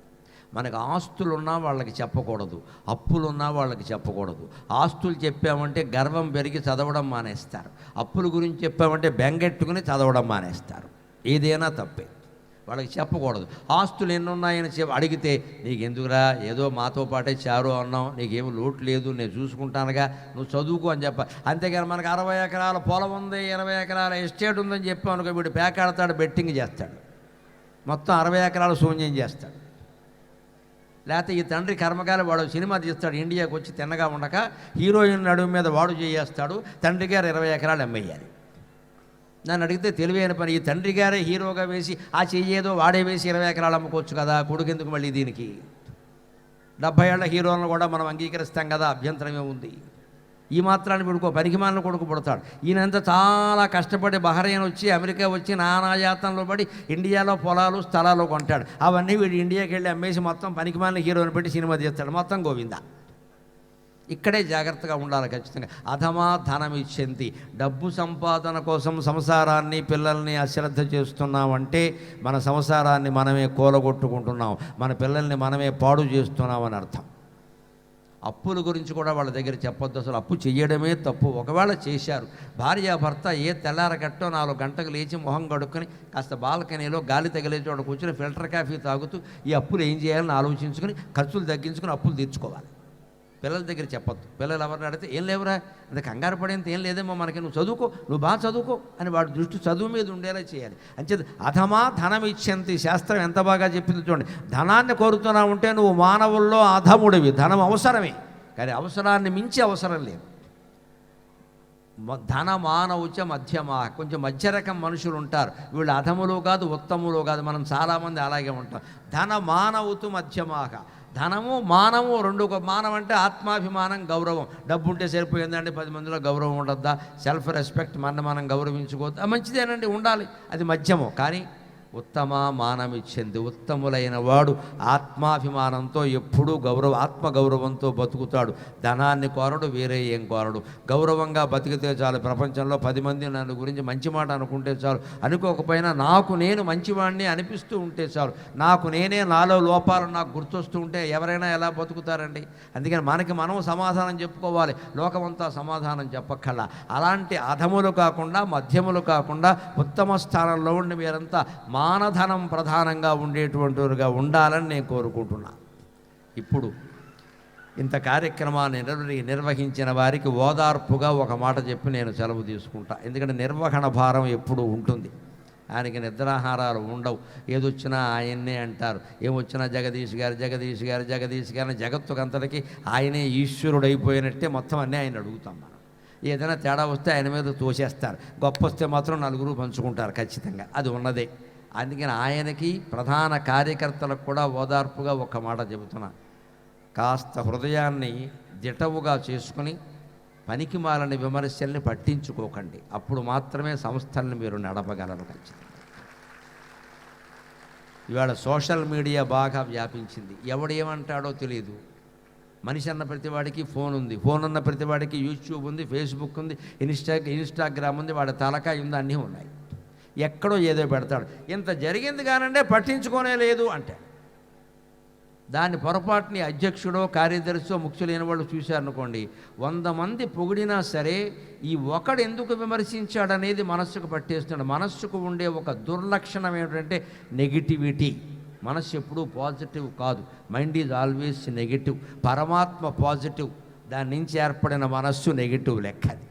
మనకు ఆస్తులున్నా వాళ్ళకి చెప్పకూడదు, అప్పులున్నా వాళ్ళకి చెప్పకూడదు. ఆస్తులు చెప్పామంటే గర్వం పెరిగి చదవడం మానేస్తారు, అప్పుల గురించి చెప్పామంటే బెంగెట్టుకుని చదవడం మానేస్తారు. ఏదైనా తప్పే, వాళ్ళకి చెప్పకూడదు. ఆస్తులు ఎన్ని ఉన్నాయని అడిగితే నీకెందుకురా, ఏదో మాతో పాటే చారు అన్నాం, నీకేమీ లోటు లేదు, నేను చూసుకుంటానుగా, నువ్వు చదువుకో అని చెప్పాలి. అంతేగాని మనకు 60 ఎకరాల పొలం ఉంది, 20 ఎకరాల ఎస్టేట్ ఉందని చెప్పాం అనుకో, వీడు పేకాడతాడు, బెట్టింగ్ చేస్తాడు, మొత్తం 60 ఎకరాలు శూన్యం చేస్తాడు. లేకపోతే ఈ తండ్రి కర్మకాలి వాడు సినిమా తీస్తాడు, ఇండియాకి వచ్చి తిన్నగా ఉండక హీరోయిన్ నడుము మీద వాడు చేయేస్తాడు, తండ్రి గారు 20 ఎకరాలు అమ్మేయాలి. నన్ను అడిగితే తెలివైన పని, ఈ తండ్రి గారే హీరోగా వేసి ఆ చెయ్యేదో వాడే వేసి 20 ఎకరాలు అమ్ముకోవచ్చు కదా, కొడుకు ఎందుకు మళ్ళీ దీనికి? 70 ఏళ్ల హీరోలను కూడా మనం అంగీకరిస్తాం కదా, అభ్యంతరమే ఉంది. ఈ మాత్రాన్ని వీడుకో పనికిమాలిన కొడుకు పుడతాడు. ఈయనంతా చాలా కష్టపడి బహ్రెయిన్ వచ్చి అమెరికా వచ్చి నానాయాతనలో పడి ఇండియాలో పొలాలు స్థలాలు కొంటాడు. అవన్నీ వీడు ఇండియాకి వెళ్ళి అమ్మేసి మొత్తం పనికిమాలిన హీరోని పెట్టి సినిమా తీస్తాడు, మొత్తం గోవిందా. ఇక్కడే జాగ్రత్తగా ఉండాలి ఖచ్చితంగా. అధమా ధనం ఇచ్చింది. డబ్బు సంపాదన కోసం సంసారాన్ని పిల్లల్ని అశ్రద్ధ చేస్తున్నామంటే మన సంసారాన్ని మనమే కూలగొట్టుకుంటున్నాం, మన పిల్లల్ని మనమే పాడు చేస్తున్నాం అని అర్థం. అప్పుల గురించి కూడా వాళ్ళ దగ్గర చెప్పొద్దు, అసలు అప్పు చేయడమే తప్పు. ఒకవేళ చేశారు, భార్యాభర్త ఏ తెల్లారగట్టో 4 గంటకు లేచి మొహం కడుక్కొని కాస్త బాల్కనీలో గాలి తగిలే చోట కూర్చొని ఫిల్టర్ కాఫీ తాగుతూ ఈ అప్పులు ఏం చేయాలని ఆలోచించుకొని ఖర్చులు తగ్గించుకొని అప్పులు తీర్చుకోవాలి. పిల్లల దగ్గర చెప్పొద్దు. పిల్లలు ఎవరిని అడిగితే ఏం లేవురా, అంత కంగారు పడేంత ఏం లేదేమో మనకి, నువ్వు చదువుకో, నువ్వు బాగా చదువుకో అని వాడి దృష్టి చదువు మీద ఉండేలా చేయాలి. అంచేది అధమా ధనం ఇచ్చేంత శాస్త్రం ఎంత బాగా చెప్పింది చూడండి. ధనాన్ని కోరుతున్నా ఉంటే నువ్వు మానవుల్లో అధముడివి. ధనం అవసరమే, కానీ అవసరాన్ని మించి అవసరం లేదు. ధన మానవుచ మధ్యమా, కొంచెం మధ్య రకం మనుషులు ఉంటారు, వీళ్ళు అధములు కాదు ఉత్తములు కాదు. మనం చాలామంది అలాగే ఉంటాం. ధన మానవుతు మధ్యమాక, ధనము మానము రెండు. మానం అంటే ఆత్మాభిమానం, గౌరవం. డబ్బు ఉంటే సరిపోయిందండి, 10 మందిలో గౌరవం ఉండద్దా, సెల్ఫ్ రెస్పెక్ట్, మనం గౌరవించుకోవద్దు, మంచిదేనండి, ఉండాలి, అది మధ్యము. కానీ ఉత్తమ మానమిచ్చింది. ఉత్తములైన వాడు ఆత్మాభిమానంతో ఎప్పుడూ ఆత్మగౌరవంతో బతుకుతాడు. ధనాన్ని కోరడు, వేరే ఏం కోరడు. గౌరవంగా బతికితే చాలు. ప్రపంచంలో 10 మంది నన్ను గురించి మంచి మాట అనుకుంటే చాలు, అనుకోకపోయినా నాకు నేను మంచివాడిని అనిపిస్తూ ఉంటే చాలు. నాకు నేనే, నాలో లోపాలు నాకు గుర్తొస్తూ ఉంటే ఎవరైనా ఎలా బతుకుతారండి? అందుకని మనకి మనం సమాధానం చెప్పుకోవాలి, లోకమంతా సమాధానం చెప్పక్కల్లా. అలాంటి అధములు కాకుండా, మధ్యములు కాకుండా ఉత్తమ స్థానంలో ఉండి మీరంతా మానధనం ప్రధానంగా ఉండేటువంటిగా ఉండాలని నేను కోరుకుంటున్నా. ఇప్పుడు ఇంత కార్యక్రమాన్ని నిర్వహించిన వారికి ఓదార్పుగా ఒక మాట చెప్పి నేను సెలవు తీసుకుంటా. ఎందుకంటే నిర్వహణ భారం ఎప్పుడూ ఉంటుంది, ఆయనకి నిద్రాహారాలు ఉండవు. ఏదొచ్చినా ఆయన్నే అంటారు, ఏమొచ్చినా జగదీష్ గారు జగదీష్ గారు జగదీష్ గారిని. జగత్తుకంతటికి ఆయనే ఈశ్వరుడు అయిపోయినట్టే మొత్తం అన్నీ ఆయన అడుగుతాం మనం. ఏదైనా తేడా వస్తే ఆయన మీద తోసేస్తారు, గొప్ప వస్తే మాత్రం నలుగురు పంచుకుంటారు ఖచ్చితంగా, అది ఉన్నదే. అందుకని ఆయనకి ప్రధాన కార్యకర్తలకు కూడా ఓదార్పుగా ఒక మాట చెబుతున్నా, కాస్త హృదయాన్ని దిటవుగా చేసుకుని పనికిమాలని విమర్శల్ని పట్టించుకోకండి. అప్పుడు మాత్రమే సంస్థల్ని మీరు నడపగలరు ఖచ్చితంగా. ఇవాళ సోషల్ మీడియా బాగా వ్యాపించింది, ఎవడేమంటాడో తెలియదు. మనిషి అన్న ప్రతివాడికి ఫోన్ ఉంది, ఫోన్ ఉన్న ప్రతివాడికి యూట్యూబ్ ఉంది, ఫేస్బుక్ ఉంది, ఇన్స్టాగ్రామ్ ఉంది, వాడి తలకాయ ఉంది, అన్నీ ఉన్నాయి. ఎక్కడో ఏదో పెడతాడు, ఇంత జరిగింది కానంటే పట్టించుకోనే లేదు అంటే. దాన్ని పొరపాటుని అధ్యక్షుడో కార్యదర్శో ముఖ్యులైన వాళ్ళు చూశారనుకోండి, 100 మంది పొగిడినా సరే ఈ ఒకడు ఎందుకు విమర్శించాడనేది మనస్సుకు పట్టేస్తున్నాడు. మనస్సుకు ఉండే ఒక దుర్లక్షణం ఏమిటంటే నెగిటివిటీ. మనస్సు ఎప్పుడూ పాజిటివ్ కాదు, మైండ్ ఈజ్ ఆల్వేస్ నెగిటివ్. పరమాత్మ పాజిటివ్, దాని నుంచి ఏర్పడిన మనస్సు నెగిటివ్ లెక్కది.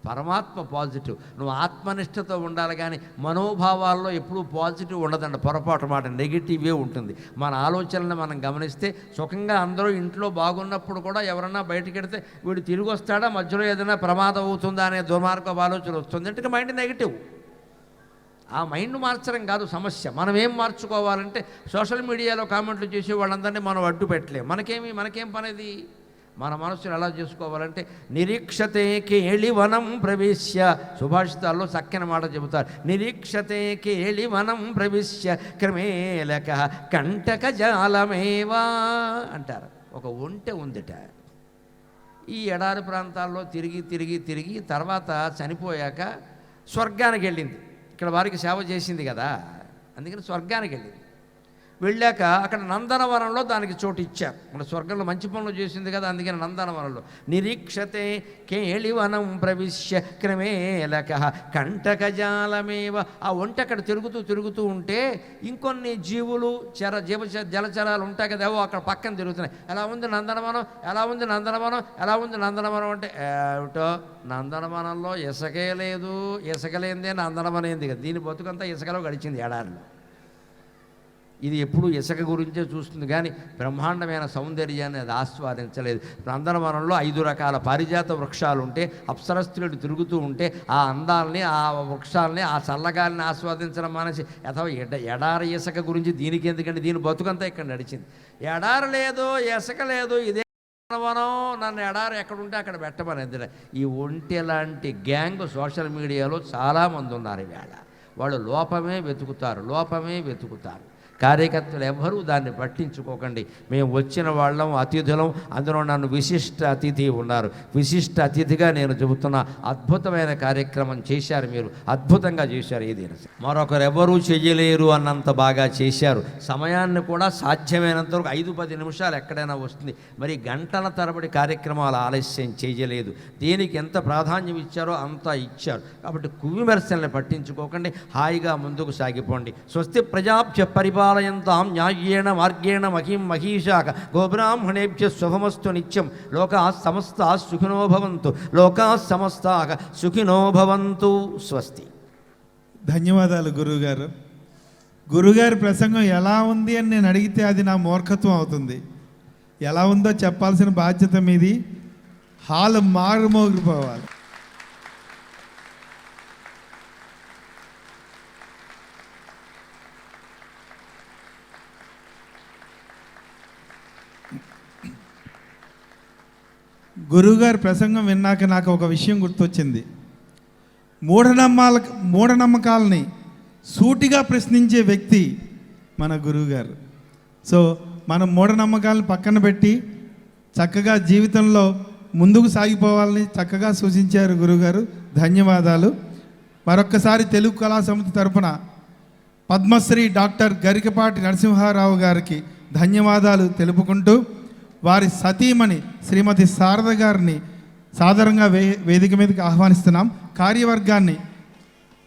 పరమాత్మ పాజిటివ్. నువ్వు ఆత్మనిష్టతో ఉండాలి, కానీ మనోభావాల్లో ఎప్పుడూ పాజిటివ్ ఉండదండి. పొరపాటు మాట నెగిటివే ఉంటుంది. మన ఆలోచనలను మనం గమనిస్తే సుఖంగా అందరూ ఇంట్లో బాగున్నప్పుడు కూడా ఎవరన్నా బయటికి వెడితే వీడు తిరిగి వస్తాడా, మధ్యలో ఏదైనా ప్రమాదం అవుతుందా అనే దుర్మార్గ ఆలోచన వస్తుంది. అంటే మైండ్ నెగిటివ్. ఆ మైండ్ మార్చడం కాదు సమస్య. మనం ఏం మార్చుకోవాలంటే సోషల్ మీడియాలో కామెంట్లు చేసే వాళ్ళందరినీ మనం అడ్డు పెట్టలేం. మనకేం పనేది? మన మనస్సును ఎలా చేసుకోవాలంటే నిరీక్షతే కేళివనం ప్రవేశ్య, సుభాషితాల్లో చక్కని మాట చెబుతారు. నిరీక్షతే కేళివనం ప్రవేశ్య క్రమేలక కంటక జాలమేవా అంటారు. ఒక ఒంటె ఉందిట, ఈ ఎడారి ప్రాంతాల్లో తిరిగి తిరిగి తిరిగి తర్వాత చనిపోయాక స్వర్గానికి వెళ్ళింది. ఇక్కడ వారికి సేవ చేసింది కదా, అందుకని స్వర్గానికి వెళ్ళింది. వెళ్ళాక అక్కడ నందనవనంలో దానికి చోటు ఇచ్చారు. మన స్వర్గంలో మంచి పనులు చేసింది కదా, అందుకని నందనవనంలో నిరీక్షతే కేళివనం ప్రవిశ్య క్రమేలక కంటకజాలమేవ. ఆ ఒంటి అక్కడ తిరుగుతూ ఉంటే ఇంకొన్ని జీవులు జలచరాలు ఉంటాయి కదా, ఏవో అక్కడ పక్కన తిరుగుతున్నాయి. ఎలా ఉంది నందనవనం, ఎలా ఉంది నందనవనం, ఎలా ఉంది నందనవనం అంటే ఏమిటో నందనవనంలో ఇసుకే లేదు, ఇసుక లేనిదే నందనవనం ఏంది కదా, దీని బతుకంతా ఇసుకలో గడిచింది ఏడాదిలో. ఇది ఎప్పుడు ఇసుక గురించే చూస్తుంది కానీ బ్రహ్మాండమైన సౌందర్యాన్ని అది ఆస్వాదించలేదు. నందనవనంలో 5 రకాల పారిజాత వృక్షాలు ఉంటే అప్సరస్త్రీలు తిరుగుతూ ఉంటే ఆ అందాలని, ఆ వృక్షాలని, ఆ చల్లగాలిని ఆస్వాదించడం మానేసి ఎడారి ఇసుక గురించి దీనికి ఎందుకంటే దీని బతుకంతా ఇక్కడ నడిచింది. ఎడారి లేదు, ఇసుక లేదు, ఇదే నందనవనం, నన్ను ఎడారి ఎక్కడుంటే అక్కడ పెట్టమనేది. ఈ ఒంటె లాంటి గ్యాంగ్ సోషల్ మీడియాలో చాలామంది ఉన్నారు ఈవేళ. వాళ్ళు లోపమే వెతుకుతారు. కార్యకర్తలు ఎవ్వరూ దాన్ని పట్టించుకోకండి. మేము వచ్చిన వాళ్ళం అతిథులం, అందులో నన్ను విశిష్ట అతిథి ఉన్నారు. విశిష్ట అతిథిగా నేను చెబుతున్నా, అద్భుతమైన కార్యక్రమం చేశారు, మీరు అద్భుతంగా చేశారు. ఇది మరొకరు ఎవరూ చెయ్యలేరు అన్నంత బాగా చేశారు. సమయాన్ని కూడా సాధ్యమైనంత వరకు 5-10 నిమిషాలు ఎక్కడైనా వస్తుంది. మరి గంటల తరబడి కార్యక్రమాలు ఆలస్యం చేయలేదు. దేనికి ఎంత ప్రాధాన్యం ఇచ్చారో అంతా ఇచ్చారు. కాబట్టి కువిమర్శల్ని పట్టించుకోకండి, హాయిగా ముందుకు సాగిపోండి. స్వస్తి ప్రజాభ్య పరిపాలయంతాం న్యాయేణ మార్గేణ మహిం మహీషాక గోబ్రాహ్మణేభ్య శుభమస్తు నిత్యం. లోకా సమస్తా సుఖినో భవంతు, లోకా సమస్తాక సుఖినో భవంతు. స్వస్తి. ధన్యవాదాలు గురువుగారు. గురుగారి ప్రసంగం ఎలా ఉంది అని నేను అడిగితే అది నా మూర్ఖత్వం అవుతుంది. ఎలా ఉందో చెప్పాల్సిన బాధ్యత మీది. హాల్ మారుమోగిపోవాలి. గురువుగారి ప్రసంగం విన్నాక నాకు ఒక విషయం గుర్తొచ్చింది. మూఢనమ్మకాలని సూటిగా ప్రశ్నించే వ్యక్తి మన గురువుగారు. సో మనం మూఢనమ్మకాలను పక్కన పెట్టి చక్కగా జీవితంలో ముందుకు సాగిపోవాలని చక్కగా సూచించారు గురువుగారు. ధన్యవాదాలు. మరొక్కసారి తెలుగు కళా సమితి తరపున పద్మశ్రీ డాక్టర్ గరికపాటి నరసింహారావు గారికి ధన్యవాదాలు తెలుపుకుంటూ వారి సతీమణి శ్రీమతి శారద గారిని సాదరంగా వేదిక మీదకి ఆహ్వానిస్తున్నాం. కార్యవర్గాన్ని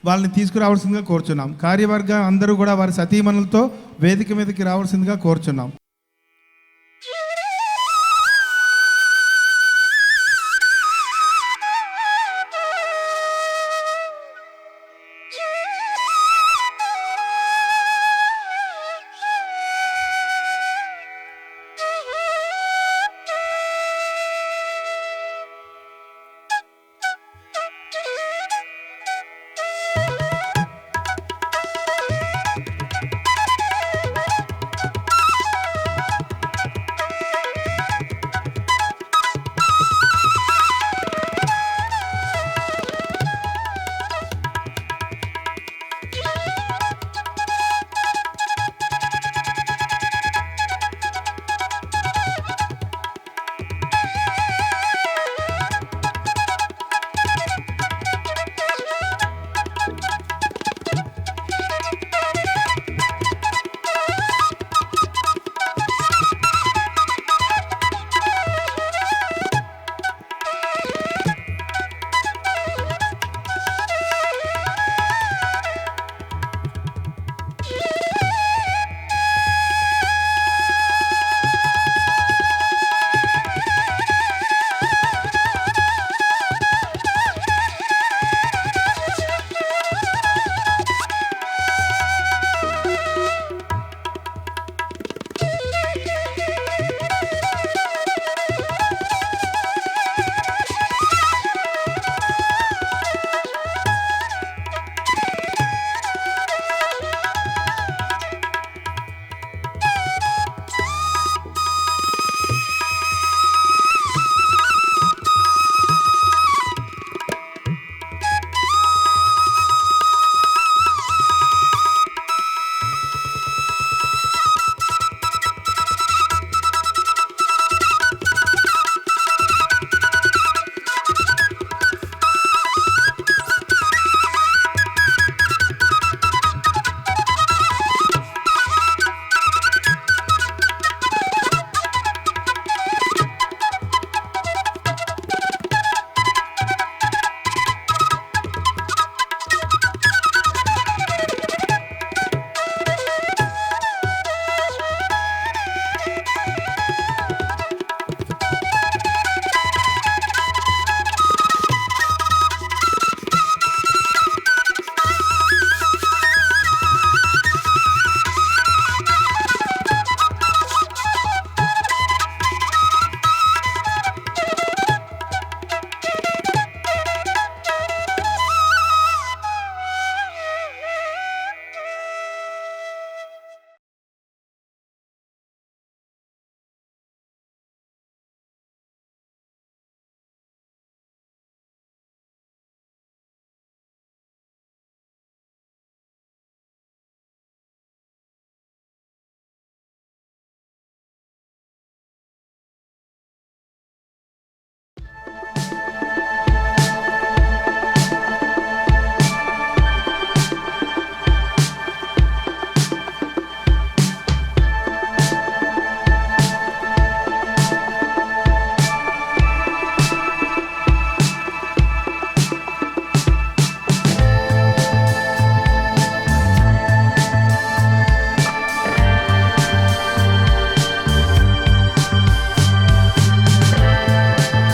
వాళ్ళని తీసుకురావాల్సిందిగా కోరుచున్నాం. కార్యవర్గం అందరూ కూడా వారి సతీమణులతో వేదిక మీదకి రావాల్సిందిగా కోరుచున్నాం.